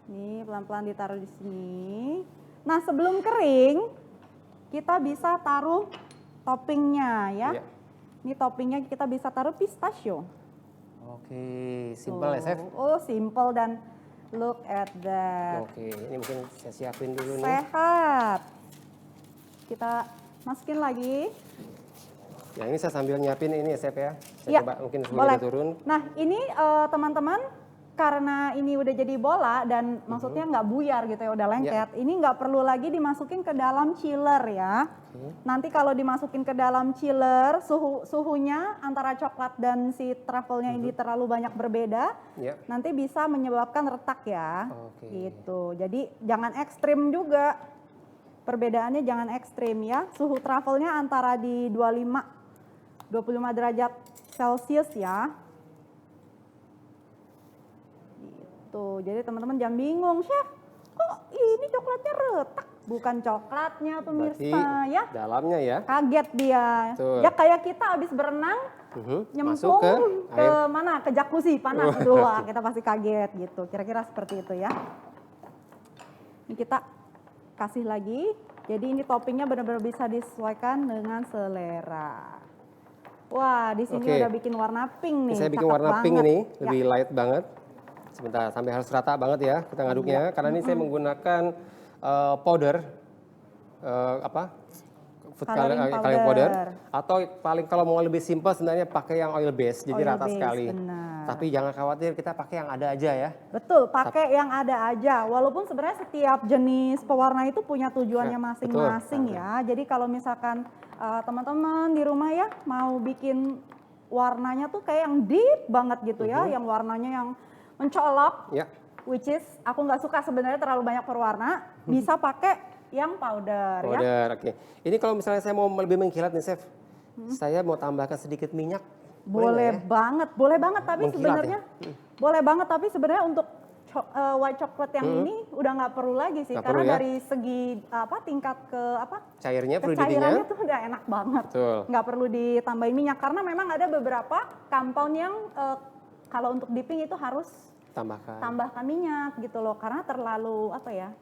Speaker 10: Ini pelan-pelan ditaruh di sini. Nah, sebelum kering, kita bisa taruh toppingnya ya.
Speaker 7: Iya.
Speaker 10: Ini toppingnya kita bisa taruh pistachio.
Speaker 7: Oke, simple ya, Chef.
Speaker 10: Oh, simple dan look at that.
Speaker 7: Oke, ini mungkin saya siapin dulu nih.
Speaker 10: Sehat. Kita masukin lagi.
Speaker 7: Ya, ini saya sambil nyiapin ini ya, Chef ya. Saya
Speaker 10: Ya,
Speaker 7: coba mungkin
Speaker 10: boleh.
Speaker 7: sebelum turun.
Speaker 10: Nah, ini teman-teman, karena ini udah jadi bola dan maksudnya nggak buyar gitu ya, udah lengket. Ini nggak perlu lagi dimasukin ke dalam chiller ya. Nanti kalau dimasukin ke dalam chiller, suhunya antara coklat dan si truffle-nya ini terlalu banyak berbeda,
Speaker 7: Ya.
Speaker 10: nanti bisa menyebabkan retak ya.
Speaker 7: Oke.
Speaker 10: Gitu. Jadi jangan ekstrim juga. Perbedaannya jangan ekstrim ya. Suhu truffle-nya antara di 25 derajat Celcius ya. Gitu. Jadi teman-teman jangan bingung, Chef. Kok ini coklatnya retak? Bukan coklatnya pemirsa
Speaker 7: Berarti
Speaker 10: ya.
Speaker 7: dalamnya ya.
Speaker 10: Kaget dia.
Speaker 7: Betul.
Speaker 10: Ya kayak kita habis berenang
Speaker 7: Masuk
Speaker 10: nyemplung
Speaker 7: ke
Speaker 10: ke
Speaker 7: air.
Speaker 10: mana? Ke jacuzzi panas. Aduh, kita pasti kaget gitu. Kira-kira seperti itu ya. Ini kita kasih lagi. Jadi ini toppingnya benar-benar bisa disesuaikan dengan selera. Wah, di sini
Speaker 7: Oke.
Speaker 10: udah bikin warna pink nih.
Speaker 7: Saya bikin
Speaker 10: cakep
Speaker 7: warna pink
Speaker 10: banget.
Speaker 7: ini,
Speaker 10: Ya.
Speaker 7: lebih light banget. Sebentar, sampai harus rata banget ya kita ngaduknya. Karena ini saya menggunakan powder, food
Speaker 10: Coloring
Speaker 7: coloring powder.
Speaker 10: powder.
Speaker 7: Atau paling kalau mau lebih simpel sebenarnya pakai yang oil base, jadi
Speaker 10: Oil
Speaker 7: rata
Speaker 10: base,
Speaker 7: sekali.
Speaker 10: benar.
Speaker 7: Tapi jangan khawatir, kita pakai yang ada aja ya.
Speaker 10: Betul, pakai yang ada aja. Walaupun sebenarnya setiap jenis pewarna itu punya tujuannya
Speaker 7: Ya,
Speaker 10: masing-masing
Speaker 7: betul.
Speaker 10: ya. Jadi kalau misalkan teman-teman di rumah ya mau bikin warnanya tuh kayak yang deep banget gitu ya, yang warnanya yang mencolok,
Speaker 7: Ya.
Speaker 10: which is aku nggak suka sebenarnya terlalu banyak perwarna, bisa pakai yang powder ya.
Speaker 7: Powder, oke. Ini kalau misalnya saya mau lebih mengkilat nih, Chef. Saya mau tambahkan sedikit minyak.
Speaker 10: Boleh
Speaker 7: nggak ya?
Speaker 10: banget tapi
Speaker 7: Mengkilat
Speaker 10: sebenarnya boleh banget tapi sebenarnya untuk white chocolate yang ini udah nggak perlu lagi sih
Speaker 7: Nggak
Speaker 10: karena
Speaker 7: perlu ya?
Speaker 10: dari segi tingkat
Speaker 7: Cairnya,
Speaker 10: kecairannya
Speaker 7: fluidity-nya.
Speaker 10: tuh udah enak banget.
Speaker 7: Betul.
Speaker 10: Nggak perlu ditambahin minyak karena memang ada beberapa compound yang kalau untuk dipping itu harus tambahkan minyak gitu loh, karena terlalu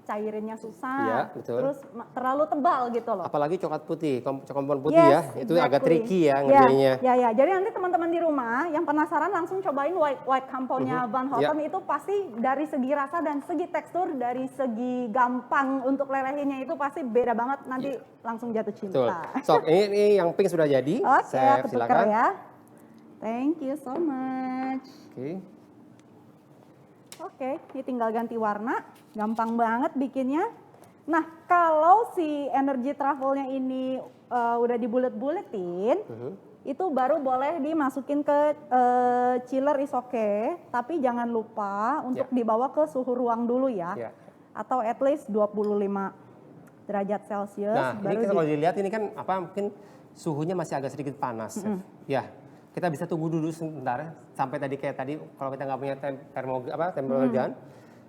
Speaker 10: cairinnya susah,
Speaker 7: Iya, betul.
Speaker 10: terus terlalu tebal gitu loh.
Speaker 7: Apalagi coklat putih, kompon putih ya, itu agak tricky ya ngerjainnya.
Speaker 10: Ya. Jadi nanti teman-teman di rumah yang penasaran langsung cobain white compoundnya Van Houten. Itu pasti dari segi rasa dan segi tekstur, dari segi gampang untuk lelehinnya itu pasti beda banget. Nanti langsung jatuh
Speaker 7: Betul.
Speaker 10: cinta.
Speaker 7: So, ini yang pink sudah jadi.
Speaker 10: Oke,
Speaker 7: Chef,
Speaker 10: aku tuker
Speaker 7: silakan.
Speaker 10: ya. Thank you so much. Oke, ini tinggal ganti warna, gampang banget bikinnya. Nah, kalau si energy truffle-nya ini udah dibulet-buletin, itu baru boleh dimasukin ke chiller is okay, tapi jangan lupa untuk dibawa ke suhu ruang dulu ya. Atau at least 25 derajat Celcius.
Speaker 7: Nah, ini kalau dilihat ini kan mungkin suhunya masih agak sedikit panas. Ya. Kita bisa tunggu dulu sebentar sampai tadi kalau kita nggak punya termogan,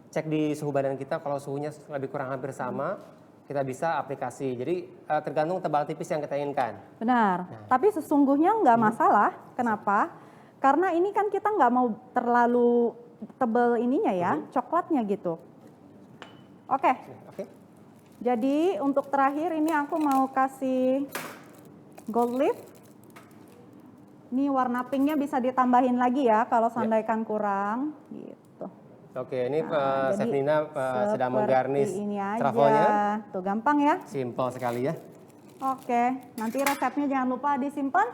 Speaker 7: cek di suhu badan kita kalau suhunya lebih kurang hampir sama, kita bisa aplikasi. Jadi tergantung tebal tipis yang kita inginkan.
Speaker 10: Benar. Tapi sesungguhnya nggak masalah. Kenapa? Karena ini kan kita nggak mau terlalu tebal ininya ya, coklatnya gitu. Oke. Jadi untuk terakhir ini aku mau kasih gold leaf. Ini warna pinknya bisa ditambahin lagi ya kalau seandainya kurang gitu.
Speaker 7: Oke, ini Chef Nina sedang menggarnish
Speaker 10: ini
Speaker 7: truffle-nya.
Speaker 10: Tuh gampang ya.
Speaker 7: Simple sekali ya.
Speaker 10: Oke, nanti resepnya jangan lupa disimpan.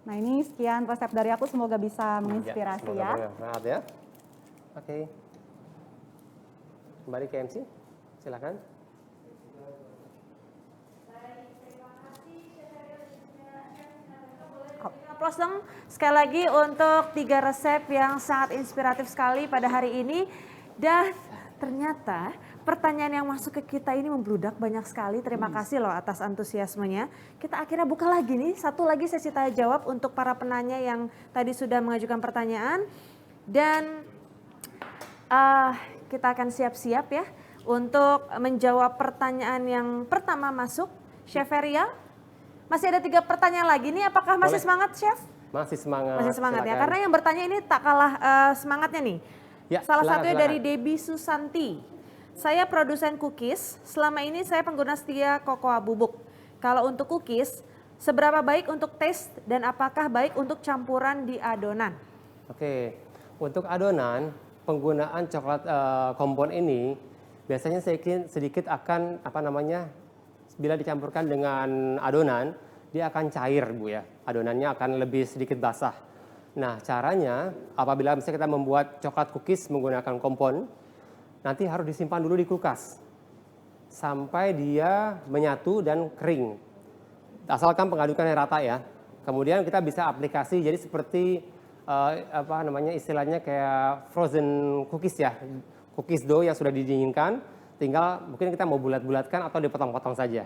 Speaker 10: Nah ini sekian resep dari aku, semoga bisa menginspirasi ya.
Speaker 7: Bermanfaat ya. Oke. Kembali ke MC, silakan.
Speaker 4: Aplaus dong sekali lagi untuk 3 resep yang sangat inspiratif sekali pada hari ini. Dan ternyata pertanyaan yang masuk ke kita ini membludak banyak sekali. Terima kasih loh atas antusiasmenya. Kita akhirnya buka lagi nih, satu lagi sesi tanya jawab untuk para penanya yang tadi sudah mengajukan pertanyaan. Dan kita akan siap-siap ya untuk menjawab pertanyaan yang pertama masuk. Chef Feria, masih ada 3 pertanyaan lagi nih, apakah masih semangat Chef?
Speaker 7: Masih semangat.
Speaker 4: Masih semangat
Speaker 7: silakan.
Speaker 4: ya, karena yang bertanya ini tak kalah semangatnya nih.
Speaker 7: Ya,
Speaker 4: Salah
Speaker 7: silakan,
Speaker 4: satunya
Speaker 7: silakan.
Speaker 4: dari Debbie Susanti. Saya produsen cookies, selama ini saya pengguna setia kokoa bubuk. Kalau untuk cookies, seberapa baik untuk taste dan apakah baik untuk campuran di adonan?
Speaker 7: Oke, untuk adonan, penggunaan coklat kompon ini biasanya sedikit akan bila dicampurkan dengan adonan, dia akan cair Bu ya. Adonannya akan lebih sedikit basah. Nah, caranya apabila misalnya kita membuat coklat cookies menggunakan kompon, nanti harus disimpan dulu di kulkas sampai dia menyatu dan kering. Asalkan pengadukannya rata ya. Kemudian kita bisa aplikasi jadi seperti istilahnya kayak frozen cookies ya. Cookies dough yang sudah didinginkan, tinggal mungkin kita mau bulat-bulatkan atau dipotong-potong saja.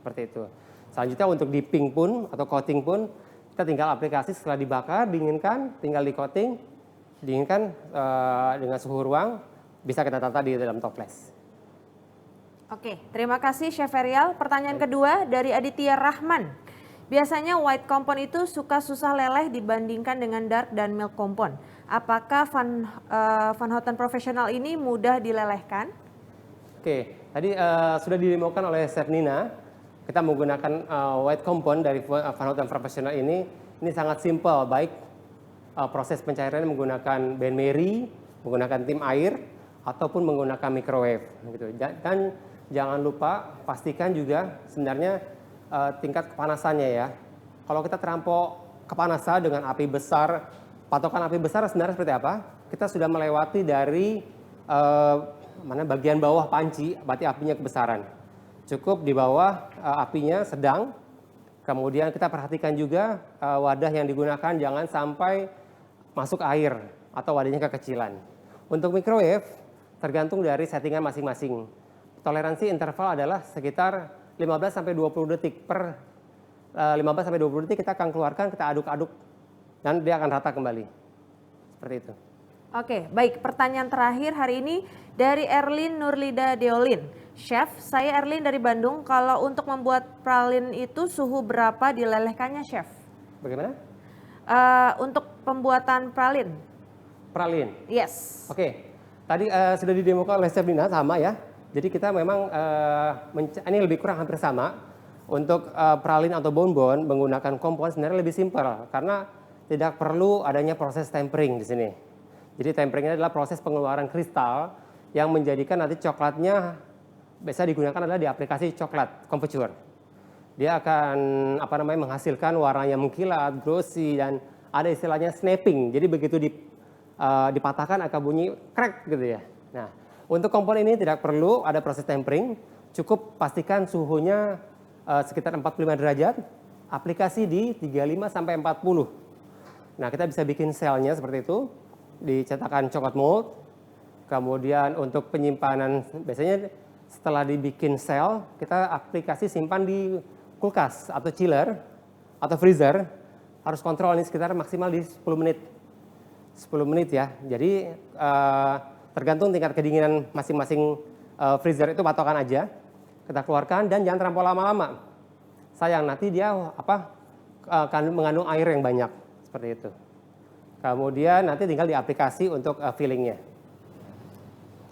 Speaker 7: Seperti itu. Selanjutnya untuk dipping pun atau coating pun kita tinggal aplikasi setelah dibakar, dinginkan, tinggal di coating, dinginkan dengan suhu ruang, bisa kita tata di dalam toples.
Speaker 4: Oke, terima kasih Chef Ferial. Pertanyaan kedua dari Aditya Rahman. Biasanya white compound itu suka susah leleh dibandingkan dengan dark dan milk compound. Apakah Van Houten Professional ini mudah dilelehkan?
Speaker 7: Oke, tadi sudah didemokan oleh Chef Nina. Kita menggunakan white compound dari Van Houten Professional ini sangat simple, baik proses pencairannya menggunakan benmeri, menggunakan tim air, ataupun menggunakan microwave. Gitu. Dan jangan lupa pastikan juga sebenarnya tingkat kepanasannya ya. Kalau kita terampau kepanasan dengan api besar, patokan api besar sebenarnya seperti apa? Kita sudah melewati dari bagian bawah panci, berarti apinya kebesaran. Cukup di bawah apinya sedang, kemudian kita perhatikan juga wadah yang digunakan jangan sampai masuk air atau wadahnya kekecilan. Untuk microwave tergantung dari settingan masing-masing. Toleransi interval adalah sekitar 15-20 detik. Per 15-20 detik kita akan keluarkan, kita aduk-aduk dan dia akan rata kembali. Seperti itu.
Speaker 4: Oke, baik. Pertanyaan terakhir hari ini dari Erlin Nurlida Deolin. Chef, saya Erlin dari Bandung. Kalau untuk membuat pralin itu suhu berapa dilelehkannya, Chef?
Speaker 7: Bagaimana?
Speaker 4: Untuk pembuatan pralin.
Speaker 7: pralin.
Speaker 4: Yes.
Speaker 7: Oke, tadi sudah didemokan oleh Chef Dina sama ya. Jadi kita memang ini lebih kurang hampir sama. Untuk pralin atau bonbon menggunakan kompon sebenarnya lebih simpel karena tidak perlu adanya proses tempering di sini. Jadi temperingnya adalah proses pengeluaran kristal yang menjadikan nanti coklatnya biasa digunakan adalah di aplikasi coklat konfitur. Dia akan menghasilkan warnanya mengkilat, glossy dan ada istilahnya snapping. Jadi begitu dipatahkan akan bunyi crack gitu ya. Nah, untuk kompon ini tidak perlu ada proses tempering, cukup pastikan suhunya sekitar 45 derajat, aplikasi di 35 sampai 40. Nah, kita bisa bikin selnya seperti itu, dicetakkan coklat mold. Kemudian untuk penyimpanan biasanya setelah dibikin sel, kita aplikasi simpan di kulkas atau chiller atau freezer. Harus kontrol ini sekitar maksimal di 10 menit. 10 menit ya. Jadi tergantung tingkat kedinginan masing-masing freezer itu patokan aja. Kita keluarkan dan jangan terlampau lama-lama. Sayang nanti dia mengandung air yang banyak seperti itu. Kemudian nanti tinggal diaplikasi untuk fillingnya.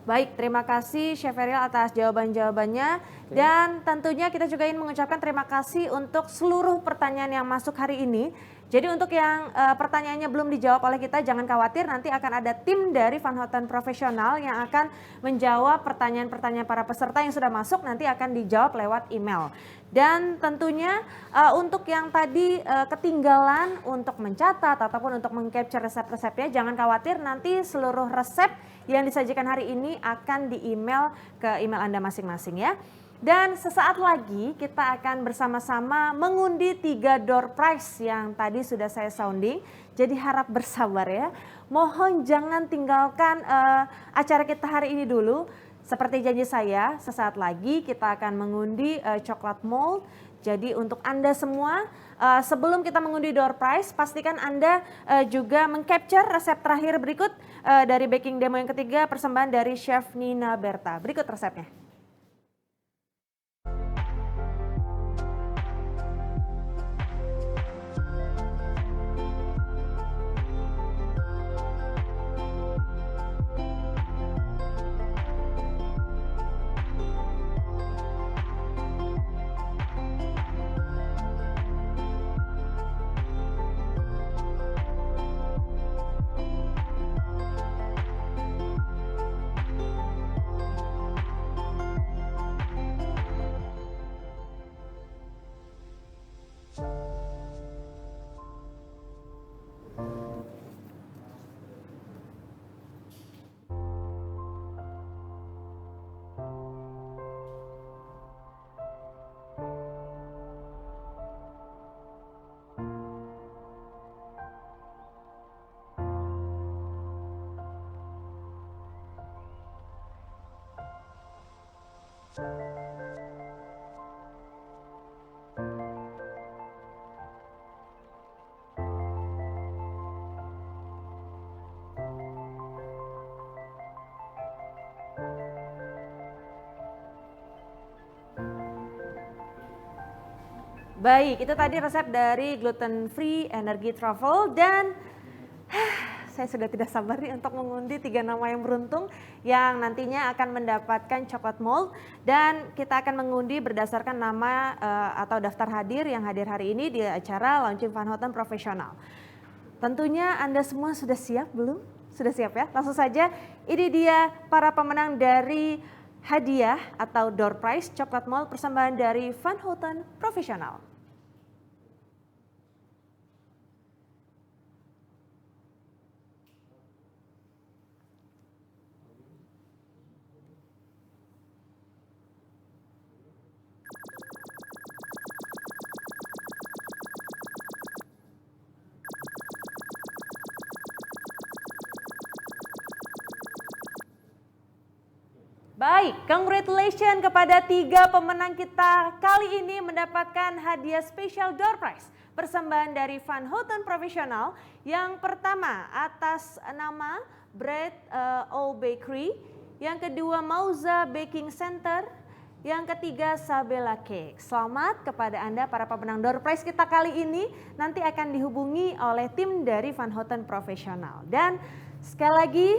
Speaker 4: Baik, terima kasih Chef Ariel atas jawaban-jawabannya. Dan tentunya kita juga ingin mengucapkan terima kasih untuk seluruh pertanyaan yang masuk hari ini. Jadi untuk yang pertanyaannya belum dijawab oleh kita, jangan khawatir, nanti akan ada tim dari Van Houten Profesional yang akan menjawab pertanyaan-pertanyaan para peserta yang sudah masuk, nanti akan dijawab lewat email. Dan tentunya untuk yang tadi ketinggalan untuk mencatat ataupun untuk meng-capture resep-resepnya, jangan khawatir, nanti seluruh resep yang disajikan hari ini akan di-email ke email Anda masing-masing ya. Dan sesaat lagi kita akan bersama-sama mengundi 3 door prize yang tadi sudah saya sounding. Jadi harap bersabar ya. Mohon jangan tinggalkan acara kita hari ini dulu. Seperti janji saya, sesaat lagi kita akan mengundi coklat mold. Jadi untuk Anda semua, sebelum kita mengundi door prize, pastikan Anda juga meng-capture resep terakhir berikut dari baking demo yang ketiga, persembahan dari Chef Nina Berta. Berikut resepnya. Baik, itu tadi resep dari gluten free energy truffle dan saya sudah tidak sabar nih untuk mengundi 3 nama yang beruntung yang nantinya akan mendapatkan coklat mold dan kita akan mengundi berdasarkan nama atau daftar hadir yang hadir hari ini di acara launching Van Houten Profesional. Tentunya Anda semua sudah siap belum? Sudah siap ya? Langsung saja, ini dia para pemenang dari hadiah atau door prize coklat mold persembahan dari Van Houten Profesional. Baik, congratulations kepada 3 pemenang kita kali ini mendapatkan hadiah spesial door prize persembahan dari Van Houten Profesional. Yang pertama atas nama Bread O Bakery, yang kedua Mauza Baking Center, yang ketiga Sabella Cake. Selamat kepada Anda para pemenang door prize kita kali ini, nanti akan dihubungi oleh tim dari Van Houten Profesional. Dan Sekali lagi,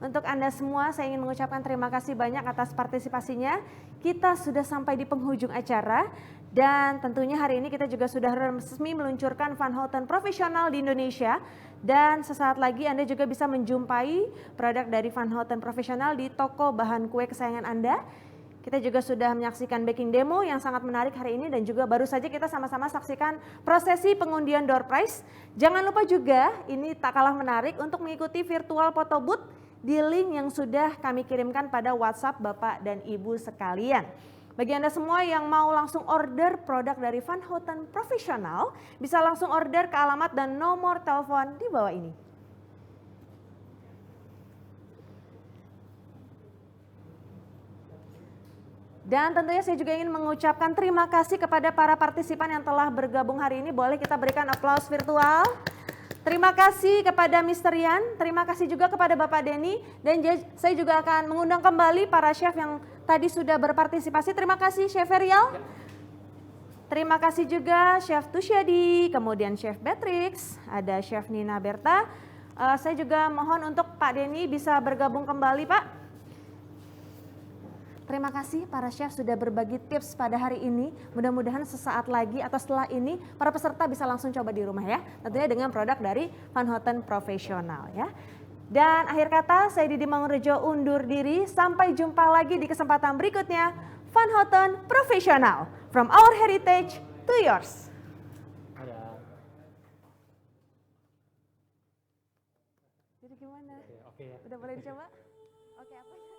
Speaker 4: untuk Anda semua saya ingin mengucapkan terima kasih banyak atas partisipasinya. Kita sudah sampai di penghujung acara dan tentunya hari ini kita juga sudah resmi meluncurkan Van Houten Profesional di Indonesia. Dan sesaat lagi Anda juga bisa menjumpai produk dari Van Houten Profesional di toko bahan kue kesayangan Anda. Kita juga sudah menyaksikan baking demo yang sangat menarik hari ini dan juga baru saja kita sama-sama saksikan prosesi pengundian door prize. Jangan lupa juga ini tak kalah menarik untuk mengikuti virtual photo booth di link yang sudah kami kirimkan pada WhatsApp Bapak dan Ibu sekalian. Bagi Anda semua yang mau langsung order produk dari Van Houten Profesional, bisa langsung order ke alamat dan nomor telepon di bawah ini. Dan tentunya saya juga ingin mengucapkan terima kasih kepada para partisipan yang telah bergabung hari ini. Boleh kita berikan aplaus virtual. Terima kasih kepada Mr. Yan, terima kasih juga kepada Bapak Denny. Dan saya juga akan mengundang kembali para chef yang tadi sudah berpartisipasi. Terima kasih Chef Erial. Terima kasih juga Chef Tusyadi, kemudian Chef Beatrix, ada Chef Nina Berta. Saya juga mohon untuk Pak Denny bisa bergabung kembali Pak. Terima kasih para chef sudah berbagi tips pada hari ini. Mudah-mudahan sesaat lagi atau setelah ini para peserta bisa langsung coba di rumah ya. Tentunya dengan produk dari Van Houten Profesional ya. Dan akhir kata saya Didi Mangunrejo undur diri. Sampai jumpa lagi di kesempatan berikutnya. Van Houten Profesional. From our heritage to yours. Jadi gimana? Udah boleh dicoba? Oke, apa?